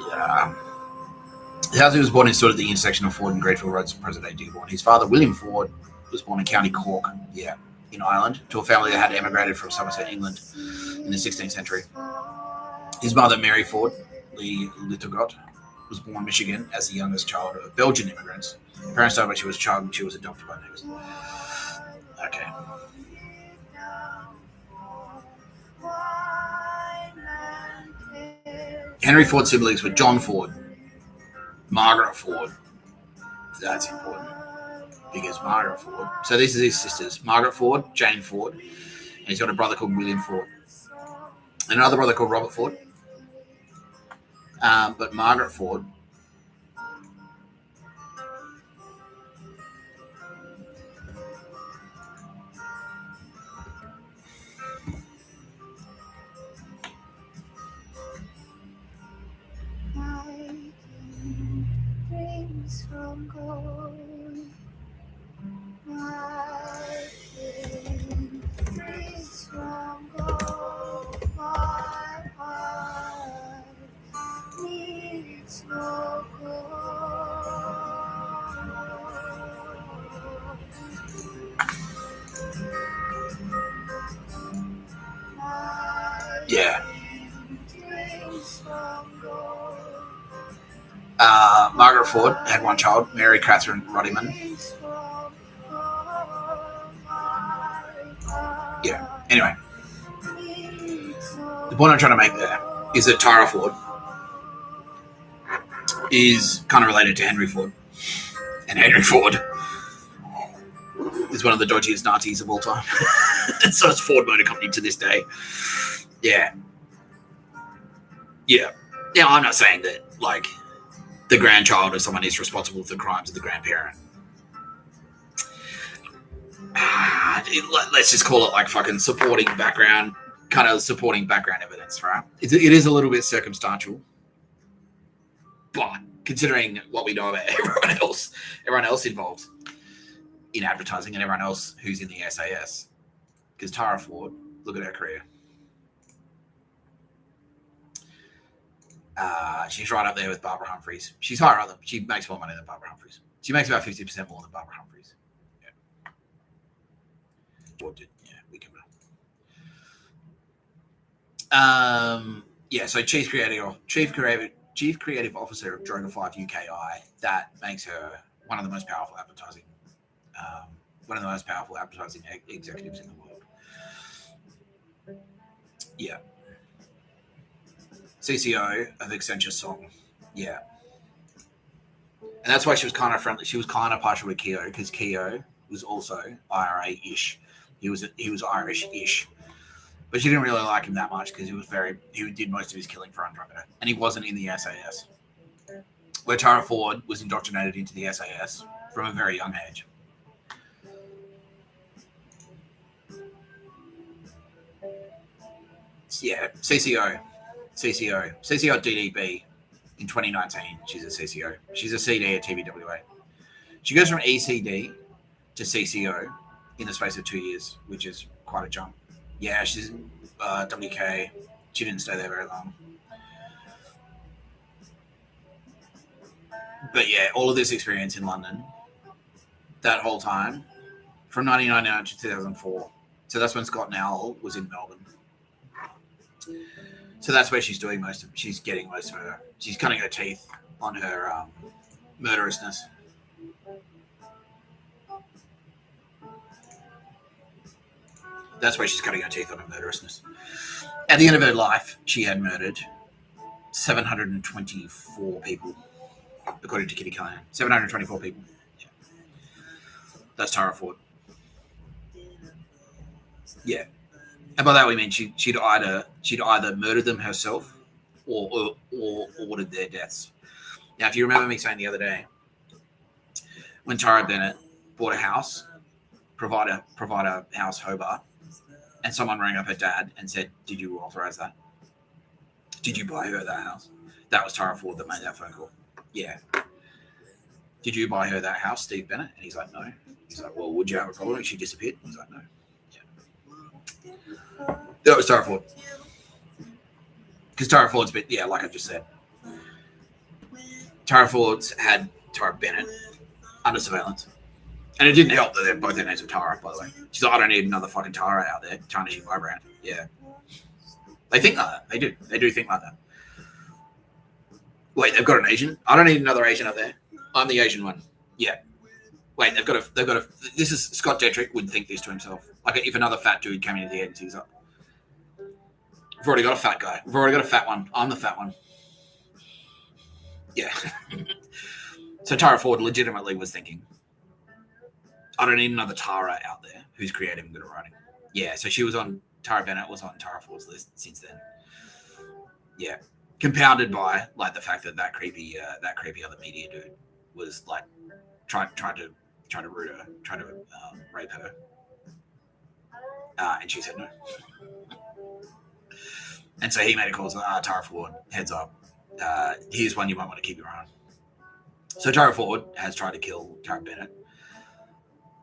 born in sort of the intersection of Ford and Grateful Roads, present-day Dearborn. His father, William Ford, was born in County Cork, in Ireland, to a family that had emigrated from Somerset, England in the 16th century. His mother, Mary Ford, Lee Littlegot, was born in Michigan as the youngest child of Belgian immigrants. Her parents died when she was a child and she was adopted by neighbors. Okay. Henry Ford's siblings were John Ford, Margaret Ford. That's important because Margaret Ford. So these are his sisters, Margaret Ford, Jane Ford, and he's got a brother called William Ford. and another brother called Robert Ford. But Margaret Ford, dreams from gold. My dreams from gold. My heart needs no gold. yeah. Dreams from gold. Margaret Ford had one child, Mary Catherine Roddyman. Yeah. Anyway, the point I'm trying to make there is that Tara Ford is kind of related to Henry Ford, and Henry Ford is one of the dodgiest Nazis of all time. And so is Ford Motor Company to this day. Yeah. Now, I'm not saying that like the grandchild of someone is responsible for the crimes of the grandparent. Let's just call it like fucking supporting background evidence, right? It is a little bit circumstantial, but considering what we know about everyone else involved in advertising and everyone else who's in the SAS, because Tara Ford, look at her career. She's right up there with Barbara Humphries. She's higher up. She makes more money than Barbara Humphries. She makes about 50% more than Barbara Humphries. Yeah, we can. So chief creative officer of Droga 5 UKI. That makes her one of the most powerful advertising executives in the world. Yeah. CCO of Accenture Song. Yeah. And that's why she was kind of friendly. She was kind of partial with Keogh, because Keogh was also IRA-ish. He was Irish-ish. But she didn't really like him that much because he did most of his killing for Andromeda. And he wasn't in the SAS. Where Tara Ford was indoctrinated into the SAS from a very young age. Yeah, CCO DDB in 2019. She's a CCO. She's a CD at TBWA. She goes from ECD to CCO in the space of 2 years, which is quite a jump. Yeah, she's WK. She didn't stay there very long. But yeah, all of this experience in London, that whole time, from 1999 to 2004. So that's when Scott Nowell was in Melbourne. So that's where she's doing she's cutting her teeth on her murderousness. That's where she's cutting her teeth on her murderousness. At the end of her life, she had murdered 724 people, according to Kitty Callaghan. 724 people. Yeah. That's Tara Ford. Yeah. And by that we mean she'd either murdered them herself or ordered their deaths. Now, if you remember me saying the other day, when Tara Bennett bought a house, provider house Hobart, and someone rang up her dad and said, "Did you authorize that? Did you buy her that house?" That was Tara Ford that made that phone call. Yeah. "Did you buy her that house, Steve Bennett?" And he's like, "No." He's like, "Well, would you have a problem if she disappeared?" He's like, "No." Yeah. That was Tara Ford. Because Tara Ford's been, like I just said, Tara Ford's had Tara Bennett under surveillance. And it didn't help that both their names were Tara, by the way. She's like, "I don't need another fucking Tara out there tarnishing my brand." Yeah. They think like that. They do. They do think like that. Wait, they've got an Asian? I don't need another Asian out there. I'm the Asian one. Yeah. Wait, they've got a, this is, Scott Detrick would think this to himself. Like if another fat dude came into the agency, he's like, "We've already got a fat guy. We've already got a fat one. I'm the fat one." Yeah. So Tara Ford legitimately was thinking, "I don't need another Tara out there who's creative and good at writing." Yeah, so Tara Bennett was on Tara Ford's list since then. Yeah, compounded by like the fact that creepy other media dude was like trying to rape her, and she said no. And so he made a call to Tara Ford, heads up. Here's one you might want to keep your eye on. So Tara Ford has tried to kill Tara Bennett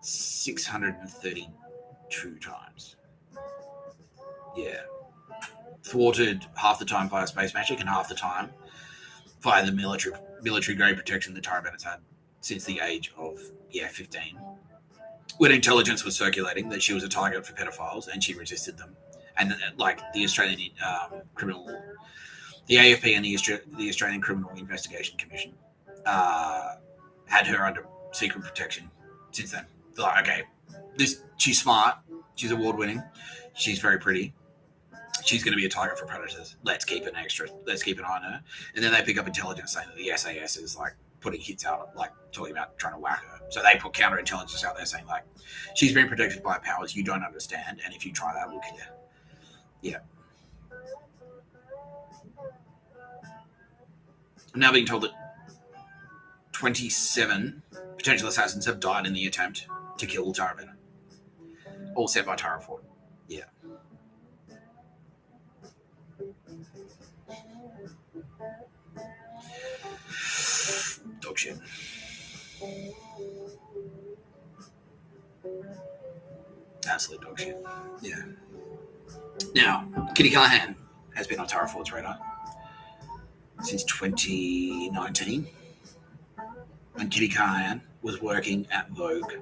632 times. Yeah. Thwarted half the time via space magic and half the time via the military grade protection that Tara Bennett's had since the age of 15. When intelligence was circulating that she was a target for pedophiles and she resisted them. And like the Australian the AFP and the Australian Criminal Investigation Commission had her under secret protection since then. They're like, okay, she's smart, she's award winning, she's very pretty, she's going to be a target for predators. Let's keep an eye on her. And then they pick up intelligence saying that the SAS is like putting hits out, like talking about trying to whack her. So they put counterintelligence out there saying like, she's being protected by powers you don't understand, and if you try that, we'll kill you. Yeah. I'm now being told that 27 potential assassins have died in the attempt to kill Tara Bennett. All set by Tara Ford. Yeah. Dog shit. Absolute dog shit. Yeah. Now, Kitty Callaghan has been on Tara Ford's radar since 2019 when Kitty Callaghan was working at Vogue.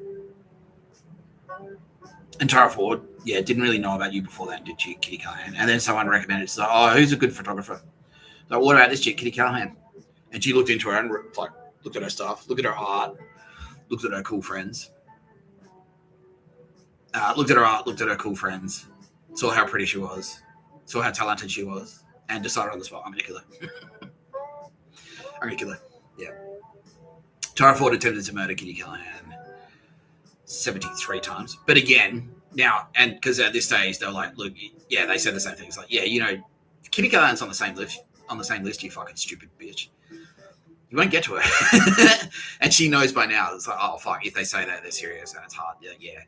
And Tara Ford, didn't really know about you before that, did she, Kitty Callaghan? And then someone recommended it. So, who's a good photographer? Like, what about this chick, Kitty Callaghan? And she looked into her and like looked at her stuff, looked at her art, looked at her cool friends. Looked at her art, looked at her cool friends, saw how pretty she was, saw how talented she was, and decided on the spot, I'm going to kill her. I'm going to kill her. Yeah. Tara Ford attempted to murder Kitty Callaghan 73 times. But again, now, and because at this stage, they're like, look, they said the same thing. It's like, Kitty Callaghan's on the same list, you fucking stupid bitch. You won't get to her. And she knows by now, it's like, oh, fuck, if they say that, they're serious and it's hard. Yeah.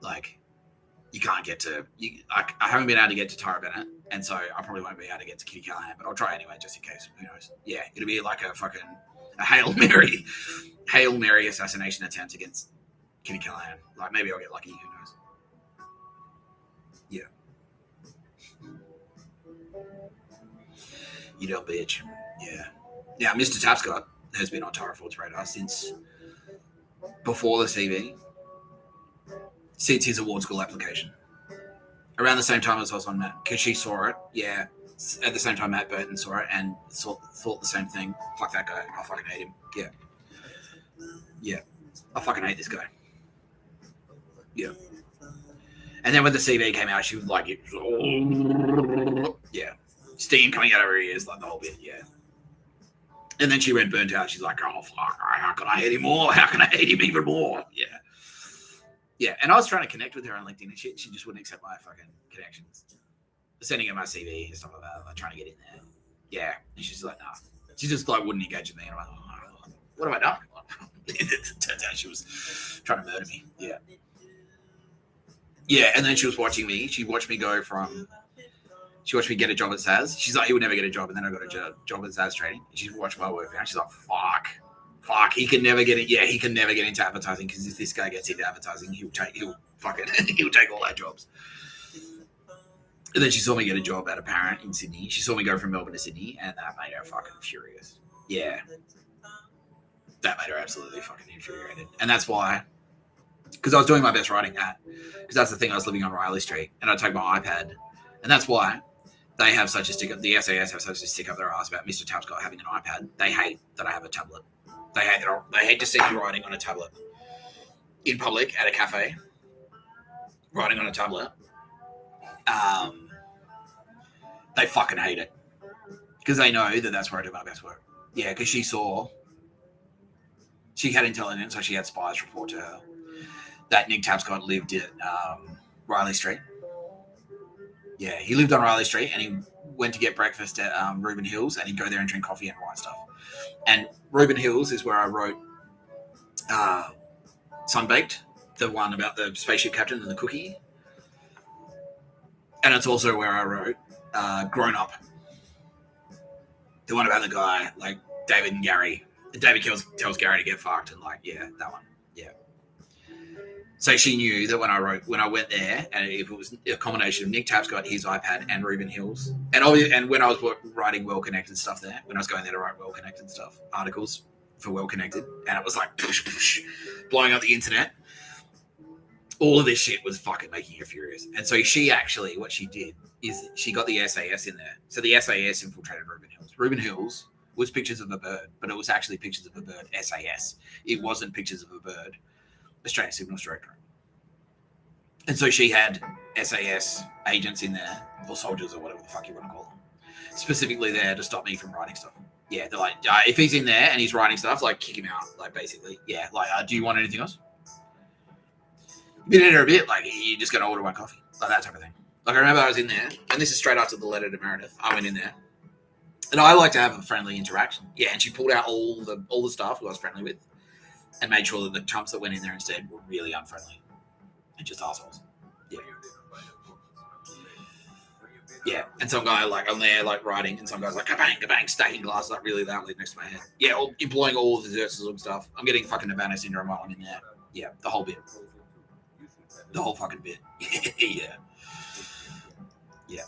Like, you can't get to, I haven't been able to get to Tara Bennett, and so I probably won't be able to get to Kitty Callaghan, but I'll try anyway, just in case. Who knows? Yeah, it'll be like a Hail Mary assassination attempt against Kitty Callaghan. Like, maybe I'll get lucky, who knows? Yeah. You dumb bitch. Yeah. Now, Mr. Tapscott has been on Tara Ford's radar since before the CV, since his award school application. Around the same time as I was on Matt, because she saw it, at the same time Matt Burton saw it and thought the same thing. Fuck that guy. I fucking hate him. Yeah. I fucking hate this guy. Yeah. And then when the CV came out, she was like, steam coming out of her ears, like the whole bit, And then she read Burnt Out. She's like, oh, fuck, how can I hate him more? How can I hate him even more? Yeah, and I was trying to connect with her on LinkedIn and shit. She just wouldn't accept my fucking connections. Sending her my CV and stuff like that, like trying to get in there. Yeah, and she's like, nah. She just like wouldn't engage with me. And I'm like, oh, what have I done? It turns out she was trying to murder me. Yeah, and then she was watching me. She watched me get a job at SAS. She's like, he would never get a job. And then I got a job at SAS training. She watched my work and she's like, fuck, he can never get it. Yeah, he can never get into advertising because if this guy gets into advertising, he'll take all our jobs. And then she saw me get a job at Apparent in Sydney. She saw me go from Melbourne to Sydney, and that made her fucking furious. Yeah. That made her absolutely fucking infuriated. And that's why, because I was doing my best writing at, because that's the thing, I was living on Riley Street, and I'd take my iPad, and that's why they have such a stick up, the SAS have such a stick up their ass about Mr. Tapscott having an iPad. They hate that I have a tablet. They hate to see me writing on a tablet in public at a cafe, writing on a tablet. They fucking hate it because they know that that's where I do my best work. Yeah, because she had intelligence, so she had spies report to her that Nick Tapscott lived at Riley Street. Yeah, he lived on Riley Street and he went to get breakfast at Reuben Hills, and he'd go there and drink coffee and write stuff. And Reuben Hills is where I wrote Sunbaked, the one about the spaceship captain and the cookie. And it's also where I wrote Grown Up, the one about the guy, like David and Gary. David tells Gary to get fucked, and like, yeah, that one. Yeah. So she knew that when I went there, and if it was a combination of Nick Tapscott, his iPad, and Reuben Hills, and when I was writing well-connected stuff there, when I was going there to write well-connected stuff, articles for well-connected, and it was like blowing up the internet, all of this shit was fucking making her furious. And so she actually, what she did is she got the SAS in there. So the SAS infiltrated Reuben Hills. Reuben Hills was pictures of a bird, but it was actually pictures of a bird, SAS. It wasn't pictures of a bird, Australian Signals Directorate. And so she had SAS agents in there, or soldiers, or whatever the fuck you want to call them, specifically there to stop me from writing stuff. Yeah, they're like, if he's in there and he's writing stuff, like, kick him out, like, basically. Yeah, like, do you want anything else? You've been in there a bit, like, you're just going to order one coffee, like that type of thing. Like, I remember I was in there, and this is straight after the letter to Meredith. I went in there, and I like to have a friendly interaction. Yeah, and she pulled out all the staff who I was friendly with, and made sure that the chumps that went in there instead were really unfriendly and just assholes. Yeah. Yeah, and some guy, like, I'm there, like, writing, and some guy's like, kabang, kabang, stacking glasses, like, really loudly next to my head. Yeah, employing all the exorcism stuff. I'm getting fucking Havana syndrome while I'm in there. Yeah, the whole bit. The whole fucking bit. Yeah. Yeah.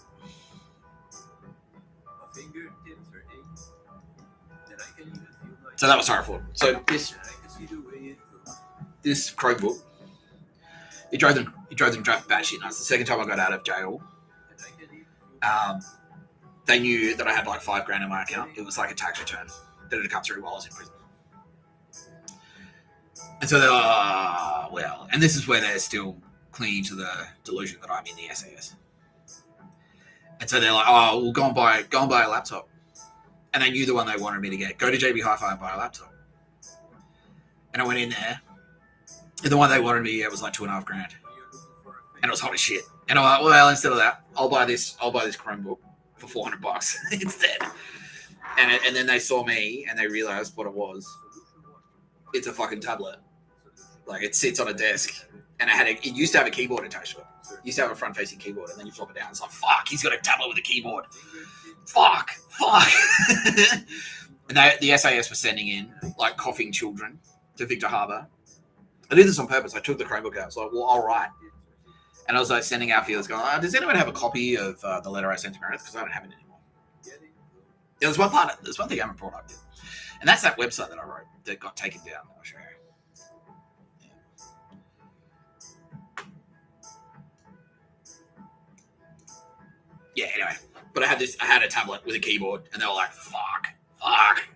So that was horrible. So this Chromebook, it drove them batshit nuts. The second time I got out of jail, they knew that I had like $5,000 in my account. It was like a tax return that had come through while I was in prison. And so they're well, and this is where they're still clinging to the delusion that I'm in the SAS. And so they're like, oh, well, go and buy a laptop. And they knew the one they wanted me to get. Go to JB Hi-Fi and buy a laptop. And I went in there, and the one they wanted me to get was like $2,500. And it was hot as shit. And I'm like, well, instead of that, I'll buy this Chromebook for $400 instead. And then they saw me and they realized what it was. It's a fucking tablet. Like, it sits on a desk, and it used to have a keyboard attached to it. It used to have a front-facing keyboard, and then you flop it down. It's like, fuck, he's got a tablet with a keyboard. Fuck. And the SAS was sending in, like, coughing children to Victor Harbour. I did this on purpose. I took the Chromebook out. I was like, well, all right. And I was like sending out feelers going, does anyone have a copy of the letter I sent to Meredith? Because I don't have it anymore. Yeah, there's one thing I haven't brought up yet. And that's that website that I wrote that got taken down. I'll show you. Yeah, anyway. But I had a tablet with a keyboard, and they were like, fuck.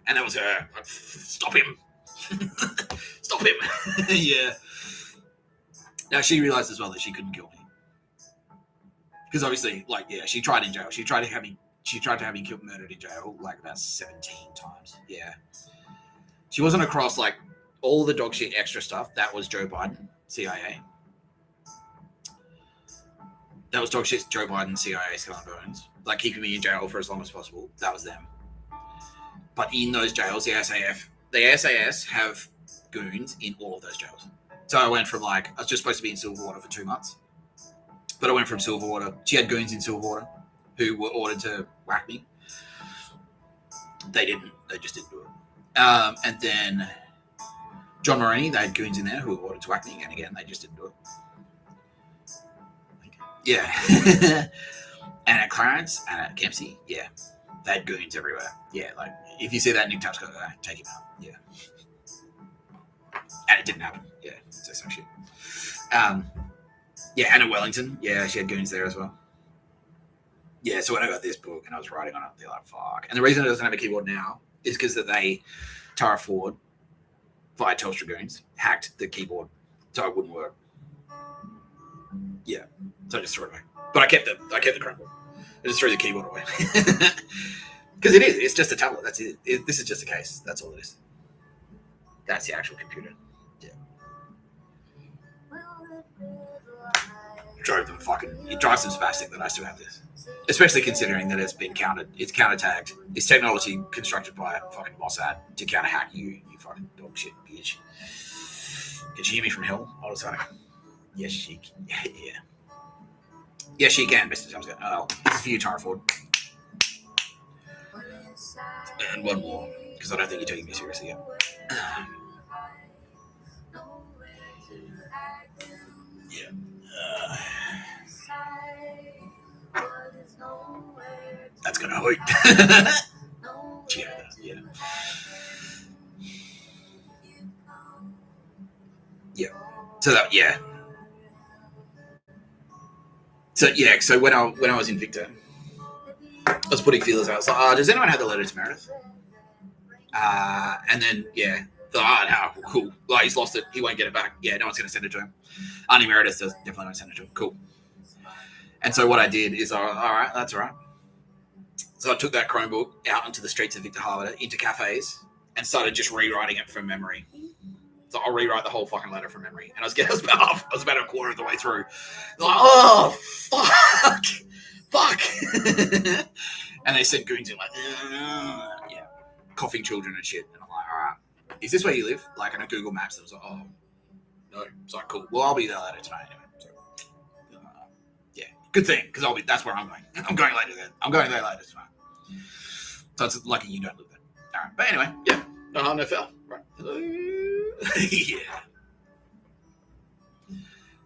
And that was her. Like, stop him. Stop him. Yeah. Now, she realized as well that she couldn't kill me. Because obviously, like, yeah, she tried in jail. She tried to have me murdered in jail, like, about 17 times. Yeah. She wasn't across, like, all the dog shit extra stuff. That was Joe Biden, CIA. That was dog shit Joe Biden, CIA, Skull and Bones. Like, keeping me in jail for as long as possible. That was them. But in those jails, the SAS have goons in all of those jails. So I went from, like, I was just supposed to be in Silverwater for 2 months. But I went from Silverwater. She had goons in Silverwater who were ordered to whack me. They didn't. They just didn't do it. And then John Morini, they had goons in there who were ordered to whack me. And again, they just didn't do it. Yeah. And at Clarence and at Kempsey, yeah. They had goons everywhere. Yeah, like, if you see that Nick Tapscott guy, take him out. Yeah. And it didn't happen. Yeah, so some shit. Yeah, and at Wellington, yeah, she had goons there as well. Yeah, so when I got this book and I was writing on it, they're like, fuck. And the reason it doesn't have a keyboard now is because that Tara Ford, via Telstra goons, hacked the keyboard so it wouldn't work. Yeah, so I just threw it away. But I kept the Chromebook. I just threw the keyboard away. Because it's just a tablet. That's it. This is just a case. That's all it is. That's the actual computer. Yeah. It drives them spastic that I still have this. Especially considering that it's been countered, it's counter-tagged. It's technology constructed by fucking Mossad to counter-hack you fucking dog shit bitch. Can she hear me from hell? All of a sudden. Yes, she can. Yeah. Yes, she can, Mr. Tapscott. Oh, this is for you, Tara Ford. And one more, because I don't think you're taking me seriously yet. Yeah. That's gonna hurt. Yeah. Yeah. So when I was in Victor, I was putting feelers out. I was like, does anyone have the letter to Meredith? And then no, cool. Like, he's lost it. He won't get it back. Yeah, no one's gonna send it to him. Auntie Meredith definitely won't send it to him. Cool. And so what I did is, all right, that's all right. So I took that Chromebook out into the streets of Victor Harbor, into cafes, and started just rewriting it from memory. So I'll rewrite the whole fucking letter from memory. And I was about a quarter of the way through. Like, oh, fuck. And they sent goons in like, coughing children and shit. And I'm like, all right, is this where you live? Like, on a Google Maps, it was like, oh, no. It's like, cool. Well, I'll be there later tonight anyway. So, good thing, because that's where I'm going. I'm going later then. I'm going there later tonight. So it's lucky you don't live there. All right. But anyway, no harm, no foul. Right.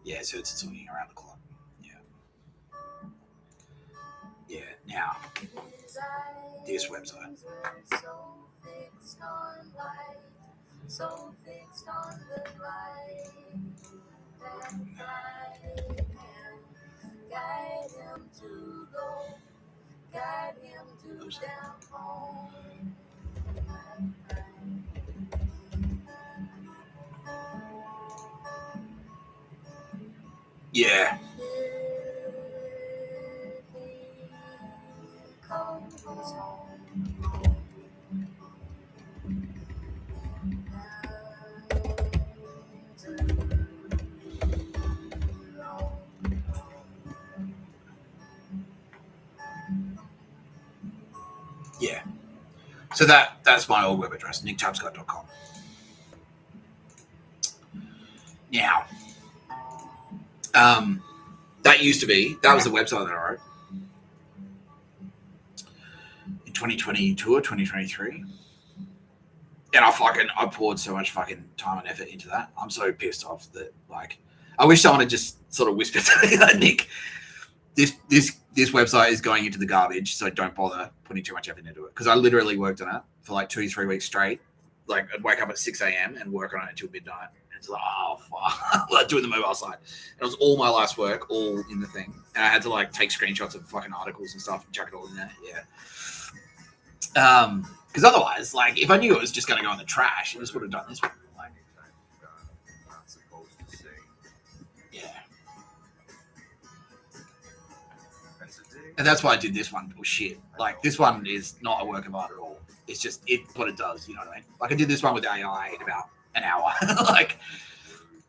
Yeah, so it's swinging around the clock. Yeah, now, this website. So fixed on the light that guide him to go, guide him to down home. Yeah. Yeah. So that's my old web address, nicktapscott.com. Now, that was the website that I wrote in 2022 or 2023. And I poured so much fucking time and effort into that. I'm so pissed off that, like, I wish someone had just sort of whispered to me, like, Nick, this website is going into the garbage, so don't bother putting too much effort into it. Because I literally worked on it for like 2-3 weeks straight. Like, I'd wake up at 6 a.m. and work on it until midnight. And it's like, oh, fuck. Like, doing the mobile site. And it was all my last work, all in the thing. And I had to, like, take screenshots of fucking articles and stuff and chuck it all in there. Yeah. Because otherwise, like, if I knew it was just going to go in the trash, I just would have done this one. Like, yeah. And that's why I did this one. Bullshit. Like, this one is not a work of art at all. It's just what it does. You know what I mean? Like, I did this one with AI in about an hour. Like,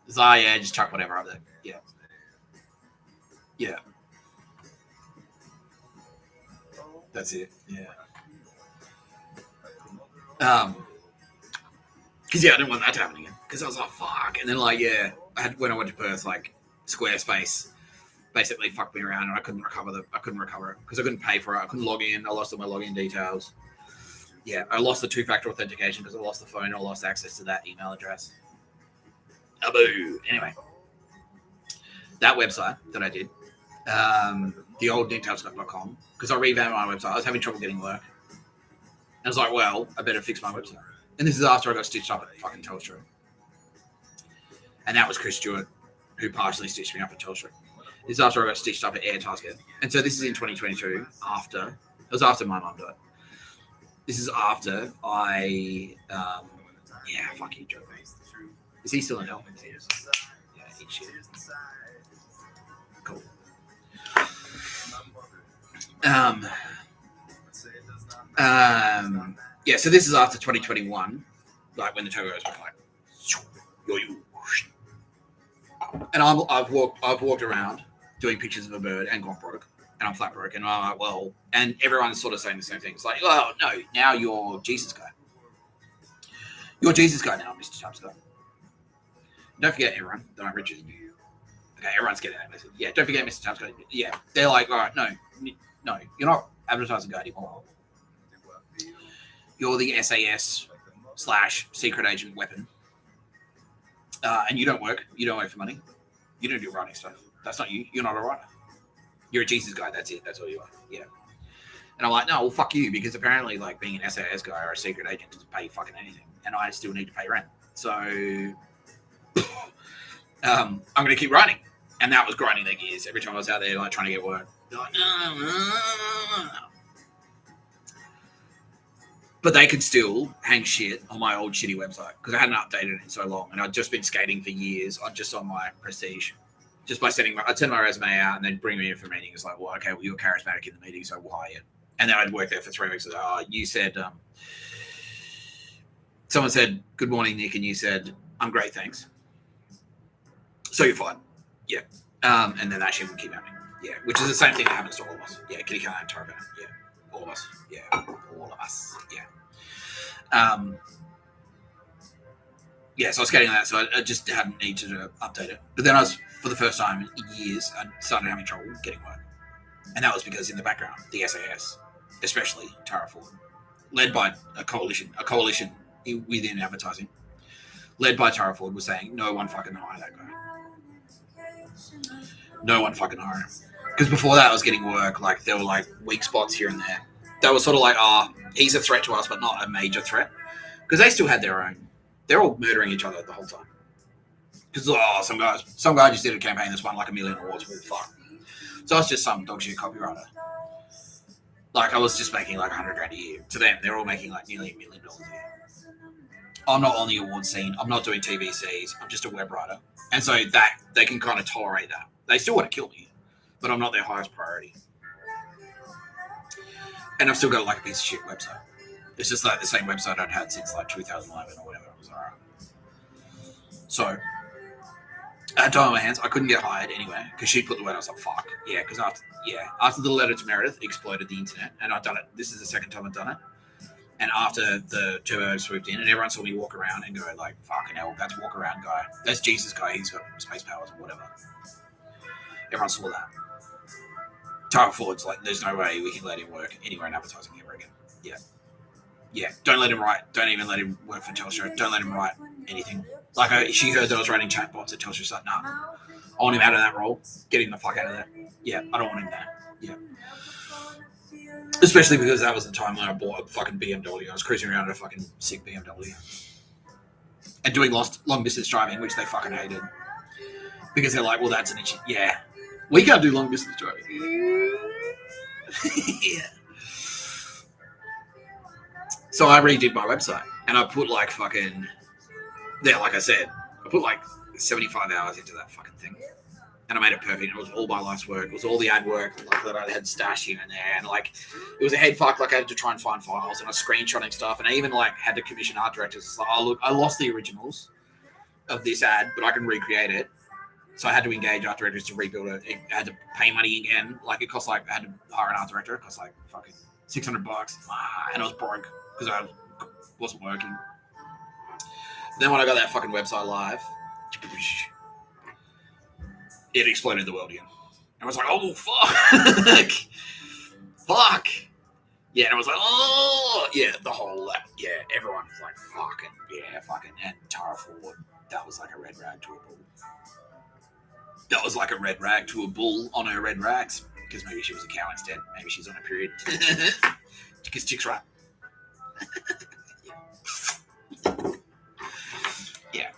it's like, yeah, just chuck whatever up there. Yeah. Yeah. That's it. Yeah. Because I didn't want that to happen again. Because I was like, fuck. And then, like, when I went to Perth, like, Squarespace basically fucked me around, and I couldn't recover it because I couldn't pay for it. I couldn't log in. I lost all my login details. Yeah, I lost the 2-factor authentication because I lost the phone. I lost access to that email address. Boo. Anyway, that website that I did, the old nicktapscott.com, because I revamped my website. I was having trouble getting work. I was like, well, I better fix my website. And this is after I got stitched up at fucking Telstra. And that was Chris Stewart, who partially stitched me up at Telstra. This is after I got stitched up at Airtasker. And so this is in 2022, it was after my mum died. This is after I, fuck you, Joe. Is he still in hell? Yeah, eat shit. Cool. So this is after 2021, like when the turbos were like, and I've walked around doing pictures of a bird and gone broke. And I'm flat broke. And I'm like, well, and everyone's sort of saying the same thing. It's like, well, no, now you're Jesus guy. You're Jesus guy now, Mr. Tapscott. Don't forget, everyone, that I'm richer than you. Okay, everyone's getting that message. Yeah, don't forget, Mr. Tapscott. Yeah, they're like, all right, no, you're not advertising guy anymore. You're the SAS / secret agent weapon. And you don't work for money. You don't do writing stuff. That's not you. You're not a writer. You're a Jesus guy. That's it. That's all you are. Yeah. And I'm like, no, well, fuck you, because apparently, like, being an SAS guy or a secret agent doesn't pay fucking anything, and I still need to pay rent. So, I'm going to keep writing, and that was grinding their gears every time I was out there, like, trying to get work. They're like, no. But they could still hang shit on my old shitty website because I hadn't updated it in so long, and I'd just been skating for years on my prestige. Just by I'd send my resume out and then bring me in for meetings. Like, well, okay, well, you're charismatic in the meeting, so we'll hire you. And then I'd work there for 3 weeks. Oh, you said, someone said, good morning, Nick. And you said, I'm great, thanks. So you're fine. Yeah. And then that shit would keep happening. Yeah. Which is the same thing that happens to all of us. Yeah. Callaghan and Tara Bennett. Yeah. All of us. Yeah. All of us. Yeah. Yeah. So I was getting that. So I just hadn't needed to update it. But then for the first time in years, I started having trouble getting work. And that was because in the background, the SAS, especially Tara Ford, led by a coalition within advertising, led by Tara Ford, was saying, no one fucking hire that guy. No one fucking hire him. Because before that, I was getting work, like, there were, like, weak spots here and there. That was sort of like, he's a threat to us, but not a major threat. Because they still had their own. They're all murdering each other the whole time. Because, some guy just did a campaign that's won, like, $1 million awards. Well, fuck. So I was just some dog shit copywriter. Like, I was just making like $100,000 a year. To them, they're all making like nearly $1 million a year. I'm not on the award scene. I'm not doing TVCs. I'm just a web writer. And so that they can kind of tolerate that. They still want to kill me, but I'm not their highest priority. And I've still got like a piece of shit website. It's just like the same website I'd had since like 2011 or whatever. It was all right. So I had time on my hands. I couldn't get hired anyway because she put the word. I was like, fuck. Yeah, because after the letter to Meredith exploded the internet, and I've done it. This is the second time I've done it. And after the turbo swooped in, and everyone saw me walk around and go like, fucking hell, that's walk around guy. That's Jesus guy. He's got space powers or whatever. Everyone saw that. Tara Ford's like, there's no way we can let him work anywhere in advertising ever again. Yeah. Yeah. Don't let him write. Don't even let him work for Telstra. Don't let him write anything. Like, she heard that I was writing chatbots at Telstra. She's like, nah, I want him out of that role. Get him the fuck out of there. Yeah, I don't want him there. Yeah. Especially because that was the time when I bought a fucking BMW. I was cruising around in a fucking sick BMW. And doing long distance driving, which they fucking hated. Because they're like, well, that's an issue. Yeah. We can't do long distance driving. Yeah. So I redid my website. And I put like fucking... Yeah, like I said, I put like 75 hours into that fucking thing. And I made it perfect. It was all my life's work. It was all the ad work like, that I had stashed here and there. And like, it was a head fuck. Like, I had to try and find files, and I was screenshotting stuff. And I even like had to commission art directors. It's like, oh, look, I lost the originals of this ad, but I can recreate it. So I had to engage art directors to rebuild it. I had to pay money again. Like, it cost like, I had to hire an art director. It cost like fucking $600. And I was broke because I wasn't working. Then when I got that fucking website live, it exploded the world again. I was like, oh, fuck. Fuck. Yeah, and I was like, oh. Yeah, the whole, yeah, everyone was like, fucking, yeah, fucking. And Tara Ford, that was like a red rag to a bull. That was like a red rag to a bull on her red rags. Because maybe she was a cow instead. Maybe she's on a period. Because chick's right. Yeah.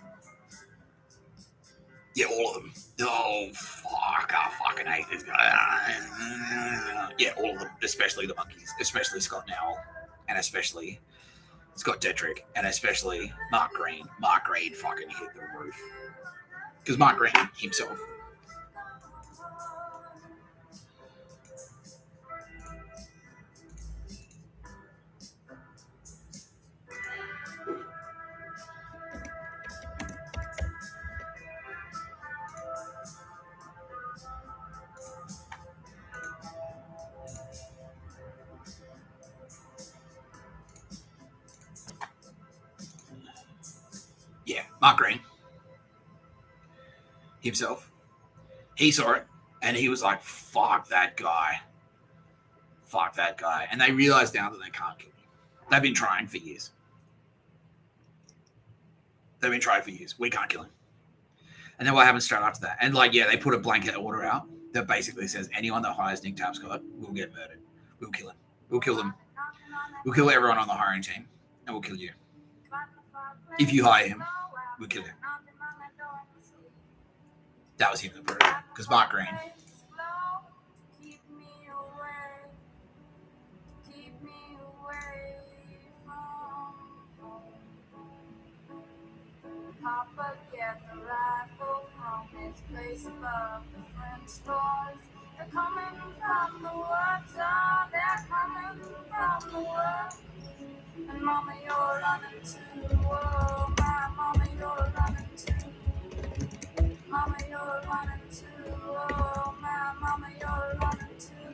Yeah, all of them. Oh, fuck. I fucking hate this guy. Yeah, all of them. Especially the monkeys. Especially Scott Nowell. And especially Scott Detrick. And especially Mark Green. Mark Green fucking hit the roof. Because Mark Green himself. Mark Green himself, he saw it and he was like, fuck that guy. Fuck that guy. And they realize now that they can't kill him. They've been trying for years. We can't kill him. And then what happens straight after that? And like, yeah, they put a blanket order out that basically says anyone that hires Nick Tapscott will get murdered. We'll kill him. We'll kill them. We'll kill everyone on the hiring team, and we'll kill you. If you hire him, we'll kill him. That was him that put it out. Because Mark Green. Papa, get the rifle from its place above the French doors. They're coming from the woods, oh, they're coming from the woods. And Mama, you're running too, oh, my Mama, you're running too. Mama, you're running too, oh, my Mama, you're running too.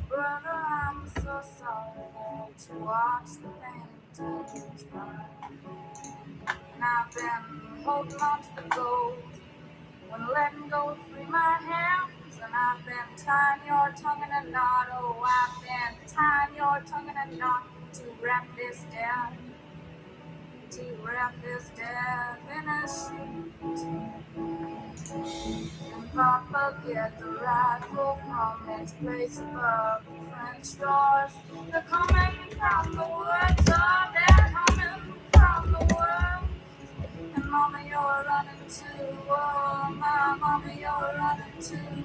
Brother, I'm so sorry to watch the paintings burn. And I've been holding on to the gold when letting go of free my hands. And I've been tying your tongue in a knot. Oh, I've been tying your tongue in a knot to wrap this death, in a sheet. And Papa, get the rifle from its place above the French doors. They're coming from the woods, oh, they're coming from the woods. And Mama, you're running too, oh, my Mama, you're running too.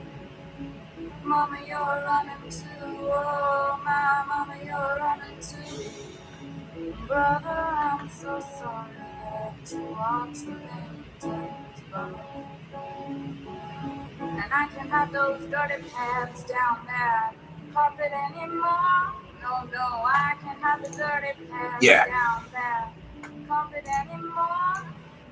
Mama, you're running too, oh, my Mama, you're running too. Brother, I'm so sorry to watch the paintings burn. And I can't have those dirty pads down there carpet anymore. No, I can't have the dirty pads down there carpet anymore.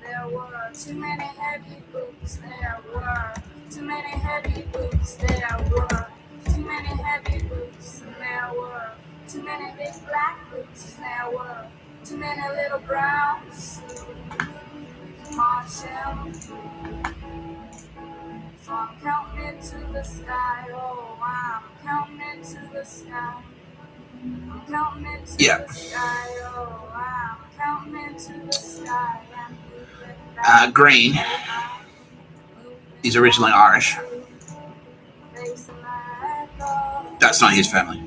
There were too many heavy boots, there were too many heavy boots, there were too many heavy boots, and there were too many big black boots, and there were too many little brown shoes. Marshall. So I'm counting it to the sky, oh, I'm counting it to the sky. I'm counting it to the sky, oh, I'm counting it to the sky. Green is originally Irish. That's not his family.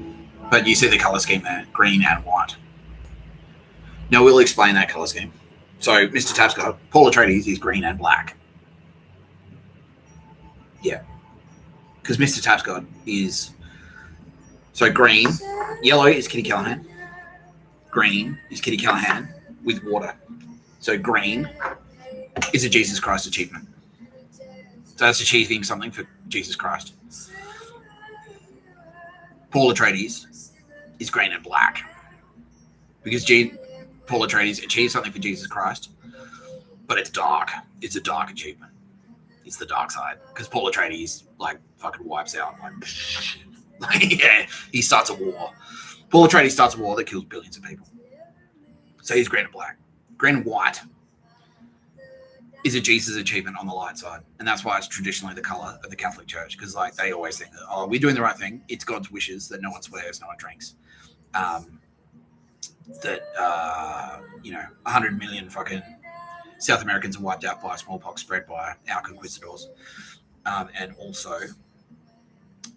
But you see the colour scheme there, green and white. Now we'll explain that colour scheme. So Mr. Tapscott, Paul Atreides is green and black. Yeah. Because Mr. Tapscott is... So green, yellow is Kitty Callaghan. Green is Kitty Callaghan with water. So green is a Jesus Christ achievement. So that's achieving something for Jesus Christ. Paul Atreides is green and black. Because Paul Atreides achieved something for Jesus Christ, but it's dark. It's a dark achievement. It's the dark side. Because Paul Atreides, like, fucking wipes out. Yeah, he starts a war. Paul Atreides starts a war that kills billions of people. So he's green and black. Green and white is a Jesus achievement on the light side. And that's why it's traditionally the color of the Catholic Church. Because, like, they always think that, oh, we're doing the right thing. It's God's wishes that no one swears, no one drinks. That 100 million fucking South Americans are wiped out by smallpox spread by our conquistadors. And also,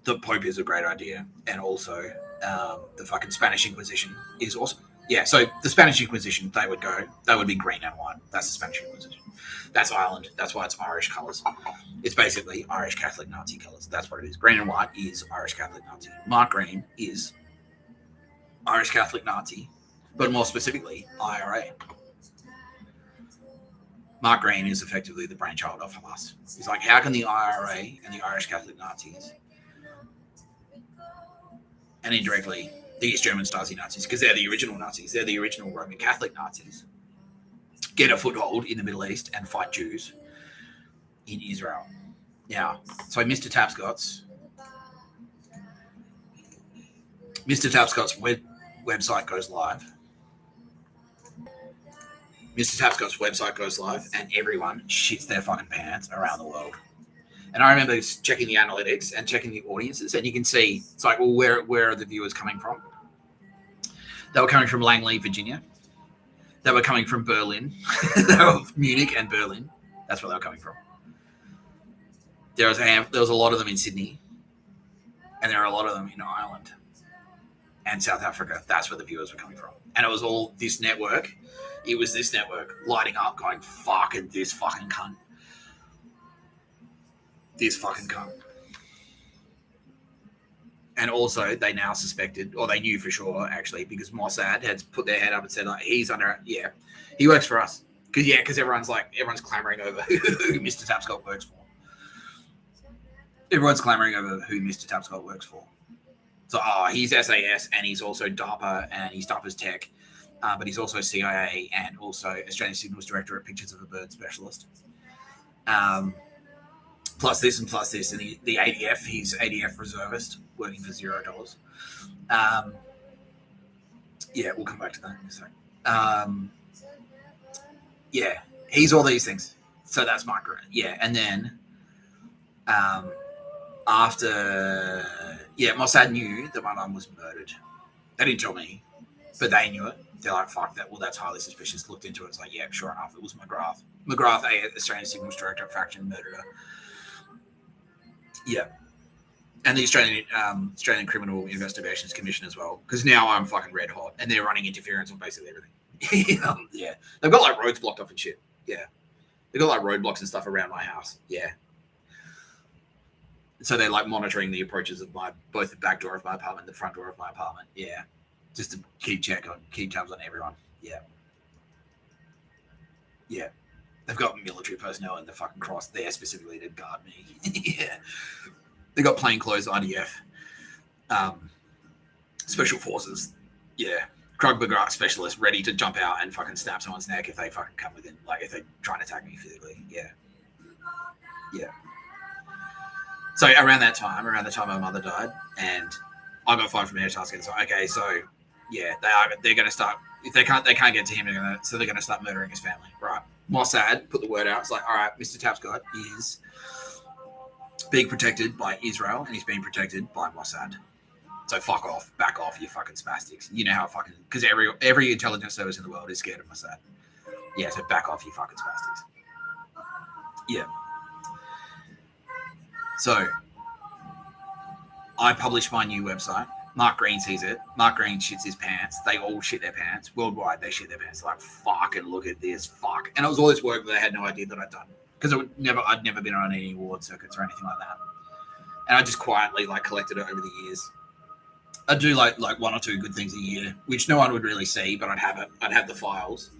the Pope is a great idea. And also, the fucking Spanish Inquisition is awesome. Yeah, so the Spanish Inquisition, they would be green and white. That's the Spanish Inquisition. That's Ireland. That's why it's Irish colours. It's basically Irish Catholic Nazi colours. That's what it is. Green and white is Irish Catholic Nazi. Mark Green is Irish Catholic Nazi, but more specifically, IRA. Mark Green is effectively the brainchild of Hamas. He's like, how can the IRA and the Irish Catholic Nazis, and indirectly the East German Stasi Nazis, because they're the original Nazis, they're the original Roman Catholic Nazis, get a foothold in the Middle East and fight Jews in Israel. Now, so Mr. Tapscott's website goes live. Mr. Tapscott's website goes live and everyone shits their fucking pants around the world. And I remember checking the analytics and checking the audiences, and you can see, it's like, well, where are the viewers coming from? They were coming from Langley, Virginia. They were coming from Berlin. They were Munich and Berlin. That's where they were coming from. There was a lot of them in Sydney, and there are a lot of them in Ireland and South Africa. That's where the viewers were coming from. And it was all this network. It was this network lighting up, going, fucking this fucking cunt. This fucking cunt. And also, they now suspected, or they knew for sure, actually, because Mossad had put their head up and said, like, he's under, yeah, he works for us. Because everyone's clamoring over who Mr. Tapscott works for. Everyone's clamoring over who Mr. Tapscott works for. So, he's SAS, and he's also DARPA, and he's DARPA's tech, but he's also CIA, and also Australian Signals Director at Pictures of a Bird Specialist. Plus this, and the ADF, he's ADF reservist, working for $0. Yeah, we'll come back to that in a second. Yeah, he's all these things. So that's micro. Yeah, and then after, Mossad knew that my mum was murdered. They didn't tell me, but they knew it. They're like, fuck that. Well, that's highly suspicious. Looked into it. It's like, yeah, sure enough, it was McGrath. McGrath, Australian Signals Director at Faction, murdered her. Yeah. And the Australian Criminal Investigations Commission as well. Because now I'm fucking red hot. And they're running interference on basically everything. Yeah. They've got like roads blocked off and shit. Yeah. They've got like roadblocks and stuff around my house. Yeah. So they're like monitoring the approaches of both the back door of my apartment and the front door of my apartment. Yeah. Just to keep tabs on everyone. Yeah. Yeah. They've got military personnel in the fucking cross there specifically to guard me. Yeah. They got plainclothes IDF. Special forces. Yeah. Krug McGrath specialists ready to jump out and fucking snap someone's neck if they fucking come within, like if they try and attack me physically. Yeah. Yeah. So around the time my mother died, and I got fired from air task, and so okay, so yeah, they're gonna start, if they can't get to him, they're gonna start murdering his family. Right. Mossad put the word out. It's like, all right, Mr. Tapscott is being protected by Israel, and he's being protected by Mossad. So fuck off, back off, you fucking spastics. You know how fucking, because every intelligence service in the world is scared of Mossad. Yeah, so back off, you fucking spastics. Yeah. So I publish my new website. Mark Green sees it. Mark Green shits his pants. They all shit their pants. Worldwide, they shit their pants. Like, fucking look at this. Fuck. And it was all this work that they had no idea that I'd done. Because I'd never been on any award circuits or anything like that. And I just quietly, like, collected it over the years. I'd do, like one or two good things a year, which no one would really see, but I'd have it. I'd have the files.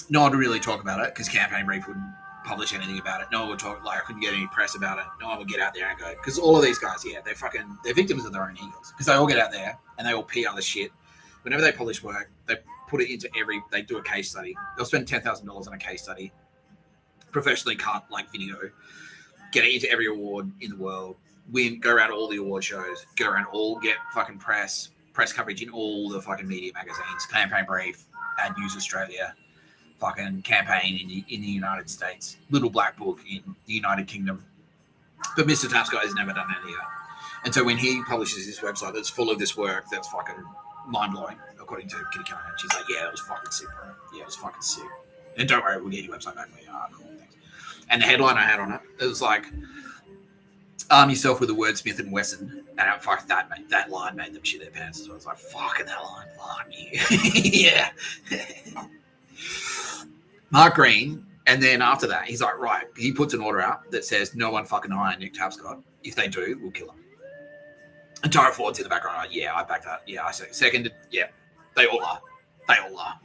No one would really talk about it, because Campaign Brief wouldn't publish anything about it. No one would talk, like, I couldn't get any press about it. No one would get out there and go, because all of these guys, yeah, they're victims of their own egos, because they all get out there and they all pee other shit. Whenever they publish work, they put it into they do a case study. They'll spend $10,000 on a case study, professionally cut, like, video, get it into every award in the world, win, go around all the award shows, go around get fucking press coverage in all the fucking media magazines, Campaign Brief, Ad News Australia, fucking Campaign in the United States, Little Black Book in the United Kingdom. But Mr. Tapscott has never done any of that. And so when he publishes his website that's full of this work that's fucking mind-blowing, according to Kitty Callaghan, she's like, yeah, it was fucking sick, bro. Yeah, it was fucking sick. And don't worry, we'll get your website back for you. Cool, thanks. And the headline I had on it was like, arm yourself with a wordsmith and Wesson. And fuck, that line made them shit their pants. So I was like, fucking that line, fuck you. Yeah. Mark Green, and then after that, he's like, right, he puts an order out that says no one fucking hire Nick Tapscott. If they do, we'll kill him. And Tara Ford's in the background, like, yeah, I back that. Yeah, I say second, yeah, they all are.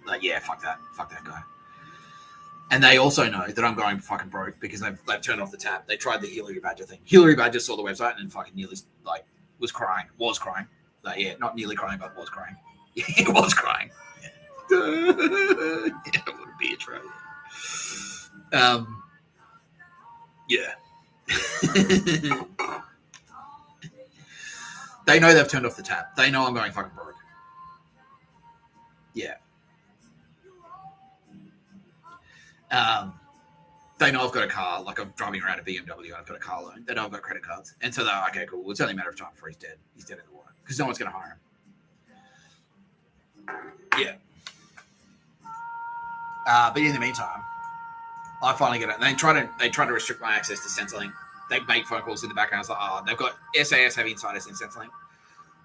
Like, yeah, fuck that guy. And they also know that I'm going fucking broke because they've turned off the tap. They tried the Hillary Badger thing. Hillary Badger saw the website and fucking nearly, like, was crying. Like, yeah, not nearly crying, but was crying. Yeah, he was crying. Yeah, what a bitch, right? Yeah. They know they've turned off the tap. They know I'm going fucking broke. Yeah. They know I've got a car, like I'm driving around a BMW, I've got a car loan. They know I've got credit cards. And so they're like, okay, cool. Well, it's only a matter of time before he's dead. He's dead in the water. Because no one's going to hire him. Yeah. But in the meantime, I finally get it. And they try to restrict my access to Centrelink. They make phone calls in the background. It's like, oh, they've got SAS have insiders in Centrelink.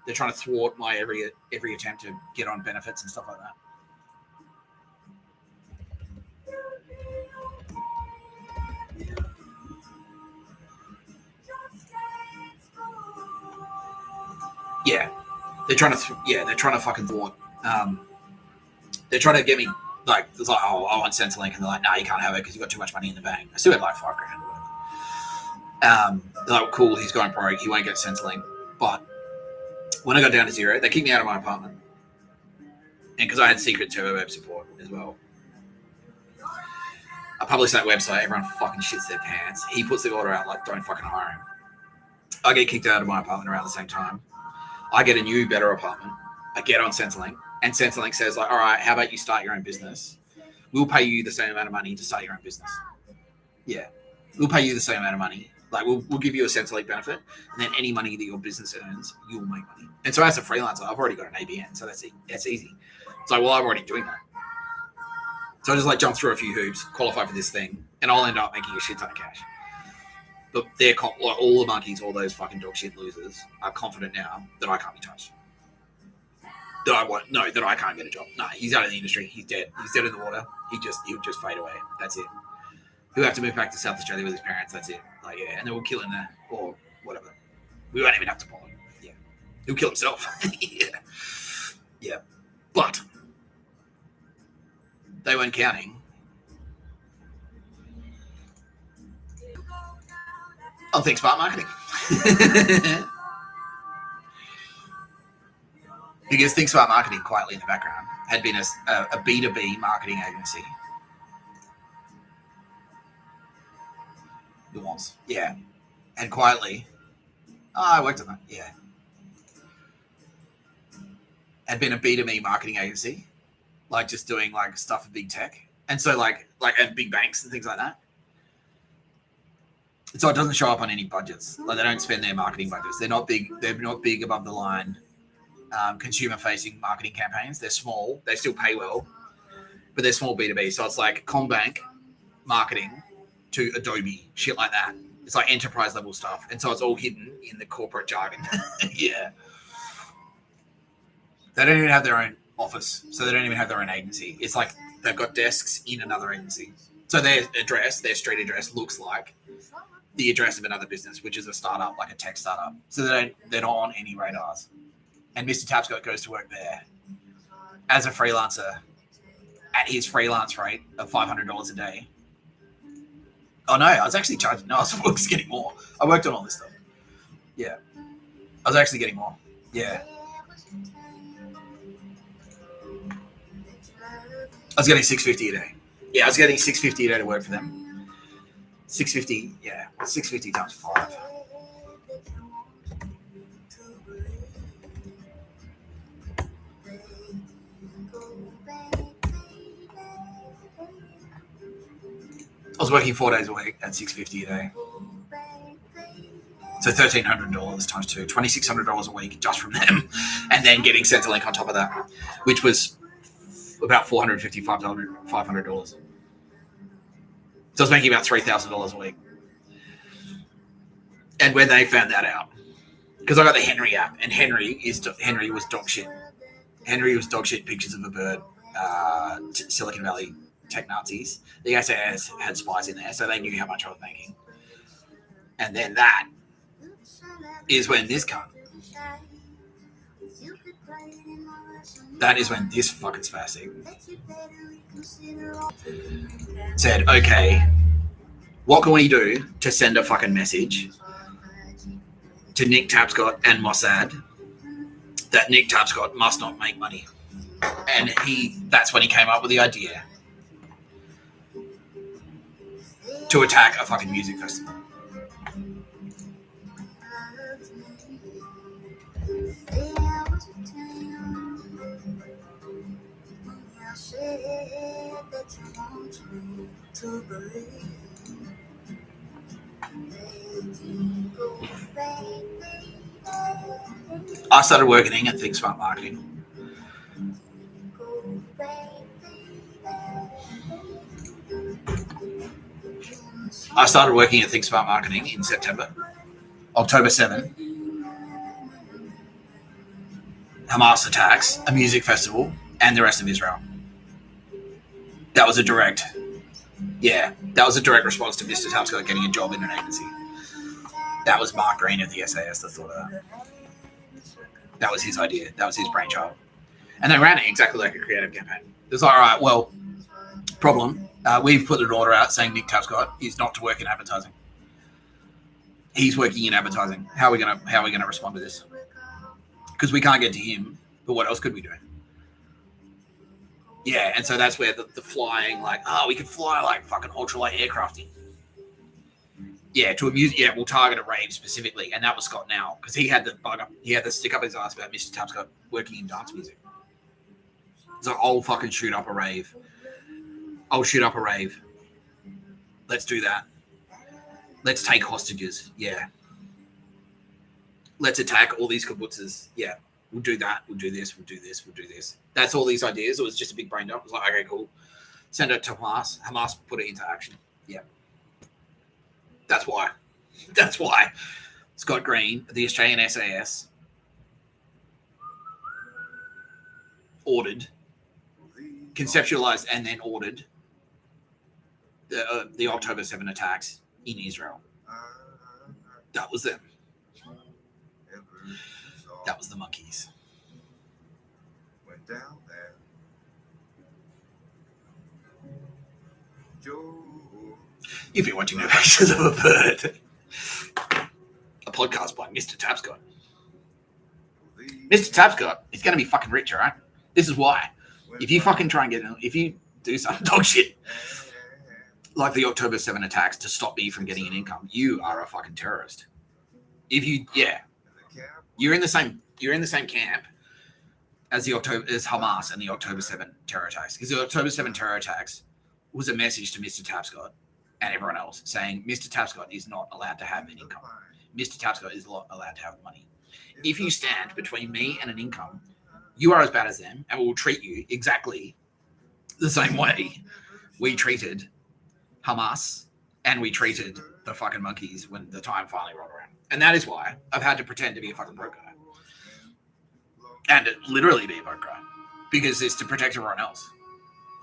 They're trying to thwart my every attempt to get on benefits and stuff like that. Yeah, they're trying to fucking thwart. They're trying to get me like, it's like, oh, I want Centrelink, and they're like, no, you can't have it because you've got too much money in the bank. I still had like $5,000 or whatever. They're like, cool, he's going broke, he won't get Centrelink. But when I got down to zero, they kicked me out of my apartment, and because I had secret turbo web support as well. I published that website, everyone fucking shits their pants. He puts the order out like, don't fucking hire him. I get kicked out of my apartment around the same time. I get a new, better apartment. I get on Centrelink, and Centrelink says, like, all right, how about you start your own business? We'll pay you the same amount of money to start your own business. Yeah, we'll pay you the same amount of money. Like, we'll give you a Centrelink benefit, and then any money that your business earns, you'll make money. And so as a freelancer, I've already got an ABN, so that's easy. So, well, I'm already doing that. So I just like jump through a few hoops, qualify for this thing, and I'll end up making a shit ton of cash. But they're like all the monkeys, all those fucking dog shit losers are confident now that I can't be touched. That I can't get a job. No, he's out of the industry. He's dead. He's dead in the water. He'll just fade away. That's it. He'll have to move back to South Australia with his parents. That's it. Like, yeah, and then we'll kill him there or whatever. We won't even have to pull him. Yeah, he'll kill himself. Yeah. But they weren't counting on Think Smart Marketing. Because Think Smart Marketing, quietly in the background, had been a B2B marketing agency. It was, yeah. And quietly, I worked on that, yeah. Had been a B2B marketing agency, like just doing like stuff for big tech. And so like and big banks and things like that. So it doesn't show up on any budgets. Like, they don't spend their marketing budgets. They're not big above the line consumer-facing marketing campaigns. They're small. They still pay well, but they're small B2B. So it's like Combank marketing to Adobe, shit like that. It's like enterprise level stuff. And so it's all hidden in the corporate jargon. Yeah. They don't even have their own office. So they don't even have their own agency. It's like they've got desks in another agency. So their street address looks like the address of another business, which is a startup, like a tech startup. So they're not on any radars. And Mr. Tapscott goes to work there as a freelancer at his freelance rate of $500 a day. Oh no, I was actually charging. No, I was getting more. I worked on all this stuff. Yeah, I was actually getting more. Yeah, I was getting $650 a day. Yeah, I was getting $650 a day to work for them. $650, yeah, 650 times 5. I was working 4 days a week at $650 a day. So $1,300 times 2, $2,600 a week just from them, and then getting Centrelink on top of that, which was about $450, $500. So I was making about $3,000 a week. And when they found that out, because I got the Henry app, and Henry was dog shit. Henry was dog shit pictures of a bird, Silicon Valley tech Nazis. The SAS had spies in there, so they knew how much I was making. And then that is when this comes. That is when this fucking spastic said, okay, what can we do to send a fucking message to Nick Tapscott and Mossad that Nick Tapscott must not make money? And that's when he came up with the idea to attack a fucking music festival. I started working at Think Smart Marketing. I started working at Think Smart Marketing in September. October 7, Hamas attacks a music festival and the rest of Israel. That was a direct response to Mr. Tapscott getting a job in an agency. That was Mark Green of the SAS that thought of that. That was his idea. That was his brainchild. And they ran it exactly like a creative campaign. It was like, all right, well, problem. We've put an order out saying Nick Tapscott is not to work in advertising. He's working in advertising. How are we gonna respond to this? Because we can't get to him, but what else could we do? Yeah, and so that's where the flying, like, we could fly like fucking ultralight aircraft in. Yeah, to amuse. Yeah, we'll target a rave specifically, and that was Scott now because he had the stick up his ass about Mr. Tapscott working in dance music. So I'll fucking shoot up a rave. I'll shoot up a rave. Let's do that. Let's take hostages. Yeah. Let's attack all these kibbutzes. Yeah. We'll do that. We'll do this. We'll do this. We'll do this. That's all these ideas. It was just a big brain dump. It was like, okay, cool. Send it to Hamas. Hamas put it into action. Yeah. That's why. That's why Scott Green, the Australian SAS, ordered, conceptualized, and then ordered the October 7 attacks in Israel. That was them. That was the monkeys. Went down there. You've been watching No Pictures of a Bird, a podcast by Mr. Tapscott. Mr. Tapscott is going to be fucking rich, all right? This is why. If you fucking try and if you do some dog shit like the October 7 attacks to stop me from getting an income, you are a fucking terrorist. You're in the same camp as Hamas and the October 7 terror attacks. Because the October 7 terror attacks was a message to Mr. Tapscott and everyone else saying Mr. Tapscott is not allowed to have an income. Mr. Tapscott is not allowed to have money. If you stand between me and an income, you are as bad as them, and we will treat you exactly the same way we treated Hamas and we treated the fucking monkeys when the time finally rolled around. And that is why I've had to pretend to be a fucking broke guy. And literally be a broke guy. Because it's to protect everyone else.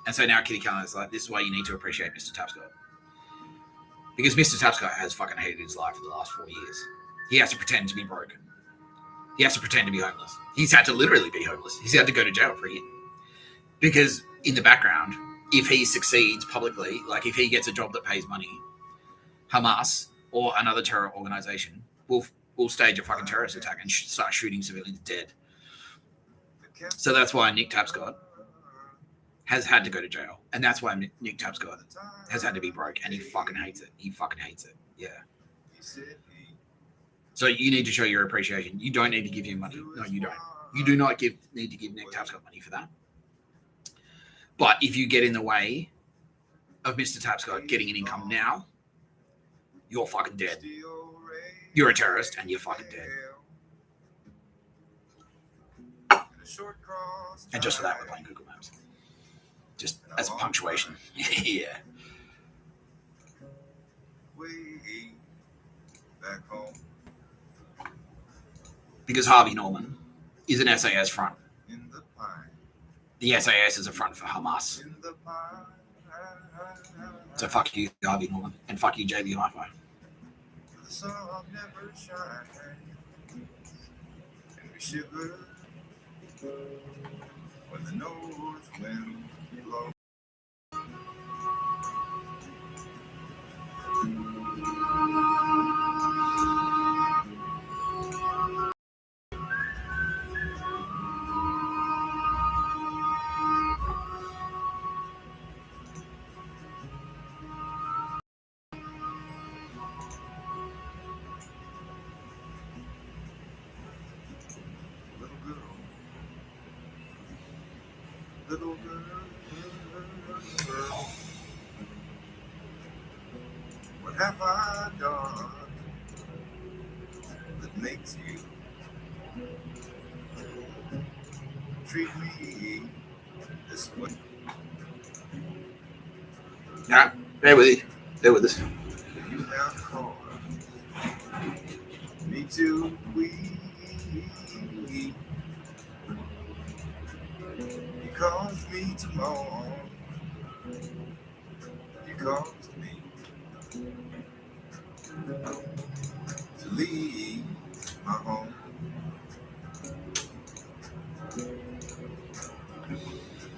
And so now Kitty Callaghan is like, this is why you need to appreciate Mr. Tapscott. Because Mr. Tapscott has fucking hated his life for the last 4 years. He has to pretend to be broke. He has to pretend to be homeless. He's had to literally be homeless. He's had to go to jail for a year. Because in the background, if he succeeds publicly, like if he gets a job that pays money, Hamas or another terror organization will stage a fucking terrorist attack and start shooting civilians dead. So that's why Nick Tapscott has had to go to jail. And that's why Nick Tapscott has had to be broke. And he fucking hates it. He fucking hates it. Yeah. So you need to show your appreciation. You don't need to give him money. No, you don't. You do not need to give Nick Tapscott money for that. But if you get in the way of Mr. Tapscott getting an income now, you're fucking dead. You're a terrorist and you're fucking dead. And just for that, we're playing Google Maps. Just as punctuation. Yeah. Back home. Because Harvey Norman is an SAS front. The SAS is a front for Hamas. So fuck you, Harvey Norman, and fuck you, JB Hi-Fi. The sun never shines, and we shiver when the north wind blows. Little girl, What have I done that makes you treat me this way? All right, bear with it. Bear with us. You have caused me to weep. You caused me to mourn. You caused me to leave my home.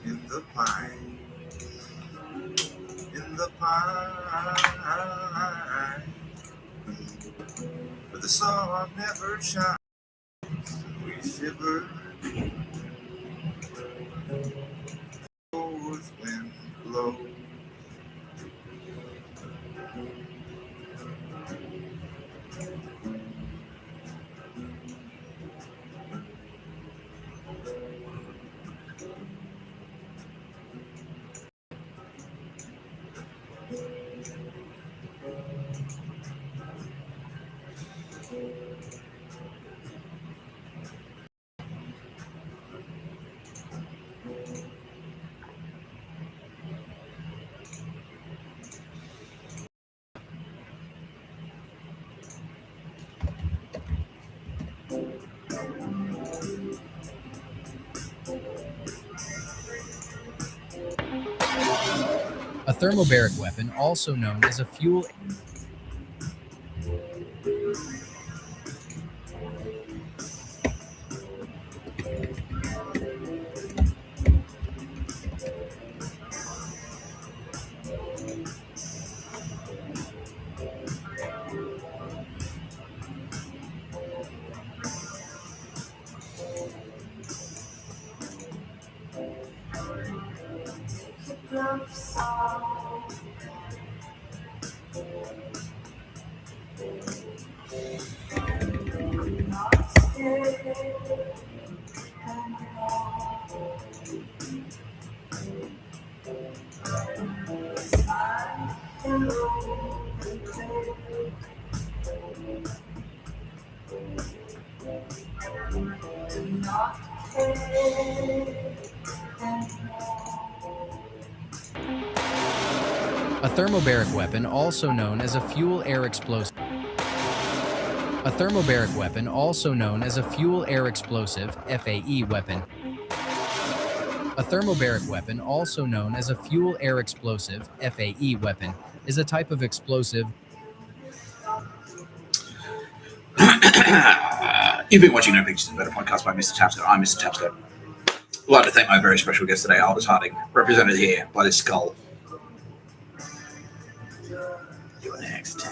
In the pine, where the sun never shines, we shiver. Cold wind blows. A thermobaric weapon, also known as a fuel. A thermobaric weapon, also known as a fuel-air explosive. A thermobaric weapon, also known as a fuel-air explosive (FAE) weapon. A thermobaric weapon, also known as a fuel-air explosive (FAE) weapon, is a type of explosive. You've been watching No Pictures and Better podcast by Mr. Tapscott. I'm Mr. Tapscott. I'd like to thank my very special guest today, Aldous Harding, represented here by this skull. You're next.